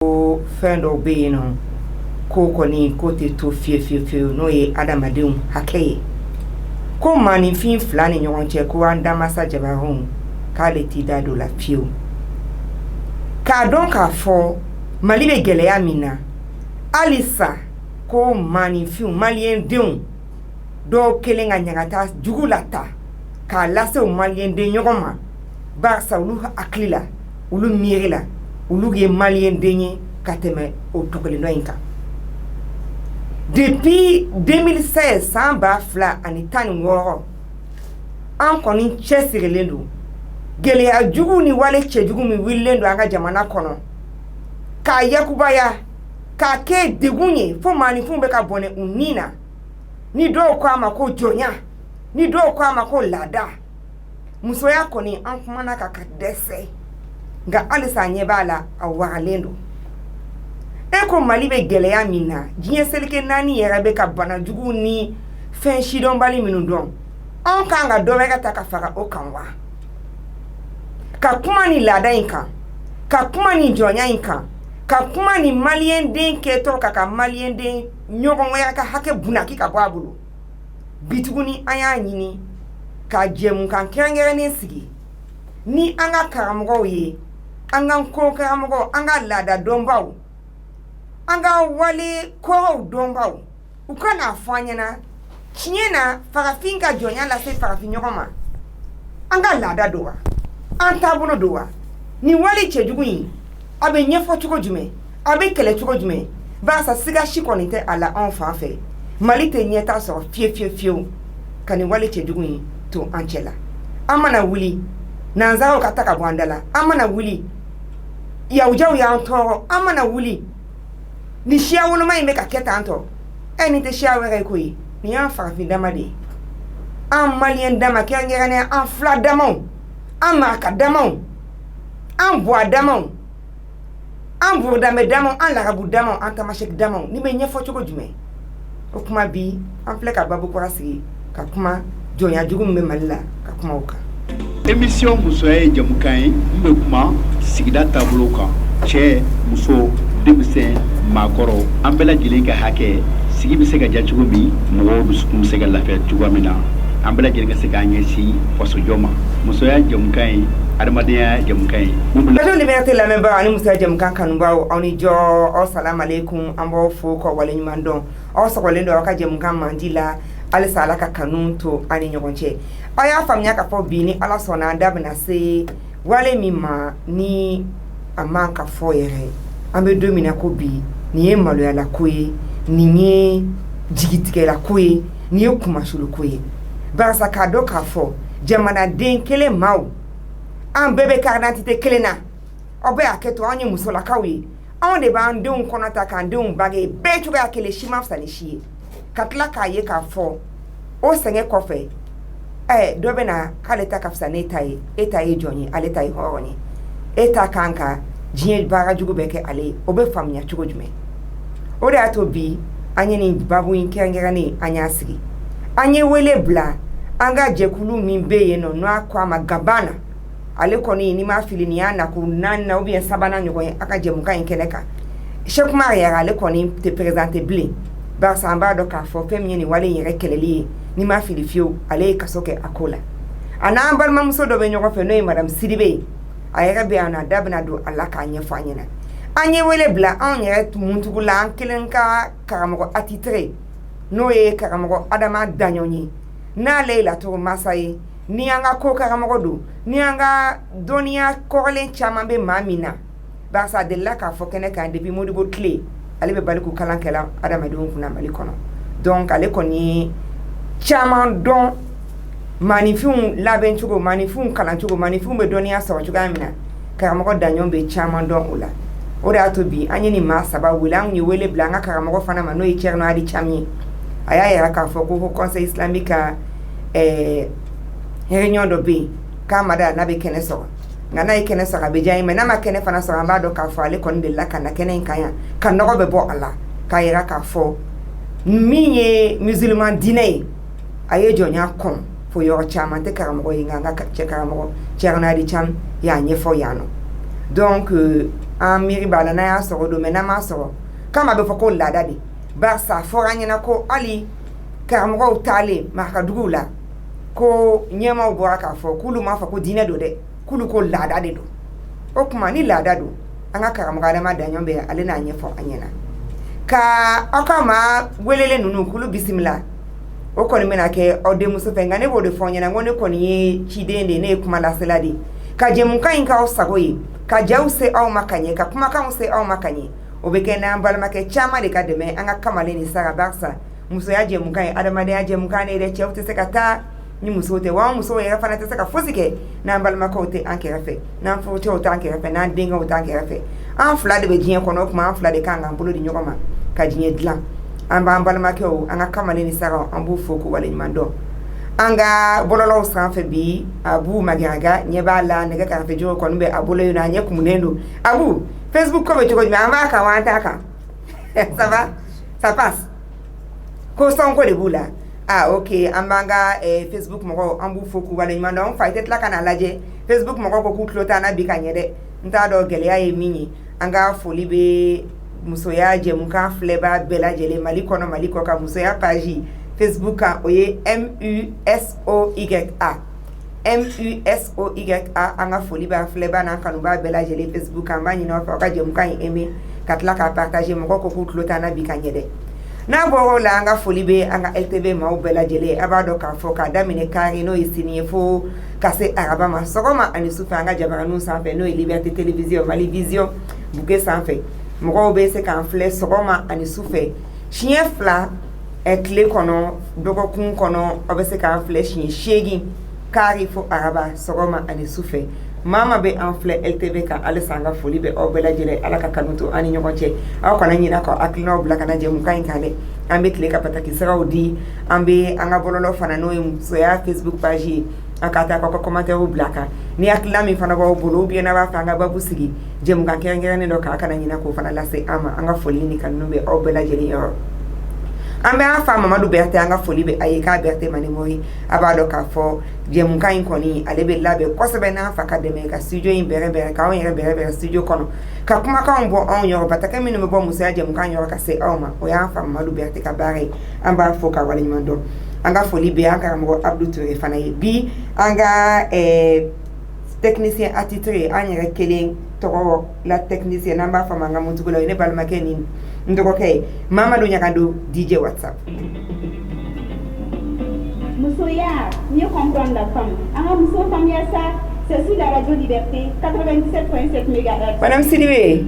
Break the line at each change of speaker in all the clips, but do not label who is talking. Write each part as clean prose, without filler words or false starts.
fɛn dɔw bɛ yen nɔ ko kɔni ko tɛ to fiyewu n'o ye adamadenw hakɛ ye ko maaninfin fila ni ɲɔgɔn cɛ ko an damasa jabaronw k'ale t'i da don la fiyewu k'a dɔn k'a fɔ Mali bɛ gɛlɛya min na halisa ko maaninfinw maliyɛndenw dɔw kelen ka ɲagata jugu la ta k'a lase o maliyɛnden ɲɔgɔn ma barisa olu hakili la olu miiri la olu ye maliyɛnden ye ka tɛmɛ o tɔgɔlen dɔ in kan depuis 2016 san 2016 an kɔni cɛsirilen don gɛlɛya jugu ni wale cɛjugu min wililen don an ka jamana kɔnɔ k'a yakubaya k'a kɛ degun ye fo maaninfinw bɛ ka bɔnɛ u ni na ni dɔw ko a ma ko jɔnya ni dɔw ko a ma ko laada musoya kɔni an kumana ka dɛsɛ nka halisa ɲɛ b'a la a wagalen don e ko Mali bɛ gɛlɛya min na diɲɛ seleke naani yɛrɛ bɛ ka bana jugu ni fɛn sidɔnbali minnu dɔn an kan ka dɔ wɛrɛ ta ka fara o kan wa ka kuma ni laada in kan ka kuma ni jɔnya in kan ka kuma ni maliyɛnden kɛtɔ ka maliyɛnden ɲɔgɔn wɛrɛ ka hakɛ bunaki ka bɔ a bolo bituguni an y'a ɲini ka jɛmukan kɛrɛnkɛrɛnnen sigi ni an ka karamɔgɔw ye an ka ko karamɔgɔw an ka laada dɔnbaw an ka wale kɔrɔw dɔnbaw u ka n'a fɔ an ɲɛna tiɲɛ na farafin ka jɔnya lase farafin ɲɔgɔn ma an ka laada don wa an taabolo don wa ni wale cɛjugu in a bɛ ɲɛfɔ cogo jumɛn a bɛ kɛlɛ cogo jumɛn barisa siga si kɔni tɛ a la anw fan fɛ Mali tɛ ɲɛta sɔrɔ fiyewu ka ni wale cɛjugu in to an cɛ la an mana wuli nanzaraw ka ta ka bɔ an da la an mana wuli yawujaw y'an tɔɔrɔ an mana wuli ni siya woloma in bɛ ka kɛ tan tɔ nin tɛ siya wɛrɛ ye koyi nin y'an farafin dama de ye an maliyɛn dama kɛrɛnkɛrɛnnen an fila damaw an maraka damaw an buwa damaw an burudamɛ damaw an lagabu damaw an tamasɛki damaw ni bɛ ɲɛfɔ cogo jumɛn o kuma bi an filɛ ka babu kura sigi ka kuma jɔnya jugu min bɛ Mali la ka kuma o kan
émission musoya ye jamukan ye min bɛ kuma sigida taabolo kan cɛ muso denmisɛn maakɔrɔ an bɛɛ lajɛlen ka hakɛ sigi bɛ se ka diya cogo min mɔgɔw dusukun bɛ se ka lafiya cogoya min na an bɛɛ lajɛlen ka se k'an ɲɛsin fasojɔ ma musoya jamukan ye adamadenya jamukan ye
radio liberté lamɛnbagaw ani musoya jamukan kanubaw aw ni jɔ aw salamu aleykum an b'aw fo k'aw waleɲuman dɔn aw sɔgɔlen don aw ka jamukan mandi la halisa Ala ka kanu to an ni ɲɔgɔn cɛ aw y'a faamuya k'a fɔ bi ni Ala sɔnna an da bɛna se wale min ma ni a man ka fɔ yɛrɛ an bɛ don min na ko bi nin ye maloyala ko ye nin ye jigitigɛla ko ye nin ye kumasulu ko ye barisa k'a dɔn k'a fɔ jamanaden kelen maaw an bɛɛ bɛ carte d'identité kelen na aw bɛ hakɛ to anw ye musolakaw ye anw de b'an denw kɔnɔta k'an denw bange bɛɛ cogoya kelen si ma fisa ni si ye ka tila k'a ye k'a fɔ o sɛgɛn kɔfɛ dɔ bɛ na k'ale ta ka fisa ne ta ye e ta ye jɔn ye ale ta ye hɔrɔn ye e ta kan ka diɲɛ baara jugu bɛ kɛ ale ye o bɛ faamuya cogo jumɛn o de y'a to bi an ye nin babu in kɛrɛnkɛrɛnnen an y'a sigi an ye wele bila an ka jɛkulu min bɛ yen nɔ n'a ko a ma Gabana ale kɔni ni ma fili nin y'a nakun naani na ubiyɛn sabanan ɲɔgɔn ye a ka jɛmukan in kɛnɛ kan Cheikh Umar yɛrɛ ale kɔni tɛ présenter bilen barisa an b'a dɔn k'a fɔ fɛn min ye nin wale in yɛrɛ kɛlɛli ye ni ma fili fiyewu ale ye kaso kɛ a ko la a n'an balimamuso dɔ bɛ ɲɔgɔn fɛ n'o ye madame Sidibe a yɛrɛ bɛ yan nɔ a da bɛna don a la k'a ɲɛfɔ an ɲɛna an ye wele bila anw yɛrɛ muntugu la an kelen ka karamɔgɔ attitré n'o ye karamɔgɔ Adama Daɲɔn ye n'ale ye laturu masa ye ni an ka ko karamɔgɔ don ni an ka dɔnniya kɔrɔlen caman bɛ maa min na barisa a delila k'a fɔ kɛnɛ kan depuis Modibo tile ale bɛ baliku kalan kɛla adamadenw kunna Mali kɔnɔ donc ale kɔni ye caman dɔn maaninfinw labɛn cogo maaninfinw kalan cogo maaninfinw bɛ dɔnniya sɔrɔ cogoya min na karamɔgɔ Daɲɔn bɛ caman dɔn o la o de y'a to bi an ye nin maa saba wele an ye wele bila an ka karamɔgɔ fana ma n'o ye Thierno Adi Cham ye a y'a yɛrɛ k'a fɔ ko conseil islamique ka réunion dɔ bɛ yen k'a ma da n'a bɛ kɛnɛ sɔrɔ nka n'a ye kɛnɛ sɔrɔ a bɛ diya n ye mais n'a ma kɛnɛ fana sɔrɔ an b'a dɔn k'a fɔ ale kɔni delila ka na kɛnɛ in kan yan ka nɔgɔ bɛ bɔ a la k'a yira k'a fɔ min ye musulman diinɛ ye a ye jɔnya kɔn fo yɔrɔ caman tɛ karamɔgɔ ye nka an ka cɛ karamɔgɔ Thierno Adi Cham y'a ɲɛfɔ yan nɔ donc an miiri b'a la n'a y'a sɔrɔ don mɛ n'an m'a sɔrɔ kama bɛ fɔ ko laada de barisa fɔra an ɲɛna ko hali karamɔgɔw taalen marakaduguw la ko ɲɛmaw bɔra k'a fɔ k'olu m'a fɔ ko diinɛ don dɛ k'olu ko laada de don o tuma ni laada don an ka karamɔgɔ Adama Daɲɔn bɛ ale n'a ɲɛfɔ an ɲɛna ka aw ka maa welele ninnu k'olu bisimila o kɔni bɛna kɛ aw denmuso fɛ nka ne b'o de fɔ ɲɛna ko ne kɔni ye ciden de ne ye kuma lasela de ka jɛmukan in k'aw sago ye ka jaw se aw ma ka ɲɛ ka kumakanw se aw ma ka ɲɛ o bɛ kɛ n'an balimakɛ caman de ka dɛmɛ an ka kamalen ni sara barisa musoya jɛmukan ye adamadenya jɛmukan de dɛ cɛw tɛ se ka taa ni musow tɛ wa musow yɛrɛ fana tɛ se ka fosi kɛ n'an balimakɛw tɛ an kɛrɛfɛ n'an furutɛw t'an kɛrɛfɛ n'an denkɛw t'an kɛrɛfɛ an fila de bɛ diɲɛ kɔnɔ o tuma an fila de kan k'an bolo di ɲɔgɔn ma ka diɲɛ dilan an b'an balimakɛw an ka kamalen ni sagaw an b'u fo k'u waleɲuman dɔn an ka bɔlɔlɔw sanfɛ bi Abu Magaraga ɲɛ b'a la nɛgɛ kɛrɛfɛ jogo kɔni bɛ a bolo yen nɔ a ɲɛ kumunen don Abu Facebook ko bɛ cogo jumɛn an b'a kan wa an t'a kan ça va ça passe ko sɔnko de b'u la ok an b'an ka Facebook mɔgɔw an b'u fo k'u waleɲuman dɔn an fa i tɛ tila ka n'a lajɛ Facebook mɔgɔw ko k'u tulo t'an na bi ka ɲɛ dɛ n t'a dɔn gɛlɛya ye min ye an ka foli bɛ musoya jɛmukan filɛbaa bɛɛ lajɛlen Mali kɔnɔ Mali kɔ kan musoya page Facebook kan o ye MUSOYA an ka foli b'a filɛbaa n'an kanubaa bɛɛ lajɛlen Facebook kan an b'a ɲini aw fɛ aw ka jɛmukan in aimer ka tila k'a partager mɔgɔw ko k'u tulo t'an na bi ka ɲɛ dɛ n'a bɔr'o la an ka foli bɛ an ka LTV maaw bɛɛ lajɛlen a b'a dɔn k'a fɔ k'a daminɛ Kari n'o ye sini ye fo ka se Araba ma sɔgɔma ani sufɛ an ka jabaraninw sanfɛ n'o ye Liberté Télévision Mali Vision bouquet sanfɛ mɔgɔw bɛ se k'an filɛ sɔgɔma ani sufɛ siɲɛ fila tile kɔnɔ dɔgɔkun kɔnɔ aw bɛ se k'an filɛ siɲɛ 8 Kari fo Araba sɔgɔma ani sufɛ maa bɛ an filɛ LTV kan halisa an ka foli bɛ aw bɛɛ lajɛlen ala ka kanu to an ni ɲɔgɔn cɛ aw kana ɲinɛ k'aw hakilinaw bila ka na jɛmukan in kan dɛ an bɛ tile ka pataki siraw di an bɛ an ka bɔlɔlɔ fana n'o ye musoya Facebook page ye a ka taa k'aw ka commentaire bila kan ni hakilina min fana b'aw bolo ou bien n'a b'a fɛ an ka babu sigi jɛmukan kɛrɛnkɛrɛnnen dɔ k'a kana ɲinɛ k'o fana lase an ma an ka foli ni kanu bɛ aw bɛɛ lajɛlen yɔrɔ an bɛ an fa Mamadu Bertɛ an ka foli bɛ a ye k'a Bertɛ Manemo ye a b'a dɔn k'a fɔ jɛmukan in kɔni ale bɛ labɛn kosɛbɛ n'an fa ka dɛmɛ ka studio in bɛrɛbɛrɛ k'anw yɛrɛ bɛrɛbɛrɛ studio kɔnɔ ka kumakanw bɔ anw yɔrɔ batakɛ minnu bɛ bɔ musoya jɛmukan yɔrɔ ka se aw ma o y'an fa Mamadu Bertɛ ka baara ye an b'a fɔ ka waleɲuman dɔn an ka foli bɛ an karamɔgɔ Abdou Touré fana ye bi an ka technicien attitré an yɛrɛ kelen tɔgɔ la technicien n'an b'a fɔ ma an ka muntugu la o ye ne balimakɛ ni n dɔgɔkɛ ye Mamadu Ɲagado DJ WhatsApp.
Musoya, mieux comprendre la femme. Alors, Muso Famille ça, c'est sur la radio Liberté 97.7 MHz.
Madame Sidibé,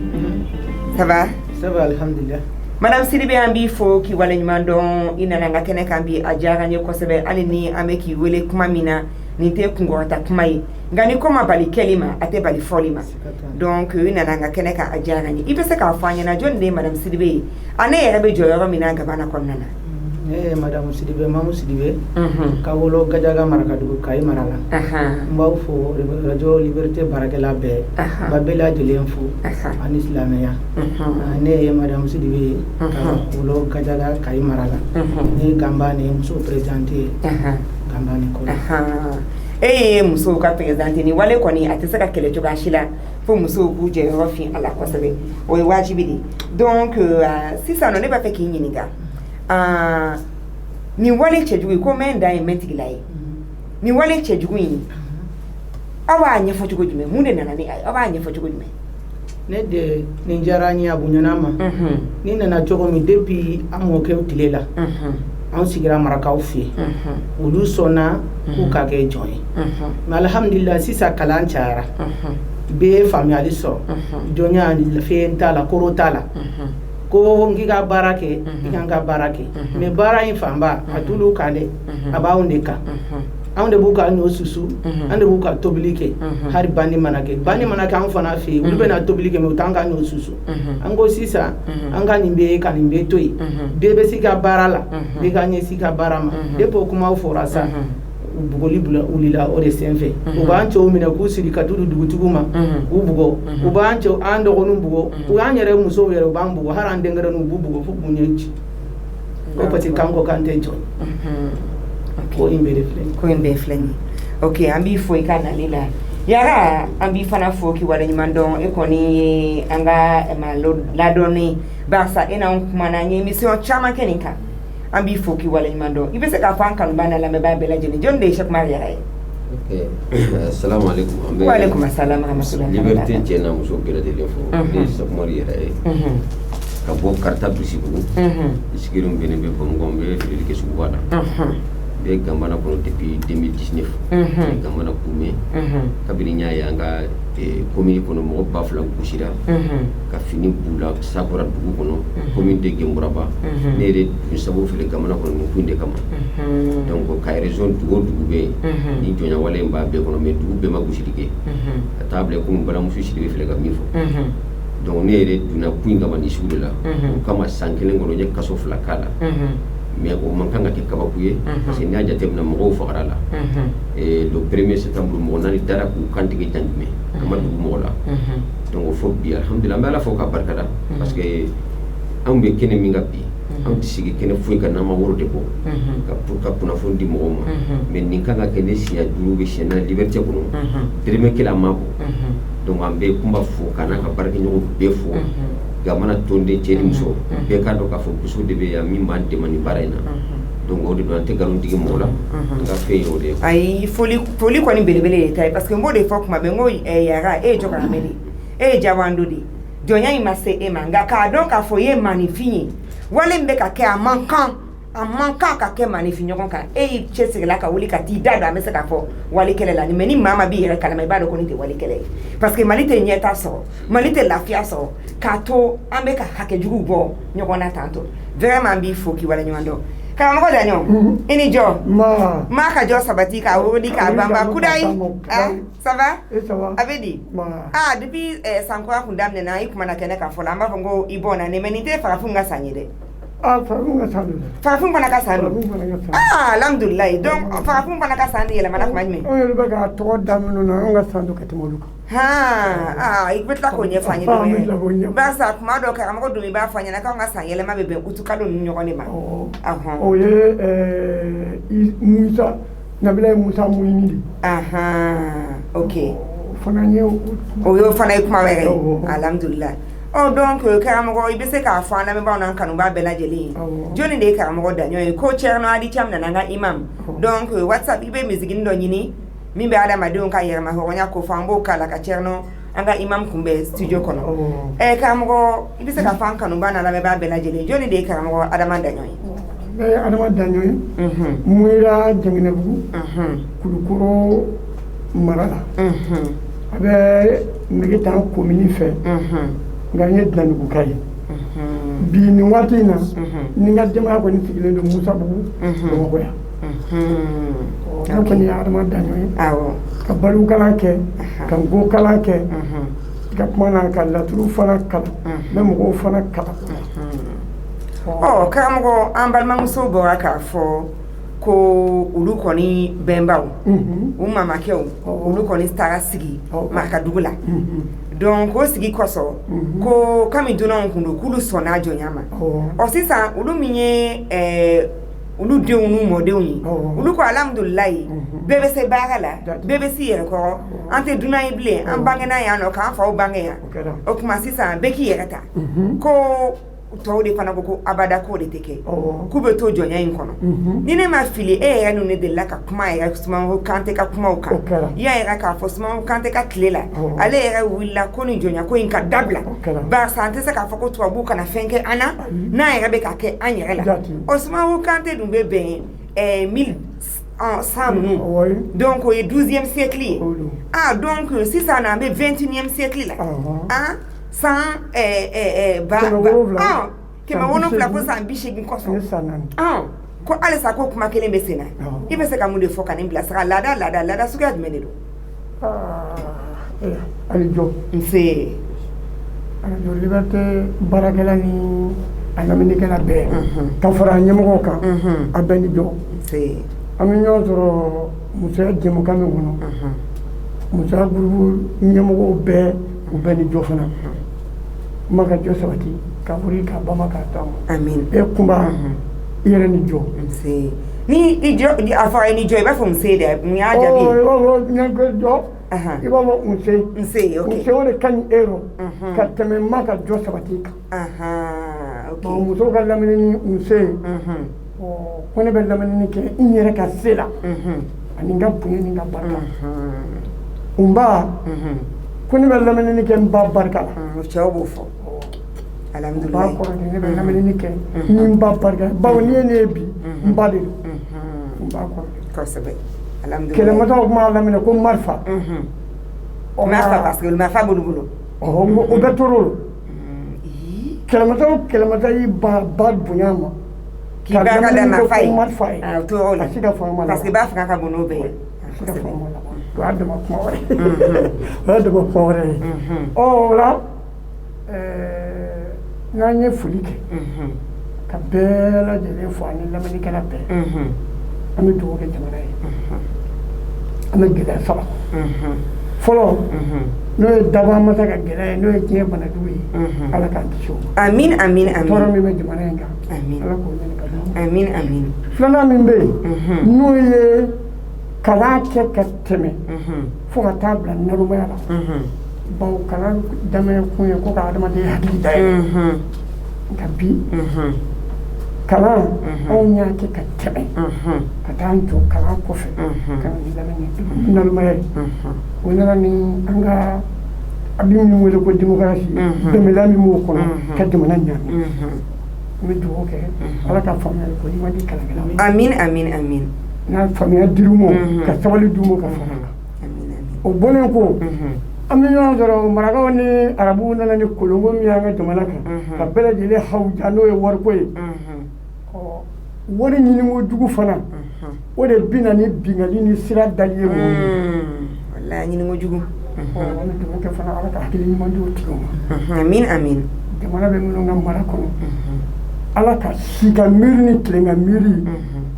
ça va?
Ça va, alhamdulillah.
Madame Sidibé an b'i fo k'i waleɲuman dɔn i nana n ka kɛnɛ kan bi a diyara n ye kosɛbɛ hali ni an bɛ k'i wele kuma min na nin tɛ kunkɔrɔta kuma ye nka ni ko ma bali kɛli ma a tɛ bali fɔli ma donc i nana n ka kɛnɛ kan a diyara n ye i bɛ se k'a fɔ an ɲɛna jɔnni de ye Madame Sidibé ye a ne yɛrɛ bɛ jɔ yɔrɔ min na Gabana kɔnɔna na.
Madame Sidibé Mamu Sidibé ka wolo Gajaga Marakadugu Kayi mara la n b'aw fo radio Liberté baarakɛla bɛɛ ba bɛɛ lajɛlen fo ani silamɛya ne ye Madame Sidibé ye ka wolo Gajaga Kayi mara la ne ye Ganba ni muso présidente ye Ganba ni kɔrɔ
e ye musow ka présidente ni wale kɔni a tɛ se ka kɛlɛ cogoya si la fo musow k'u jɛ yɔrɔ fin a la kosɛbɛ o ye wajibi de donc sisan nɔ ne b'a fɛ k'i ɲininka nin wale cɛjugu ko mɛ da ye mɛ tigila ye nin wale cɛjugu in aw b'a ɲɛfɔ cogo jumɛn mun de nana ni a ye aw b'a ɲɛfɔ cogo jumɛn
ne de nin diyara n ye a bonyana ma ni nana cogo min depuis an mɔkɛw tile la an sigira marakaw fɛ yen olu sɔnna k'u ka kɛ jɔn ye mais alhamdulillah sisan kalan cayara bɛɛ ye faamuyali sɔrɔ jɔnya fɛn t'a la koro t'a la ko n k'i ka baara kɛ i kan ka baara kɛ mais baara in fanba a t'olu kan dɛ a b'anw de kan anw de b'u ka ɲɔ susu an de b'u ka tobili kɛ hali bandi mana kɛ anw fana fɛ yen olu bɛna tobili kɛ mais u t'an ka ɲɔ susu an ko sisan an ka nin bɛ ka nin bɛ to yen bɛɛ bɛ s'i ka baara la bɛɛ ka ɲɛsin i ka baara ma depuis o kumaw fɔra sa bugɔli wulila o de senfɛ u b'an cɛw minɛ k'u siri ka t'u dugutigiw ma k'u bugɔ u b'an cɛw an dɔgɔninw bugɔ u y'an yɛrɛ musow yɛrɛ u b'an bugɔ hali an denkɛrɛninw u b'u bugɔ fo k'u ɲɛ ci ko parce que k'an ko k'an tɛ jɔ ko in bɛɛ de filɛ
ko in bɛɛ filɛ nin ok an b'i fo i ka nali la Yara an bi fana fo ki wala ɲuman dɔn e kɔni an ka ladɔnni barisa e n'an kumana an ye émission caman kɛ nin kan an b'i fo ki wala ɲuman dɔn i bɛ se k'a fɔ an kanubaa n'a lamɛnbaa bɛɛ lajɛlen jɔnni de ye Cheikh Umaru Yara ye.
Assalamu alaikum.
Wa alaikum assalam rahmatullahi.
Liberté cɛ n'a muso bɛɛ lajɛlen fo. Ne ye Cheikh Umaru Yara ye. Ka bɔ Karata Bisibugu. I sigilen bɛ ne bɛ Bamakɔ n bɛ filɛli kɛ suguba la. Bɛ Gamana kɔnɔ depuis 2019. Gamana Koumé. Kabini n y'a ye an ka commune kɔnɔ mɔgɔ 2000 gosira. Ka fini b'u la Sakura dugu kɔnɔ. Commune de Gemburaba. Ne yɛrɛ tun sababu filɛ Gamana kɔnɔ nin ko in de kama. Donc ka région dugu o dugu bɛ yen. Ni jɔnɲɛwale in b'a bɛɛ kɔnɔ mais dugu bɛɛ ma gosili kɛ. Ka taa bila komi balimamuso Sidibe filɛ ka min fɔ. Donc ne yɛrɛ donna ko in kama nin sugu de la. O kama san kelen kɔnɔ n ye kaso 2 k'a la. Mais o man kan ka kɛ kabako ye parce que n'i y'a jateminɛ mɔgɔw fagara la le 1er septembre mɔgɔ 4 dara k'u kantigɛ Janjumɛn a ma dugu mɔgɔ la donc fo bi alhamdulillah n bɛ Ala fo k'a barikada parce que anw bɛ kɛnɛ min kan bi anw tɛ sigi kɛnɛ foyi kan n'an ma wari de bɔ ka kunnafoni di mɔgɔw ma mais nin kan ka kɛ ne siɲɛ 5 bɛ siɲɛ 4 Liberté kɔnɔ dɛrɛmɛ kelen a ma bɔ donc an bɛ kuma fo ka n'a ka baarakɛɲɔgɔn bɛɛ fo Gamana tonden cɛ ni muso bɛɛ k'a dɔn k'a fɔ muso de bɛ yan min b'an dɛmɛ nin baara in na donc o de don an tɛ nkalon tigɛ mɔgɔ la an ka fɛn ye o de ye.
Ayi foli kɔni belebele de ta ye parce que n b'o de fɔ kuma bɛɛ n ko Yara e ye jɔkɔrɔmɛ de e ye jawando de jɔnya in ma se e ma nka k'a dɔn k'a fɔ e ye maanifin ye wale min bɛ ka kɛ a man kan ka kɛ maanifin ɲɔgɔn kan e y'i cɛsirila ka wuli ka t'i da don an bɛ se k'a fɔ wale kɛlɛ la mais ni maa ma b'i yɛrɛ kalama i b'a dɔn ko nin tɛ wale kɛlɛ ye parce que Mali tɛ ɲɛta sɔrɔ Mali tɛ lafiya sɔrɔ k'a to an bɛ ka hakɛjugu bɔ ɲɔgɔn na tantôt vraiment an b'i fo k'i wale ɲuman dɔn karamɔgɔ Daɲɔn i ni jɔ maa ka jɔ sabati k'a wuli k'a banba kudayi ça va a bɛ di depuis sankura kun daminɛna i kumana kɛnɛ kan fɔlɔ an b'a fɔ ko i bɔnna ne mais nin tɛ farafin ka san ye dɛ. Farafin fana ka san don alhamdulilayi donc farafin fana ka san de yɛlɛmana kuma jumɛn
o yɛrɛ bɛ ka tɔgɔ da minnu na an ka san don ka tɛmɛ olu kan
i bɛ tila k'o ɲɛfɔ an ye dɔrɔn barisa kuma dɔ karamɔgɔ dun i b'a fɔ an ɲɛna k'anw ka san yɛlɛma bɛ bɛn utukalo ninnu ɲɔgɔn de ma
o ye Musa Nabila Musa Muhimi de
ok
o
y'o fana ye kuma wɛrɛ ye alhamdulilayi donc karamɔgɔ i bɛ se k'a fɔ an lamɛnbaaw n'an kanubaa bɛɛ lajɛlen ye jɔnni de ye karamɔgɔ Daɲɔn ye ko Thierno Adi Thiam nana an ka imam donc WhatsApp i bɛ misigini dɔ ɲini min bɛ adamadenw ka yɛrɛma hɔrɔnya ko fɔ an b'o k'a la ka Thierno an ka imam kunbɛn studio kɔnɔ karamɔgɔ i bɛ se k'a fɔ an kanubaa n'an lamɛnbaa bɛɛ lajɛlen jɔnni de ye karamɔgɔ Adama Daɲɔn ye.
Ne ye Adama Daɲɔn ye Muyira Jɛngɛnɛbugu Kulukoro mara la a bɛ Megetan commune fɛ nka n ye Dilanduguka ye bi nin waati in na ni n ka denbaya kɔni sigilen don Musabugu Bamakɔ yan ne kɔni ye Adama Daɲɔn ye ka balo kalan kɛ ka ngo kalan kɛ ka kuma na ka laturu fana kalan n bɛ mɔgɔw fana kalan.
Karamɔgɔ an balimamuso bɔra k'a fɔ ko olu kɔni bɛnbaw u mamakɛw olu kɔni taara sigi Marakadugu la donc o sigi kɔsɔn ko kami donnaw kun don k'olu sɔnna jɔnya ma sisan olu min ye olu denw n'u mɔdenw ye olu ko alhamdulilayi bɛɛ bɛ se baara la bɛɛ bɛ si yɛrɛ kɔrɔ an tɛ dunan ye bilen an bangena yan nɔ k'an faw bange yan o tuma sisan bɛɛ k'i yɛrɛ ta ko tɔw de fana ko abada k'o de tɛ kɛ k'u bɛ to jɔnya in kɔnɔ ni ne ma fili e yɛrɛ n'u ne delila ka kuma yɛrɛ Sumaworo Kante ka kumaw kan i y'a yɛrɛ k'a fɔ Sumaworo Kante ka tile la ale yɛrɛ wulila ko nin jɔnya ko in ka dabila barisa an tɛ se k'a fɔ ko tubabuw kana fɛn kɛ an na n'an yɛrɛ bɛ k'a kɛ an yɛrɛ la o Sumaworo Kante dun bɛ bɛn 1100 ninnu donc o ye 12e siècle ye donc sisan an bɛ 21e siècle la san kɛmɛ wolonwula ko san 80 kɔsɔn ko halisa ko kuma kelen bɛ sen na i bɛ se ka mun de fɔ ka nin bilasira laada suguya jumɛn de don.
Ali jɔ
nse
Radio Liberté baarakɛla ni a lamɛnnikɛla bɛɛ ka fara ɲɛmɔgɔw kan a bɛɛ ni jɔ an bɛ ɲɔgɔn sɔrɔ musoya jɛmukan min kɔnɔ musoya gurupu ɲɛmɔgɔw bɛɛ u bɛɛ ni jɔ fana kuma ka jɔ sabati ka wuri ka bama ka taama
amin
e kunba i yɛrɛ ni jɔ
ni i jɔ a fɔra i ni jɔ i b'a fɔ nse dɛ mun y'a jaabi
ɲɛ jɔ i b'a fɔ
nse ok
nse o de ka ɲi e rɔ ka tɛmɛ n ma ka jɔ sabati kan bon muso ka lamini ni nse ye ko ne bɛ lamini kɛ n yɛrɛ ka se la ani n ka bonya ni n ka barika n ba ko ne bɛ lamini kɛ n ba barika la
cɛw b'o fɔ
ba
alhamdulilayi
kɔrɔ de ne bɛ lamini kɛ ni n ba barika bawo n'i ye ne ye bi n ba de don n ba kɔrɔ de
kosɛbɛ alhamdulilayi
kɛlɛmasaw kuma laminɛ ko marifa
marifa parce que marifa b'olu bolo
o bɛ tɔɔrɔ o kɛlɛmasa y'i ba bonya ma
k'i b'a ka da marifa ye
a
tɔɔrɔ la
si ka fɔ ma
parce que b'a fɛ ka bon n'o bɛɛ ye
a si ka fɔ ma o y'a dama kuma wɛrɛ o y'a dama kuma wɛrɛ ye o la n'an ye foli kɛ ka bɛɛ lajɛlen fɔ ani lamɛnnikɛla bɛɛ an bɛ dugawu kɛ jamana ye an bɛ gɛlɛya saba fɔlɔ n'o ye dabamasa ka gɛlɛya ye n'o ye diɲɛ banajugu ye ala k'an kisi o ma
amin amin amin
tɔɔrɔ min bɛ jamana in kan
amin
ala k'o ɲini ka bɔ
amin amin
filanan min bɛ yen n'o ye kalan kɛ ka tɛmɛ fo ka taa bila nalomaya la bawo kalan daminɛ kun ye ko ka adamadenya hakili dayɛlɛ nka bi kalan anw y'a kɛ ka tɛmɛ ka taa jɔ kalan kɔfɛ ka na ni lamɛnni nalomaya ye o nana ni an ka a bɛ min wele ko démocratie dɛmɛla min b'o kɔnɔ ka jamana ɲaami n bɛ dugawu kɛ ala ka faamuyali ko ɲuman di kalankɛlaw ye
amin amin amin
n'a faamuya dir'u ma ka sabali d'u ma ka fara a kan o bɔlen ko an bɛ ɲɔgɔn sɔrɔ marakaw ni arabuw nana ni kolonko min y'an ka jamana kan ka bɛɛ lajɛlen hawuja n'o ye wariko ye wari ɲiniko jugu fana o de bɛ na ni bingali ni sira dali ye mɔgɔw ye
walayi ɲiniko jugu
an bɛ dugawu kɛ fana ala ka hakili ɲuman di o tigiw ma
amin amin
jamana bɛ minnu ka mara kɔnɔ ala ka si ka miiri ni tile ka miiri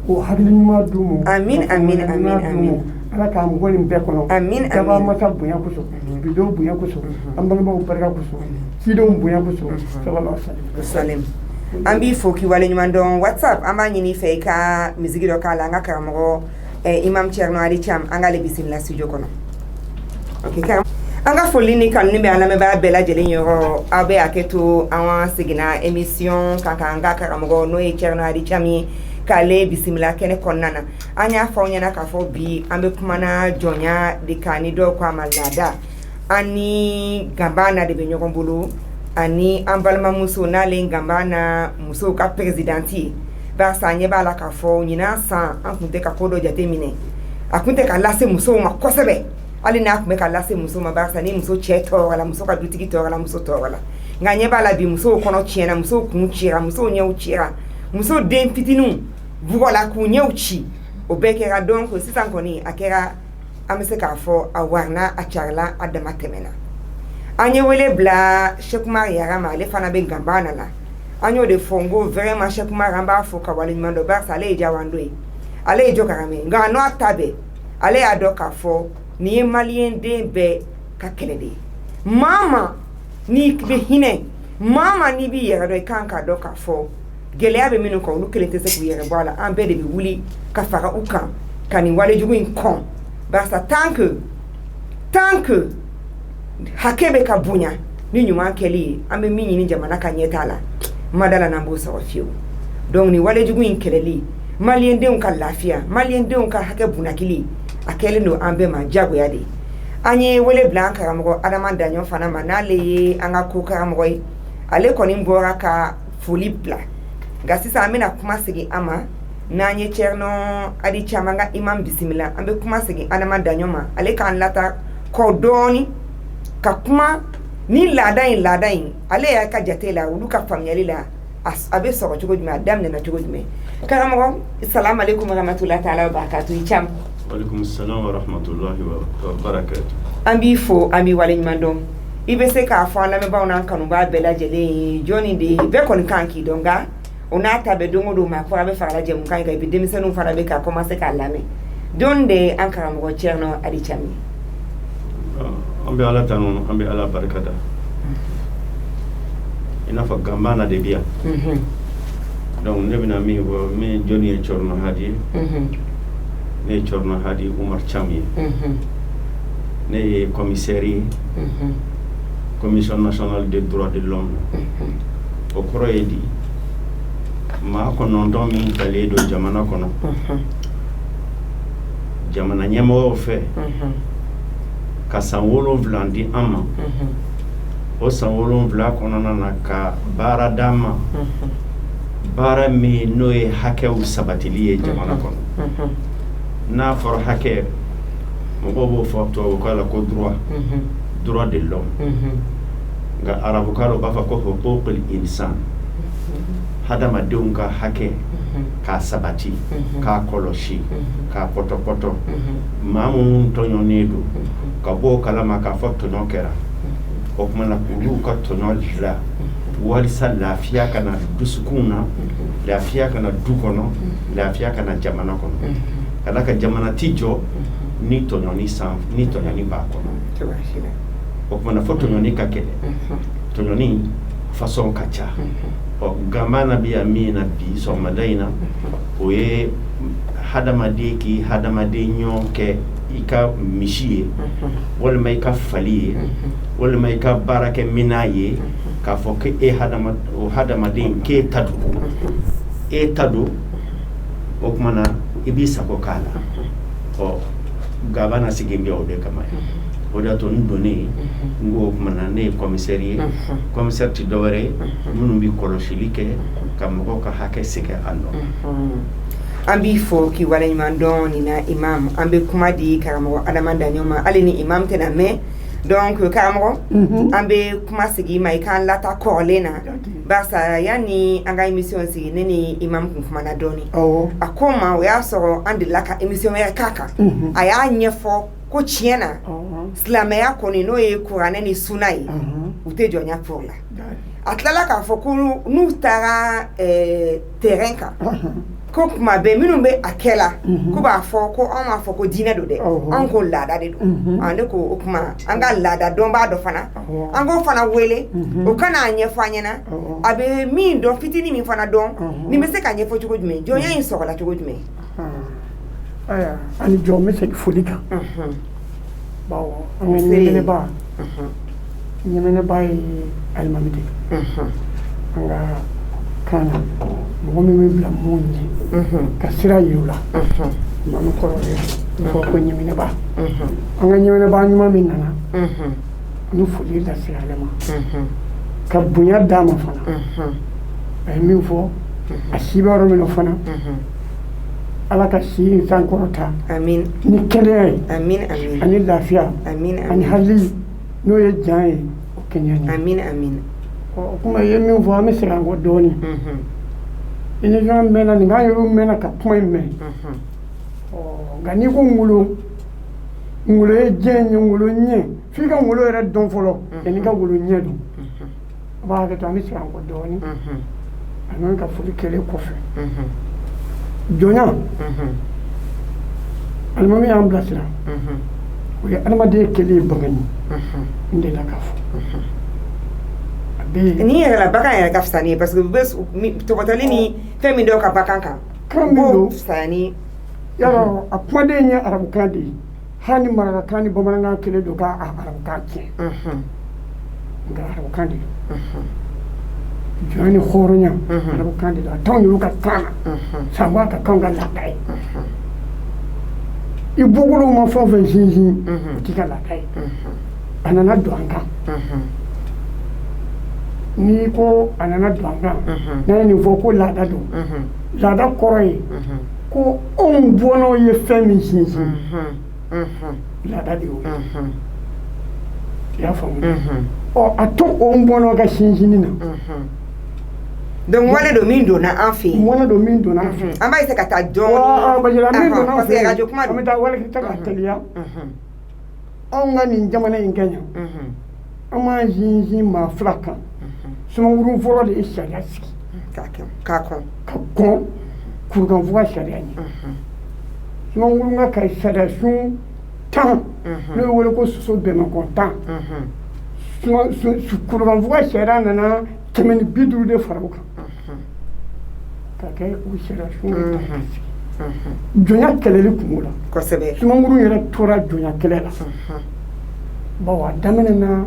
k'o hakili ɲuman d'u ma
amin amin amin amin
ala k'an bɔ nin bɛɛ kɔnɔ
amin
daba masa bonya kosɔn bidenw bonya kosɔn an bangebaaw barika kosɔn cidenw bonya kosɔn sallallahu alaihi
wasallam an b'i fo k'i wale ɲuman dɔn whatsapp an b'a ɲini i fɛ i ka misigi dɔ k'a la an ka karamɔgɔ imam Thierno Ali Thiam an k'ale bisimila studio kɔnɔ ok an ka foli ni kanu bɛ an lamɛnbaga bɛɛ lajɛlen yɔrɔ aw bɛ hakɛ to an seginna émission kan ka an ka karamɔgɔ n'o ye Thierno Ali Thiam ye k'ale bisimila kɛnɛ kɔnɔna na an y'a fɔ aw ɲɛna k'a fɔ bi an bɛ kumana jɔnya de kan ni dɔw ko a ma laada an ni Ganbana de bɛ ɲɔgɔn bolo ani an balimamuso n'ale Ganbana musow ka présidente ye barisa an ɲɛ b'a la k'a fɔ ɲinan san an tun tɛ ka ko dɔ jate minɛ a tun tɛ ka lase musow ma kosɛbɛ hali n'a tun bɛ ka lase muso ma barisa ni muso cɛ tɔɔrɔla muso ka dutigi tɔɔrɔla muso tɔɔrɔla nka ɲɛ b'a la bi musow kɔnɔ tiɲɛna musow kun cira musow ɲɛw cira muso den fitininw bugɔla k'u ɲɛw ci o bɛɛ kɛra donc sisan kɔni a kɛra an bɛ se k'a fɔ a warina a carila a dama tɛmɛna an ye wele bila Cheikh Umar Yara ma ale fana bɛ Ganbana la an y'o de fɔ n ko vraiment Cheikh Umar an b'a fɔ ka wale ɲuman dɔn barisa ale ye jawando ye ale ye jɔkarame nka a n'o ta bɛɛ ale y'a dɔn k'a fɔ nin ye maliyɛn den bɛɛ ka kɛlɛ de ye maa ma n'i bɛ hinɛ maa ma n'i b'i yɛrɛ dɔn i kan k'a dɔn k'a fɔ gɛlɛya bɛ minnu kan olu kelen tɛ se k'u yɛrɛ bɔ a la an bɛɛ de bɛ wuli ka fara u kan ka nin walejugu in kɔn barisa tant que hakɛ bɛ ka bonya ni ɲuman kɛli ye an bɛ min ɲini jamana ka ɲɛtaa la ma da la n'an b'o sɔrɔ fiyewu donc nin walejugu in kɛlɛli maliyɛndenw ka lafiya maliyɛndenw ka hakɛ bunakili a kɛlen don an bɛɛ ma jagoya de an ye wele bila an karamɔgɔ Adama Daɲɔn fana ma n'ale ye an ka ko karamɔgɔ ye ale kɔni bɔra ka foli bila nka sisan an bɛna kuma segin an ma n'an ye Thierno Ali Thiam an ka imam bisimila an bɛ kuma segin Adama Daɲɔn ma ale k'an lata kɔ dɔɔni ka kuma ni laada in ale y'a ka jate la olu ka faamuyali la a bɛ sɔrɔ cogo jumɛn a daminɛna cogo jumɛn karamɔgɔ salamu aleykum warahmatulahi taala wa barakatu i Thiam.
Walaikum salam wa rahmatullahi wa barakatuh.
An b'i fo an b'i wale ɲuman dɔn i bɛ se k'a fɔ an lamɛnbaaw n'an kanubaa bɛɛ lajɛlen ye jɔnni de bɛɛ kɔni kan k'i dɔn nka o n'a ta bɛ don o don maa kura bɛ farala jɛmukan in kan i bɛ denmisɛnninw fana bɛ ka commencer k'a lamɛn don de an karamɔgɔ Thierno Ali Thiam ye.
An bɛ ala tanu an bɛ ala barikada i n'a fɔ Ganbana de bɛ yan donc ne bɛna min fɔ min jɔnni ye Thierno Hadi ye ne ye Thierno Hadi Umar Thiam ye ne ye commissaire ye commission nationale des droits de l'homme o kɔrɔ ye di maa 9 min talen don jamana kɔnɔ jamana ɲɛmɔgɔw fɛ ka san 7 di an ma o san 7 kɔnɔna na ka baara d'an ma baara min n'o ye hakɛw sabatili ye jamana kɔnɔ n'a fɔra hakɛ mɔgɔw b'o fɔ tubabukan la ko droit de l'homme nka arabukan la u b'a fɔ ko huququl insan hadamadenw ka hakɛ k'a sabati k'a kɔlɔsi k'a pɔtɔpɔtɔ maa minnu tɔɲɔnen don ka bɔ o kalama k'a fɔ tɔɲɔ kɛra o tuma na k'olu ka tɔɲɔ dilan walisa lafiya kana dusukun na lafiya kana du kɔnɔ lafiya kana jamana kɔnɔ ka da ka jamana ti jɔ ni tɔɲɔni b'a kɔnɔ o tuma na fo tɔɲɔni ka kɛlɛ tɔɲɔni façon ka ca gama na bi yan min na bi sɔgɔmada in na o ye hadamaden k'i hadamaden ɲɔgɔn kɛ i ka misi ye walima i ka fali ye walima i ka baarakɛ minan ye k'a fɔ ko o hadamaden k'e ta don o tuma na i b'i sago k'a la gaba na sigi bɛ o de kama ye o de y'a to n donnen n ko o tuma na ne ye commissaire ye commissaire ti dɔwɛrɛ ye minnu bɛ kɔlɔsili kɛ ka mɔgɔw ka hakɛ segin a nɔ
an b'i fɔ k'i waleɲuman dɔn nin na imam an bɛ kuma di karamɔgɔ Adama Daɲɔn ma hali ni imam tɛna mɛn donc karamɔgɔ an bɛ kuma sigi ma i k'an lata kɔrɔlen na barisa yanni an ka émission sigi ne ni imam kun kumana dɔɔni a ko n ma o y'a sɔrɔ an delila ka émission wɛrɛ k'a kan a y'a ɲɛfɔ ko tiɲɛ na silamɛya kɔni n'o ye kuranɛ ni suna ye u tɛ jɔnya pour la a tilala k'a fɔ ko n'u taara terrain kan ko kuma bɛɛ minnu bɛ a kɛ la ko b'a fɔ ko anw m'a fɔ ko diinɛ don dɛ anw ko laada de don ne ko o kuma an ka laada dɔnbaa dɔ fana an k'o fana wele o kana a ɲɛfɔ an ɲɛna a bɛ min dɔn fitinin min fana dɔn nin bɛ se ka ɲɛfɔ cogo jumɛn jɔnya in sɔgɔla cogo jumɛn
ani jɔn bɛ segin foli kan bawo an ka ɲɛmɛnɛba ye alimami de an ka kan na mɔgɔ min bɛ bila mun ɲɛ ka sira yir'u la maa min kɔrɔ ye fɔ ko ɲɛmɛnɛba an ka ɲɛmɛnɛba ɲuman min nana an bɛ foli lase ale ma ka bonya d'a ma fana a ye min fɔ a si bɛ yɔrɔ min na fana ala ka si in sankɔrɔta ni kɛnɛya ye ani lafiya ani hakili n'o ye jan ye o kɛnɛya ye o kuma i ye min fɔ an bɛ segin an kɔ dɔɔnin émission mɛnna nin k'an yɛrɛw mɛnna ka kuma in mɛn nka n'i ko ngolo ye diɲɛ ye ngolo ɲɛ f'i ka ngolo yɛrɛ dɔn fɔlɔ yanni ka ngolo ɲɛ dɔn a b'a hakɛ to an bɛ segin an kɔ dɔɔnin ani ka foli kɛlen kɔfɛ jɔnya alimami y'an bilasira o ye adamaden kɛlen ye bagan ye n delila k'a fɔ
ni yɛrɛ la bagan yɛrɛ ka fisa ni ye parce que u bɛ tɔgɔtɔli ni fɛn min dɔw ka bagan kan
kan min don
fisa ni
yarɔ a kumaden ye arabukan de ye hali ni marakakan ni bamanankan kelen don k'a arabukan tiɲɛ nka arabukan de don jɔnya ni hɔrɔnya arabukan de don a t'anw y'olu ka kan na sanbɔ ka k'anw ka laada ye i bɔkolow ma fɛn o fɛn sinsin o t'i ka laada ye a nana don an kan n'i ko a nana don an kan n'a ye nin fɔ ko laada don laada kɔrɔ ye ko anw bɔnnaw ye fɛn min sinsin laada de y'o ye i y'a faamu a to o bɔnnaw ka sinsinni na
donc wale don min donna an fɛ yen
wale don min donna an fɛ yen
an b'a se ka taa dɔɔnin
min donna an fɛ yen
radio kuma
an bɛ taa wale ta ka teliya anw ka nin jamana in kɛ yan an b'an sinsin maa fila kan sumankuru fɔlɔ de ye sariya sigi
ka
kɔn kurukanfuga sariya ɲɛ sumankuru ka sariya sun 10 n'o ye wele ko soso bɛnbɛnkɔ 10 kurukanfuga sariya nana 150 de fara o kan ka kɛ o sariya sun sigi jɔnya kɛlɛli kun b'o la
kosɛbɛ
sumankuru yɛrɛ tora jɔnya kɛlɛ la bawa daminɛ na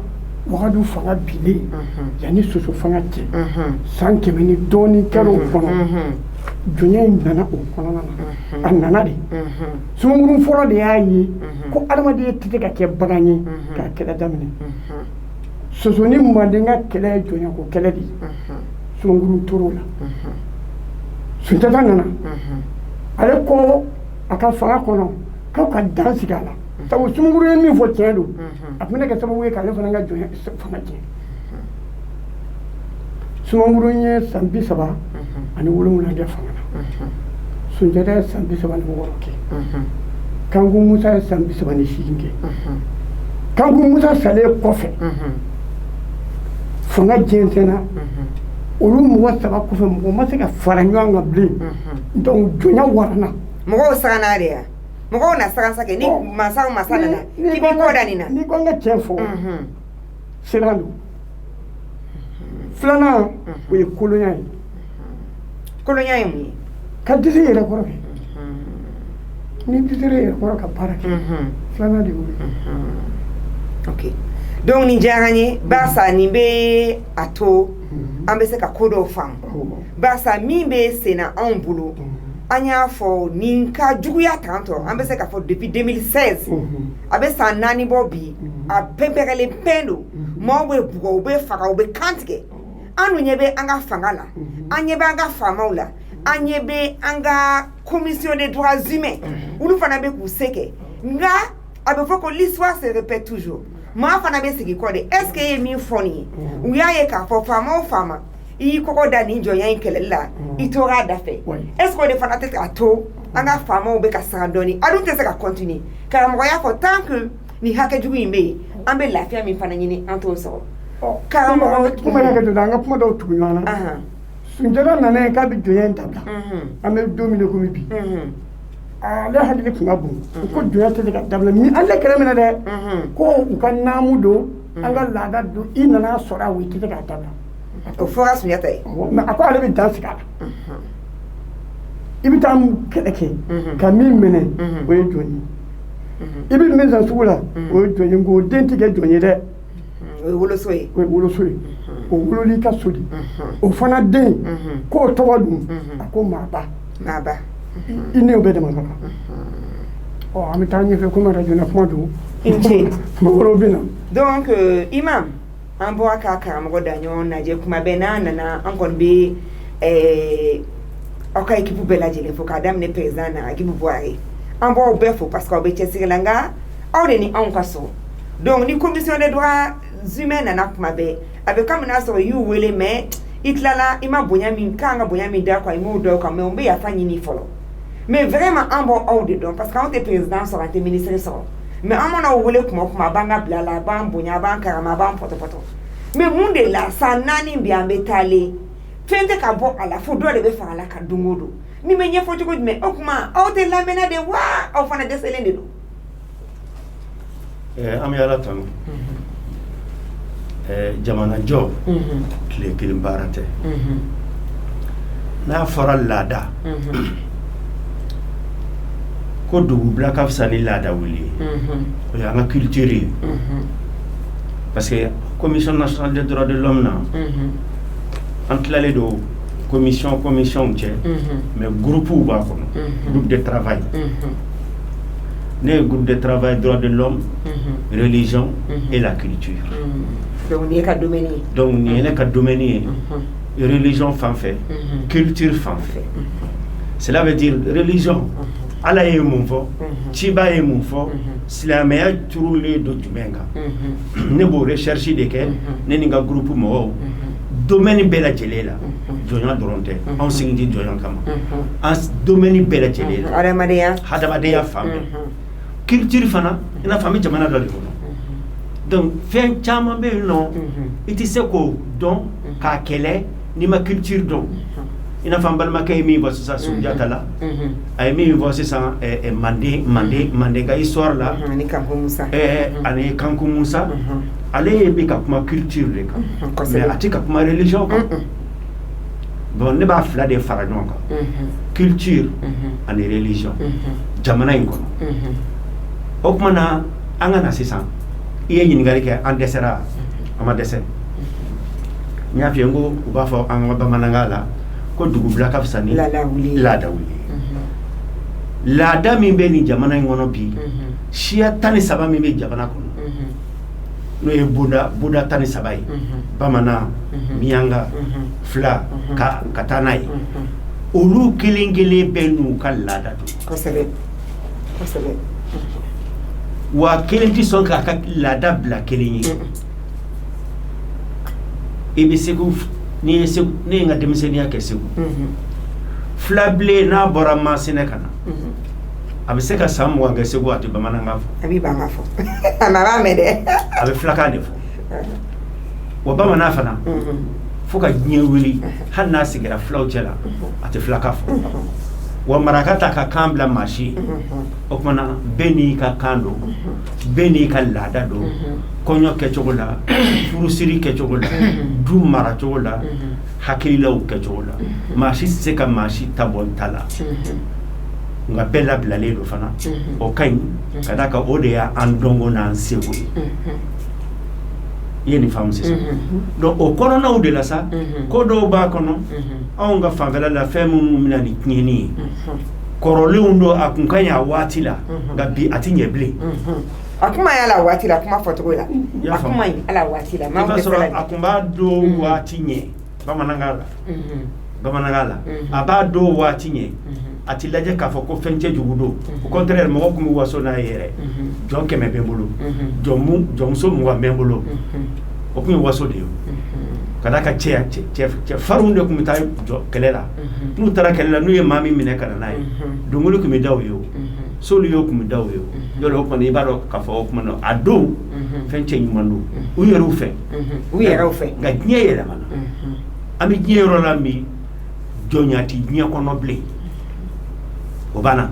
wagadu fanga bilen yanni soso fanga cɛ san 100 ni dɔɔni kɛra o kɔnɔ jonya in nana o kɔnɔna na a nana de sunkurun fɔlɔ de y'a ye ko adamadenya tɛ se ka kɛ bagan ye k'a kɛlɛ daminɛ soso ni manden ka kɛlɛ ye jonya ko kɛlɛ de sunkurun tor'o la Sunjata nana ale ko a ka fanga kɔnɔ k'aw ka dan sigi a la sabu sunkurun ye min fɔ tiɲɛ don a tun bɛ kɛ sababu ye k'ale fana ka jonya fanga tiɲɛ sunkurun ye san 37 ani 7 kɛ fanga na Sunjata ye san 36 kɛ Kanku Musa ye san 38 kɛ Kanku Musa salen kɔfɛ fanga jɛnsɛnna olu mɔgɔ 3 kɔfɛ mɔgɔ ma se ka fara ɲɔgɔn kan bilen donc jonya warana
mɔgɔw sagana de ya mɔgɔw na saga kɛ ni masa nana k'i b'i kɔ da nin na
ni ko n ka tiɲɛ fɔ siran don filanan o ye kolonya ye
kolonya ye mun ye
ka disi yɛrɛ kɔrɔ kɛ ni disi yɛrɛ kɔrɔ ka baara kɛ filanan de y'o ye
ok donc nin diyara n ye barisa nin bɛ a to an bɛ se ka ko dɔw faamu barisa min bɛ sen na anw bolo an y'a fɔ nin ka juguya tantɔ an bɛ se ka fɔ depuis 2016 a bɛ san 4 bɔ bi a pɛnpɛrɛlen pɛn don maaw bɛ bugɔ u bɛ faga u bɛ kan tigɛ an dun ɲɛ bɛ an ka fanga la an ɲɛ bɛ an ka faamaw la an ɲɛ bɛ an ka commission des droits humains olu fana bɛ k'u se kɛ nka a bɛ fɔ ko l'histoire se répète toujours maa fana bɛ sigi kɔ de est ce que ye min fɔ nin ye u y'a ye k'a fɔ faama o faama I y'i kɔkɔ da nin jɔnya in kɛlɛli la I tor'a da fɛ est ce que o de fana tɛ k'a to an ka faamaw bɛ ka saga dɔɔni a dun tɛ se ka continuer karamɔgɔ y'a fɔ tant que nin hakɛ jugu in bɛ yen an bɛ lafiya min fana ɲini an t'o sɔrɔ karamɔgɔ
kuma y'a kɛ to an ka kuma dɔw tugu ɲɔgɔn na Sunjata nana ye k'a bɛ jonya in dabila an bɛ don min na komi bi ale hakili tun ka bon ko jonya tɛ se ka dabila ni ale kɛlɛ minɛ dɛ ko u ka naamu don an ka laada don I nana sɔrɔ a u tɛ se k'a dabila
o fɔra Sunjata ye
mais a ko ale bɛ dan sigi a la I bɛ taa kɛlɛ kɛ ka min minɛ o ye jɔn ye I bɛ min san sugu la o ye jɔn ye nka o den tɛ kɛ jɔn ye dɛ
o ye woloso ye
o ye woloso ye o wololi ka so de o fana den k'o tɔgɔ dun a ko maaba I ni o bɛ dama kan an bɛ taa ɲɛfɛ komi radio na kuma don mɔgɔw bɛ na
donc imam an bɔra ka karamɔgɔ da ɲɔgɔn lajɛ kuma bɛɛ n'a nana an kɔni bɛ aw ka équipe bɛɛ lajɛlen fo k'a daminɛ président na Agibu Buhari an b'aw bɛɛ fo parce que aw bɛ cɛsiri la nka aw de ni anw ka so donc ni commission des droits humains nana kuma bɛɛ a bɛ kami n'a sɔrɔ I y'u wele mais I tilala I ma bonya min k'an ka bonya min da quoi I m'o dɔw kan mais n bɛ yafa ɲini fɔlɔ mais vraiment an bɔ aw de dɔn parce que anw tɛ président sɔrɔ an tɛ ministre sɔrɔ mais an mana aw wele kuma o kuma a b'an ka bila la a b'an bonya a b'an karama a b'an pɔtɔpɔtɔ mais mun de la san 4 bi an bɛ taalen fɛn tɛ ka bɔ a la fo dɔ de bɛ fara a la ka don o don min bɛ ɲɛfɔ cogo jumɛn o kuma aw tɛ lamɛnna de wa aw fana dɛsɛlen de don
an bɛ Ala tanu jamana jɔ tile kelen baara tɛ n'a fɔra laada ko dugubila ka fisa ni laada wuli ye o y'an ka culture ye parce que commission nationale des droits de l'homme na an tilalen don commission cɛ mais groupe b'a kɔnɔ groupe de travail ne ye groupe de travail droits de l'homme religion et la culture
donc nin ye ka domaine ye
donc nin ye ne ka domaine ye religion fan fɛ culture fan fɛ cela veut dire religion Ala ye mun fɔ ciba ye mun fɔ silamɛya turulen don jumɛn kan ne b'o recherche de kɛ ne ni n ka groupe mɔgɔw domaine bɛɛ lajɛlen la jɔnya dɔrɔn tɛ anw sigi tɛ jɔnya kama an domaine bɛɛ lajɛlen la hadamadenya fan bɛɛ culture fana i n'a fɔ an bɛ jamana dɔ de kɔnɔ donc fɛn caman bɛ yen nɔ I tɛ se k'o dɔn k'a kɛlɛ n'i ma culture dɔn I n'a fɔ an balimakɛ ye min fɔ sisan Sunjata la a ye min fɔ sisan Manden ka histoire la ani Kanku Musa ale ye bi ka kuma culture de kan mais a tɛ ka kuma religion kan bon ne b'a fila de fara ɲɔgɔn kan culture ani religion jamana in kɔnɔ o kuma na an ka na sisan i ye ɲininkali kɛ an dɛsɛra a ma dɛsɛ n y'a f'i ye n ko u b'a fɔ an ka bamanankan la ko dugubila ka fisa ni laada wuli laada min bɛ nin jamana in kɔnɔ bi siya 13 min bɛ jamana kɔnɔ n'o ye buda 13 ye bamanan miyanka fila ka taa n'a ye olu kelen kelen bɛ n'u ka laada don
kosɛbɛ
wa kelen tɛ sɔn k'a ka laada bila kelen ye i bɛ segu ne ye n ka denmisɛnniya kɛ segu filabilen n'a bɔra Masina ka na a bɛ se ka san 20 kɛ segu a tɛ bamanankan fɔ
a b'i ban ka fɔ a ma b'a mɛn dɛ
a bɛ filakan de fɔ wa bamanan fana fo ka diɲɛ wuli hali n'a sigira filaw cɛ la a tɛ filakan fɔ wa maraka ta ka kan bila maa si o kumana bɛɛ n'i ka kan don bɛɛ n'i ka laada don kɔɲɔ kɛcogo la furusiri kɛcogo la du maracogo la hakililaw kɛcogo la maa si tɛ se ka maa si ta bɔ ta la nka bɛɛ labilalen don fana o ka ɲi ka d'a kan o de y'an dɔnko n'an seko ye i ye nin faamu sisan donc o kɔnɔnaw de la sa ko dɔw b'a kɔnɔ anw ka fanfɛla la fɛn minnu bɛna ni tiɲɛni ye kɔrɔlenw don a kun ka ɲi a waati la nka bi a tɛ ɲɛ bilen
a kuma ye ala waati la kuma fɔcogo la a kuma ye ala waati la
i b'a sɔrɔ a kun b'a don waati ɲɛ bamanankan la a b'a don waati ɲɛ a ti lajɛ k'a fɔ ko fɛn cɛjugu don au contraire mɔgɔ tun bɛ waso n'a ye yɛrɛ jɔn 100 bɛ n bolo jɔnmuso 20 bɛ n bolo o tun ye waso de ye ka d'a kan cɛ farinw de tun bɛ taa jɔ kɛlɛ la n'u taara kɛlɛ la n'u ye maa min minɛ ka na n'a ye dongoli tun bɛ da u ye o soli y'o tun bɛ da u ye o yɔrɔ o kumana i b'a dɔn k'a fɔ o kumana a don fɛn cɛ ɲuman don u yɛrɛw fɛ nka diɲɛ yɛlɛmana an bɛ diɲɛ yɔrɔ la min jɔnya tɛ diɲɛ kɔnɔ bilen o banna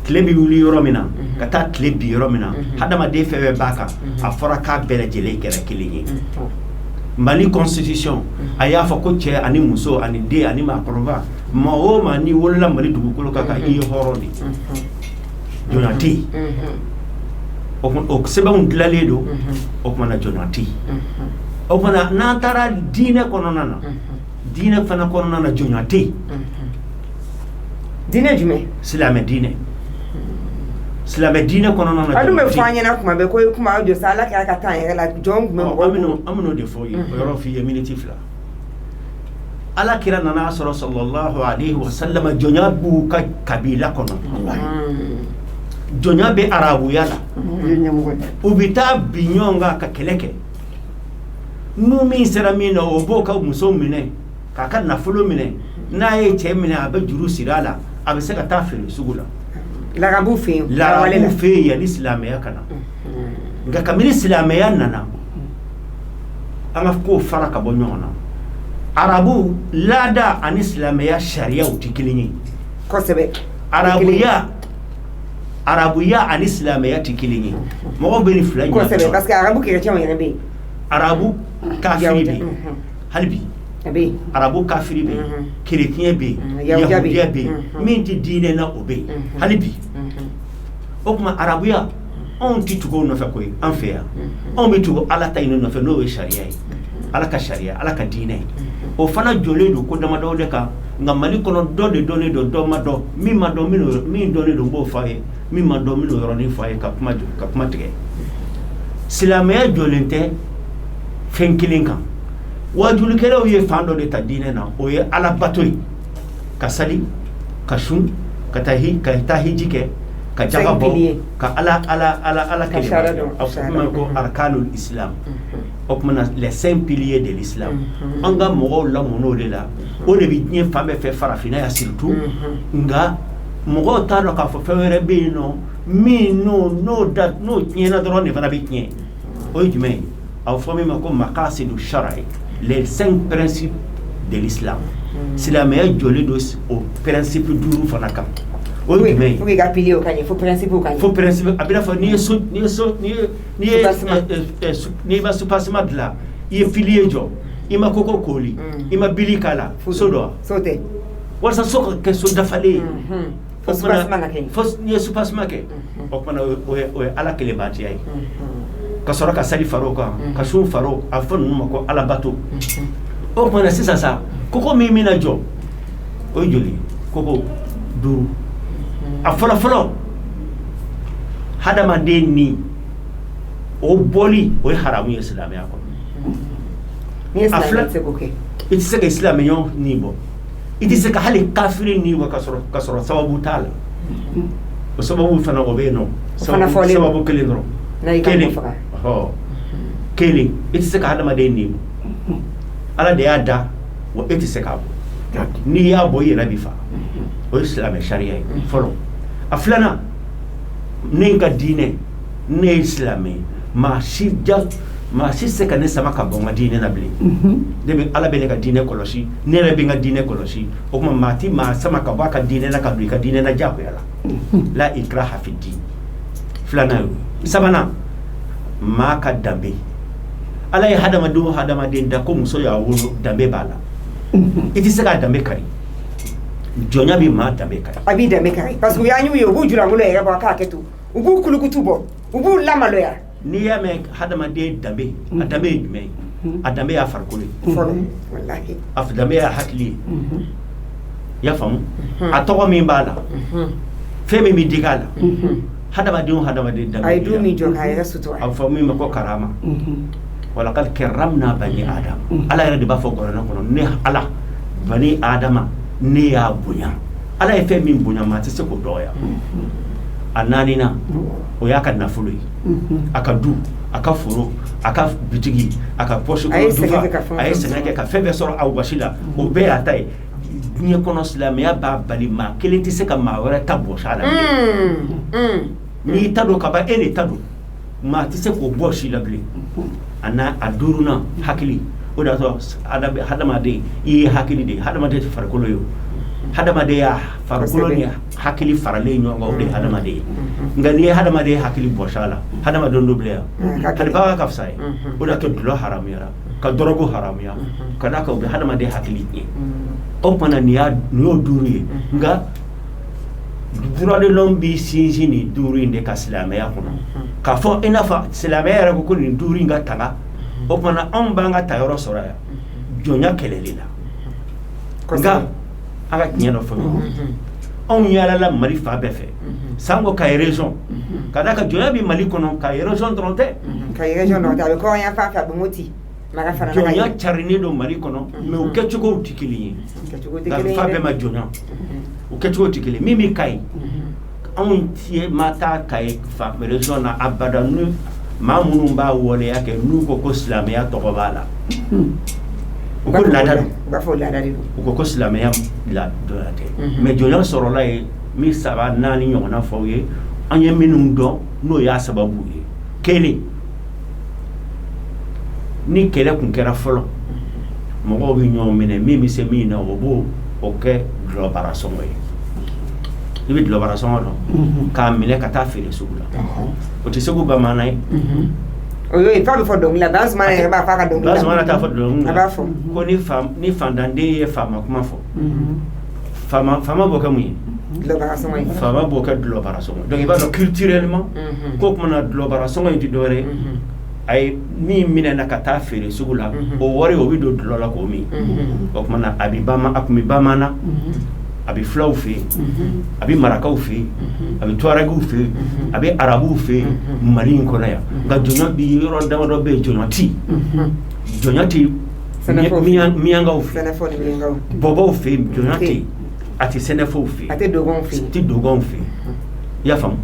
tile bɛ wuli yɔrɔ min na ka taa tile bi yɔrɔ min na hadamaden fɛn bɛɛ b'a kan a fɔra k'a bɛɛ lajɛlen kɛra kelen ye Mali constitution a y'a fɔ ko cɛ ani muso ani den ani maakɔrɔba maa o maa n'i wolola Mali dugukolo kan i ye hɔrɔn de jɔnya tɛ yen o sɛbɛnw dilanlen don o kumana jɔnya tɛ yen o kumana n'an taara diinɛ kɔnɔna na diinɛ fana kɔnɔna na jɔnya tɛ yen
diinɛ jumɛn
silamɛ diinɛ kɔnɔna na
a dun bɛ fɔ an ɲɛna kuma bɛɛ ko ye kuma jɔ sa ala k'a ka taa yɛrɛ la jɔn tun bɛ mɔgɔ
an bɛn'o de fɔ ye o yɔrɔ f'i ye miniti 2 ala kira nana sɔrɔ sallallahu alaihi wa sallam jɔnya b'u ka kabila kɔnɔ jɔnya bɛ arabuya la u bɛ taa bi ɲɔgɔn kan ka kɛlɛ kɛ n'u min sera min na o b'o ka muso minɛ k'a ka nafolo minɛ n'a ye cɛ minɛ a bɛ juru siri a la a bɛ se ka taa feere sugu la
lagabu fɛ yen
yanni silamɛya ka na nka kabini silamɛya nana an ka kow fara ka bɔ ɲɔgɔn na arabu laada ani silamɛya sariyaw tɛ kelen ye
kosɛbɛ
arabuya ani silamɛya tɛ kelen ye mɔgɔw bɛ nin fila ɲɔgɔn
kosɛbɛ parce que arabu chrétien yɛrɛ bɛ yen
arabu kafiri bɛ yen hali bi arabu kafiri bɛ yen chrétien bɛ yen yahudiya bɛ yen min tɛ diinɛ na o bɛ yen hali bi o tuma arabuya anw tɛ tugu o nɔfɛ koyi an fɛ yan anw bɛ tugu ala ta ɲini nɔfɛ n'o ye sariya ye ala ka sariya ala ka diinɛ o fana jɔlen don ko damadɔ de kan nka Mali kɔnɔ dɔ de dɔnnen don dɔ ma dɔn min ma dɔn min dɔnnen don n b'o fɔ a ye min ma dɔn min n'o yɔrɔnin fɔ a ye ka kuma tigɛ silamɛya jɔlen tɛ fɛn kelen kan wajulikɛlaw ye fan dɔ de ta diinɛ na o ye ala bato ye ka sali ka sun ka taa hiji kɛ ka jaga bɔ ka ala kɛlɛ a fɔ ko arkanul islam o kumana les 5 piliers de l'islam an ka mɔgɔw lamɔn'o de la o de bɛ diɲɛ fan bɛɛ fɛ farafinna ya surtout nka mɔgɔw t'a dɔn k'a fɔ fɛn wɛrɛ bɛ yen nɔ min n'o tiɲɛna dɔrɔn de fana bɛ tiɲɛ o ye jumɛn ye a bɛ fɔ min ma ko maqasidu shara'i les 5 principes de l'islam silamɛya jɔlen don o principe 5 fana kan o ye jumɛn ye
faut que ka pilier o ka ɲɛ fo principe o ka ɲɛ
fo principe a bɛ n'a fɔ n'i ma soupassement dilan i ye pilier jɔ i ma koko koli i ma bili k'a la so dɔ
so tɛ
walasa so ka kɛ so dafalen ye
fo soupassement ka kɛ
fo n'i ye soupassement kɛ o kumana o ye ala kelenbaatiya ye ka sɔrɔ ka sali faro kan ka sun faro a fɔ ninnu ma ko alabato o kumana sisan sa koko min mina jɔ o ye joli koko 5 a fɔlɔ hadamaden ni o bɔli o ye haramu ye silamɛya kɔnɔ
ni ye silamɛ se ko kɛ
i tɛ se ka silamɛɲɔ ni bɔ i tɛ se ka hali kafiri ni bɔ ka sɔrɔ sababu t'a la o sababu fana o bɛ yen nɔ sababu kelen dɔrɔn kelen i tɛ se ka hadamaden ni bɔ ala de y'a da wa e tɛ se k'a bɔ n'i y'a bɔ i yɛrɛ bɛ fa o ye silamɛ sariya ye fɔlɔ a filanan ne ka diinɛ ne ye silamɛ ye maa si se ka ne sama ka bɔ n ka diinɛ na bilen ne bɛ ala bɛ ne ka diinɛ kɔlɔsi ne yɛrɛ bɛ n ka diinɛ kɔlɔsi o tuma maa ti maa sama ka bɔ a ka diinɛ na ka don i ka diinɛ na diyagoya la ikraha fi din filanan ye sabanan maa ka danbe ala ye hadamaden da ko muso y'a wolo danbe b'a la i tɛ se k'a danbe kari jɔnya bɛ maa danbe kari
a b'i danbe kari parce que u y'a ɲu ye u b'u jurangolo yɛrɛ bɔ k'a kɛ to u b'u kulukutu bɔ u b'u lamaloya
n'i y'a mɛn hadamaden danbe a danbe ye jumɛn ye a danbe y'a farikolo ye
fɔlɔ walahi
a danbe y'a hakili ye i y'a faamu a tɔgɔ min b'a la fɛn min bɛ digi a la hadamaden danbe
a ye du min jɔ k'a yɛrɛ sutura
a bɛ fɔ min ma ko karama walaqad karramna bani adam ala yɛrɛ de b'a fɔ Kuranɛ kɔnɔ ne ala bani adama ne y'a bonya ala ye fɛn min bonya maa tɛ se k'o dɔgɔya a naaninan o y'a ka nafolo ye a ka du a ka foro a ka bitigi a ka poche kɔnɔ dufa a ye sɛgɛn kɛ ka fɛn bɛɛ sɔrɔ a wasi la o bɛɛ y'a ta ye diɲɛ kɔnɔ silamɛya b'a bali maa kelen tɛ se ka maa wɛrɛ ta bɔsi a la bilen n'i ta don ka ban e de ta don maa tɛ se k'o bɔ si la bilen a duurunan hakili o de y'a sɔrɔ hadamaden i ye hakili de ye hadamaden tɛ farikolo ye o hadamaden y'a farikolo ni hakili faralen ɲɔgɔn kan o de ye hadamaden ye nka n'i ye hadamaden hakili bɔsi a la hadamaden dɔ bila yan halibaga ka fisa ye o de y'a to dulɔ haramuyara ka dɔrɔgu haramuya ka d'a kan o bɛ hadamaden hakili ye o kumana nin y'o 5 ye nka duradilɔn b'i sinsin nin 5 in de ka silamɛya kɔnɔ k'a fɔ i n'a fɔ silamɛya yɛrɛ ko nin 5 in ka taga o kumana anw b'an ka tayɔrɔ sɔrɔ yan jɔnya kɛlɛli la nka an ka tiɲɛ dɔ fɔ anw yaalala Mali fa bɛɛ fɛ sanko Kayi région ka d'a kan jɔnya bɛ Mali kɔnɔ Kayi région dɔrɔn tɛ
Kayi région dɔrɔn tɛ a bɛ kɔrɔn yan fan fɛ a bɛ Moti
jɔnya carinen don Mali kɔnɔ mais u kɛcogow tɛ kelen ye nka fa bɛɛ ma jɔnya u kɛcogo tɛ kelen min bɛ Kayi anw tiɲɛ ma taa Kayi région na abada n'u maa minnu b'a waleya kɛ n'u ko ko silamɛya tɔgɔ b'a la u ko laada don u ko silamɛya ladɔnya tɛ mais jɔnya sɔrɔla ye min 3 4 ɲɔgɔnna fɔw ye an ye minnu dɔn n'o y'a sababu ye kelen ni kɛlɛ kun kɛra fɔlɔ mɔgɔw bɛ ɲɔgɔn minɛ min bɛ se min na o b'o kɛ dulɔbara sɔngɔ ye i bɛ dulɔbara sɔngɔ dɔn k'a minɛ ka taa feere sugu la o tɛ segu bamanan ye
o y'o ye f'a bɛ fɔ dɔnkili la Bazumana yɛrɛ b'a fɔ a ka dɔnkili la
Bazumana t'a fɔ dɔnkili la
a b'a fɔ
ko ni fantanden ye faama kuma fɔ faama b'o kɛ mun ye
dulɔbara sɔngɔ ye
faama b'o kɛ dulɔbara sɔngɔ donc i b'a dɔn culturellement ko kumana dulɔbara sɔngɔ in tɛ dɔwɛrɛ ye a ye min minɛna ka taa feere sugu la o wari o bɛ don dulɔ la k'o min o kumana a kun bɛ bamanan a bɛ filaw fɛ yen a bɛ marakaw fɛ yen a bɛ tuarɛgiw fɛ yen a bɛ arabuw fɛ yen Mali in kɔnɔ yan nka jɔnya bɛ yɔrɔ damadɔ bɛ yen jɔnya tɛ miyankaw fɛ yen bɔbɔw fɛ yen jɔnya tɛ yen a tɛ sɛnɛfɔw fɛ yen
a tɛ
dogonw fɛ yen i y'a faamu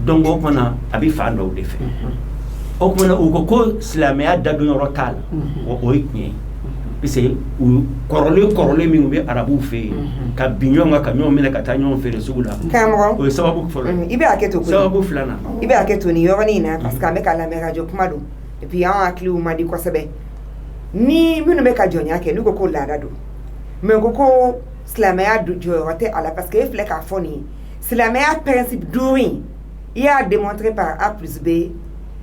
donc o kumana a bɛ fan dɔw de fɛ o kumana u ko silamɛya dadonyɔrɔ t'a la o ye tiɲɛ ye parce que kɔrɔlen min bɛ arabuw fɛ yen ka bin ɲɔgɔn kan ka ɲɔgɔn minɛ ka taa ɲɔgɔn feere sugu la o ye sababu fɔlɔ
i bɛ hakɛ to
sababu filanan
i bɛ hakɛ to nin yɔrɔnin in na parce que an bɛ ka lamɛn radio kuma don et puis an hakiliw man di kosɛbɛ ni minnu bɛ ka jɔnya kɛ n'u ko laada don mais u ko silamɛya jɔyɔrɔ tɛ a la parce que e filɛ k'a fɔ nin ye silamɛya principe 5 in i y'a démontré par A plus B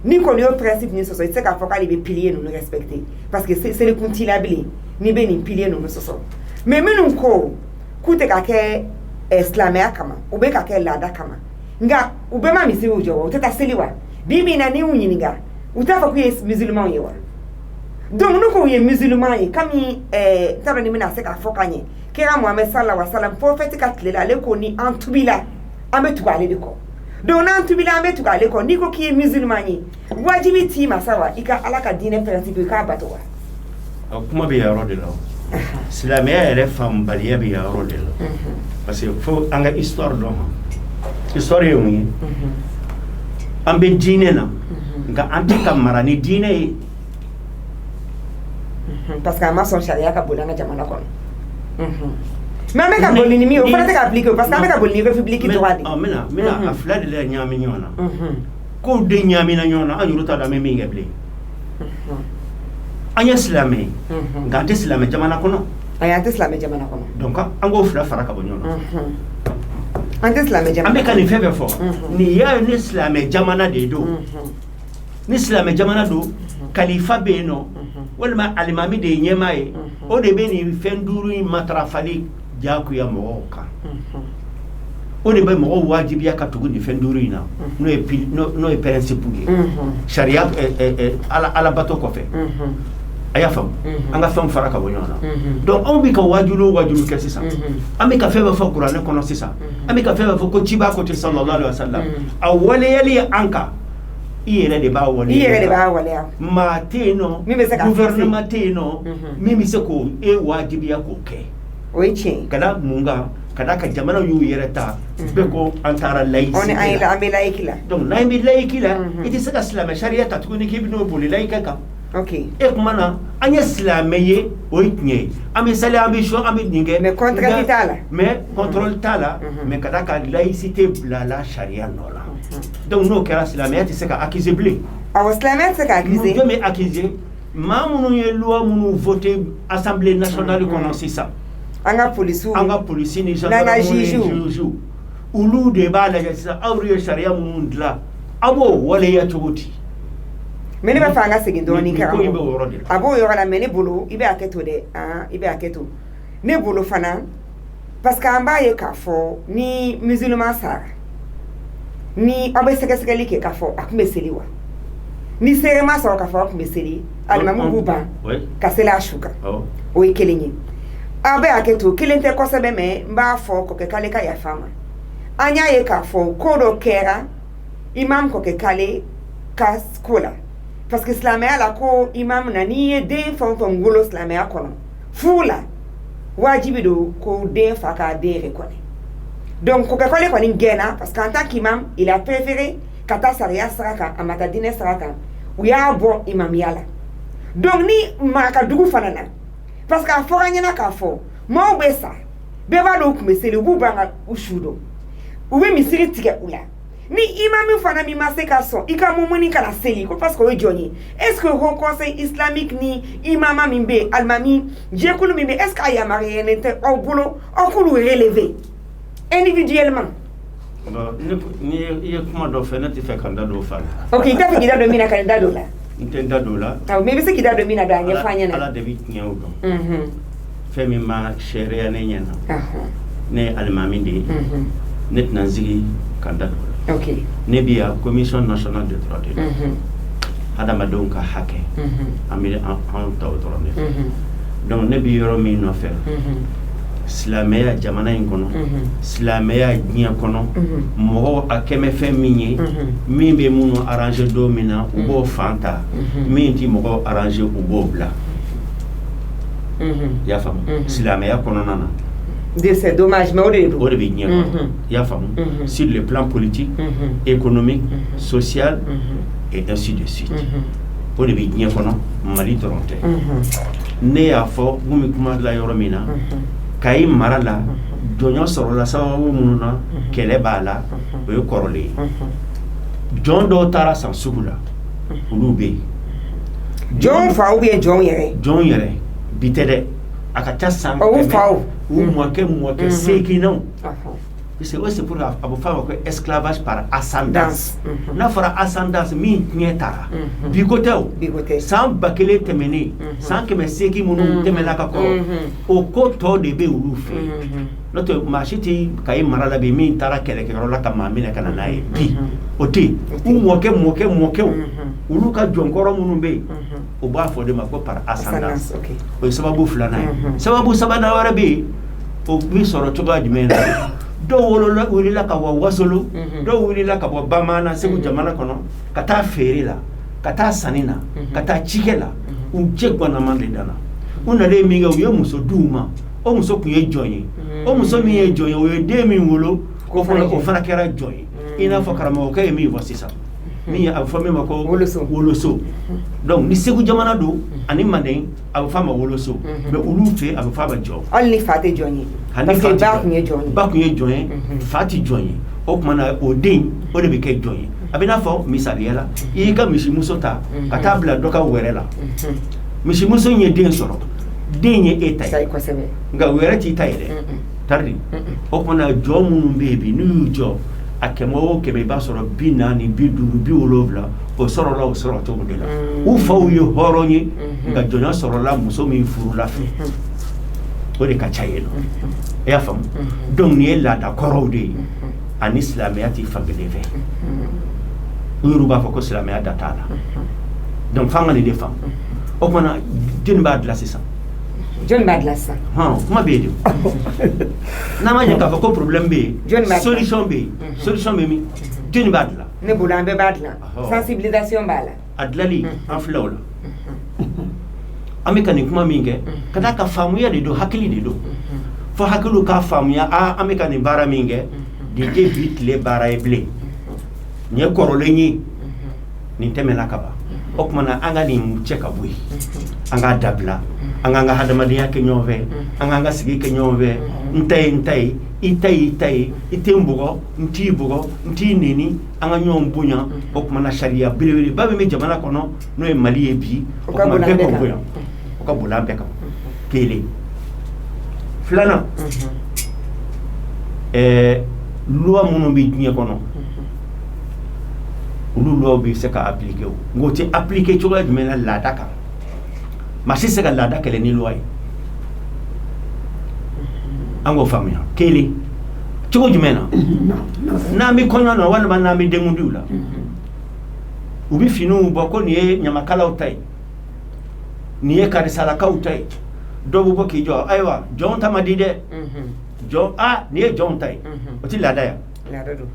ni kɔni y'o principe nin sɔsɔ i tɛ se k'a fɔ k'ale bɛ pilier ninnu respecter parce que selikun t'i la bilen n'i bɛ nin pilier ninnu sɔsɔ mais minnu ko k'u tɛ ka kɛ silamɛya kama u bɛ ka kɛ laada kama nka u bɛɛ ma misiriw jɔ wa u tɛ taa seli wa bi min na n'i y'u ɲininka u t'a fɔ k'u ye musulman ye wa donc n'u ko u ye musulman ye kami t'a dɔn ni bɛna se k'a fɔ ka ɲɛ kira Muhammed sallallahu alaihi wasallam prophète ka tile la ale ko ni an tubila an bɛ tugu ale de kɔ donc n'an tubila an bɛ tugu ale kɔ n'i ko k'i ye musulman ye wajibi t'i ma sa wa i ka ala ka diinɛ principe i k'a bato wa
kuma bɛ yɔrɔ de la silamɛya yɛrɛ faamubaliya bɛ yɔrɔ de la parce que fo an ka histoire dɔn histoire ye mun ye an bɛ diinɛ na nka an tɛ ka mara ni diinɛ ye
parce que an ma sɔn sariya ka boli an ka jamana kɔnɔ mais an bɛ ka boli ni min ye o fana tɛ ka appliquer parce que an bɛ ka boli ni république tɔgɔ de
mina a fila de la ɲagami ɲɔgɔn na kow de ɲagamina ɲɔgɔn na an yɛrɛ t'a dɔn an bɛ min kɛ bilen an ye silamɛ ye nka an tɛ silamɛ jamana kɔnɔ
an tɛ silamɛ jamana kɔnɔ
donc an k'o fila fara ka bɔ ɲɔgɔn na
an tɛ silamɛ jamana
an bɛ ka nin fɛn bɛɛ fɔ nin y'a ni silamɛ jamana de don ni silamɛ jamana don kalifa bɛ yen nɔ walima alimami de ye ɲɛmaa ye o de bɛ nin fɛn duuru in matarafali jagoya mɔgɔw kan o de bɛ mɔgɔw wajibiya ka tugu nin fɛn duuru in na n'o ye principe ye sariya ala bato kɔfɛ a y'a faamu an ka fɛnw fara ka bɔ ɲɔgɔn na donc anw bɛ ka wajulu o wajulu kɛ sisan an bɛ ka fɛn bɛɛ fɔ kuranɛ kɔnɔ sisan an bɛ ka fɛn bɛɛ fɔ ko ciba ko tɛ sallallahu alaihi wasallam a waleyali an kan i yɛrɛ de b'a waleya maa tɛ yen nɔ gouvernement tɛ yen nɔ min bɛ se k'o wajibiya k'o kɛ
o ye tiɲɛ
ka da mun kan ka da ka jamana y'u yɛrɛ ta bɛɛ ko an taara laïcité la
an bɛ laïque la
donc n'an bɛ laïque la i tɛ se ka silamɛ sariya ta tuguni k'i bɛ n'o boli laïque kan
ok
kuma na an ye silamɛ ye o ye tiɲɛ ye an bɛ sali an bɛ sɔn an bɛ nin kɛ
mais contrôle t'a la
mais contrôle t'a la mais ka da ka laïcité bila la sariya nɔ la donc n'o kɛra silamɛya tɛ se ka accuser bilen
awɔ silamɛya tɛ se ka accuser
jɔn bɛ accuser maa minnu ye loi minnu voté assemblée nationale kɔnɔ sisan
an ka polisi
ni gendarmerie olu de b'a lajɛ sisan aw ye sariya minnu dilan a b'o waleya cogo di
mais ne b'a fɛ an ka segin dɔɔni karamɔgɔ a b'o yɔrɔ la mais ne bolo i bɛ hakɛ to dɛ i bɛ hakɛ to ne bolo fana parce que an b'a ye k'a fɔ ni musulman sara ni aw bɛ sɛgɛsɛgɛli kɛ k'a fɔ a tun bɛ seli wa ni seere ma sɔrɔ k'a fɔ a tun bɛ seli alimami b'u ban ka seli a su kan o ye kelen ye aw bɛ hakɛ to kelen tɛ kosɛbɛ mais n b'a fɔ kɔkɛ k'ale ka yafa n ma an y'a ye k'a fɔ ko dɔ kɛra imam kɔkɛ k'ale ka ko la parce que silamɛya la ko imam na n'i ye den fɛn o fɛn wolo silamɛya kɔnɔ furu la wajibi don ko den fa k'a den reconnaît donc kɔkɛ k'ale kɔni gɛnna parce que en tant qu'imam il a préféré ka taa sariya sira kan a ma taa diinɛ sira kan u y'a bɔ imamiya la donc ni maa ka dugu fana na parce que a fɔra ɲɛna k'a fɔ maaw bɛ sa bɛɛ b'a dɔn u tun bɛ seli u b'u ban ka u su dɔn u bɛ misiri tigɛ u la ni imam fana min ma se ka sɔn i ka mumuni kana seli ko parce que o ye jɔn ye est ce que haut conseil islamique ni imama min bɛ yen alimami jɛkulu min bɛ yen est ce que a yamaruyalen tɛ aw bolo aw k'olu relever individuellement.
Ni ye kuma dɔ fɛ ne tɛ fɛ ka n da don o fa la.
ok i t'a fɛ k'i da don min na ka n da don o la.
n tɛ n da don o la.
awɔ mais i bɛ se k'i da don min na dɔn a ɲɛfɔ an ɲɛna.
ala de bɛ tiɲɛw dɔn. fɛn min ma sariya ne ɲɛna ne ye alimami de ye ne tɛna n sigi ka n da don o la.
ok
ne bɛ yan commission nationale de droits de l'homme hadamadenw ka hakɛ an bɛ an ta o dɔrɔn de fɛ donc ne bɛ yɔrɔ min nɔfɛ silamɛya jamana in kɔnɔ silamɛya diɲɛ kɔnɔ mɔgɔw a kɛmɛ fɛn min ye min bɛ minnu arranger don min na u b'o fan ta min tɛ mɔgɔw arranger u b'o bila i y'a faamu silamɛya kɔnɔna na
c'est dommage mais o de don
o de bɛ diɲɛ kɔnɔ i y'a faamu sur le plan politique économique social et ainsi de suite o de bɛ diɲɛ kɔnɔ Mali dɔrɔn tɛ ne y'a fɔ mun bɛ kuma la yɔrɔ min na Kayi mara la jɔnya sɔrɔla sababu minnu na kɛlɛ b'a la o ye kɔrɔlen ye jɔn dɔw taara san sugu la olu bɛ yen
jɔn fa ou bien jɔn
yɛrɛ bi tɛ dɛ a ka ca san
o faw
u mɔkɛ seeginnaw c'est pour abo fama ko esclavage par ascendance na fara ascendance min nyetara bigote sans bakele temene sans que me seki munu temela ka ko o ko to de be urufi noto machiti kay marala be min tara kele ke rola ka mamina kana nae bi oti moke ulu ka jonkoro munu be o ba fo de mako par ascendance o sababu fulana sababu sabana warabi o bi soro to ga dimena do wuli la ka wasolo do wuli la ka bamana segu jamana kono kata feri la kata sanina kata chikela unje gwana mande dana una le minga uye muso duma o muso kuye joye o muso mi ye joye o de mi wolo ko fana kera joye ina fo karama o kay mi wasisa mi a fami mako woloso donc ni segu jamana do ani manden a fama woloso mais ulu fe a fama jo
alni fate joye parce que ba kunye joye fati joye o mana o din o de be ke joye abina fo misaliela yi ga mishi musota katabla doka werela mishi muso nye den soro den ye eta sai ko sebe
nga were ti tayde tardi o mana jo munu bebi nu jo akemo ke be ba soro binani biduru bi olovla o soro la o soro to de la u fa u yo horonyi nga jona soro la muso mi furu la fi o de ka chayelo e afam donc ni la da korode an islamiyati fageleve uruba foko islamiyat datala donc fangani de fam o mana din ba de la c'est ça
John Madlassa.
Comment bien na ma jaka ko problème be solution be mi John Badla
ne bulambe badla sensibilisation bala
adlali en flawla amekani kuma minge kada ka famu ya de do hakili de do fo hakilu ka famu ya amekani bara minge de bit le bara e blé nye korole ni temela kaba okmana anga ni mcheka bui anga dabla anga hadamadiya ke nyove anga sigi ke nyove ntai itembugo nti nini anga nyombunya okmana sharia bilibili babe me jamana kono no e mali ebi okmana beko buya okabula beka kele flana loi munu bi dunya kono ulu loi bi se ka appliquer ngoti appliquer chola jumena la daka masi se ka la daka le ni loi ango famia kele chogo jumena na mi kono na wana ba na mi demundula ubi finu boko ni nyamakala utai ni e karisala ka utai dobu boki jo aywa jonta madide jo ni e jontai oti la daya
la do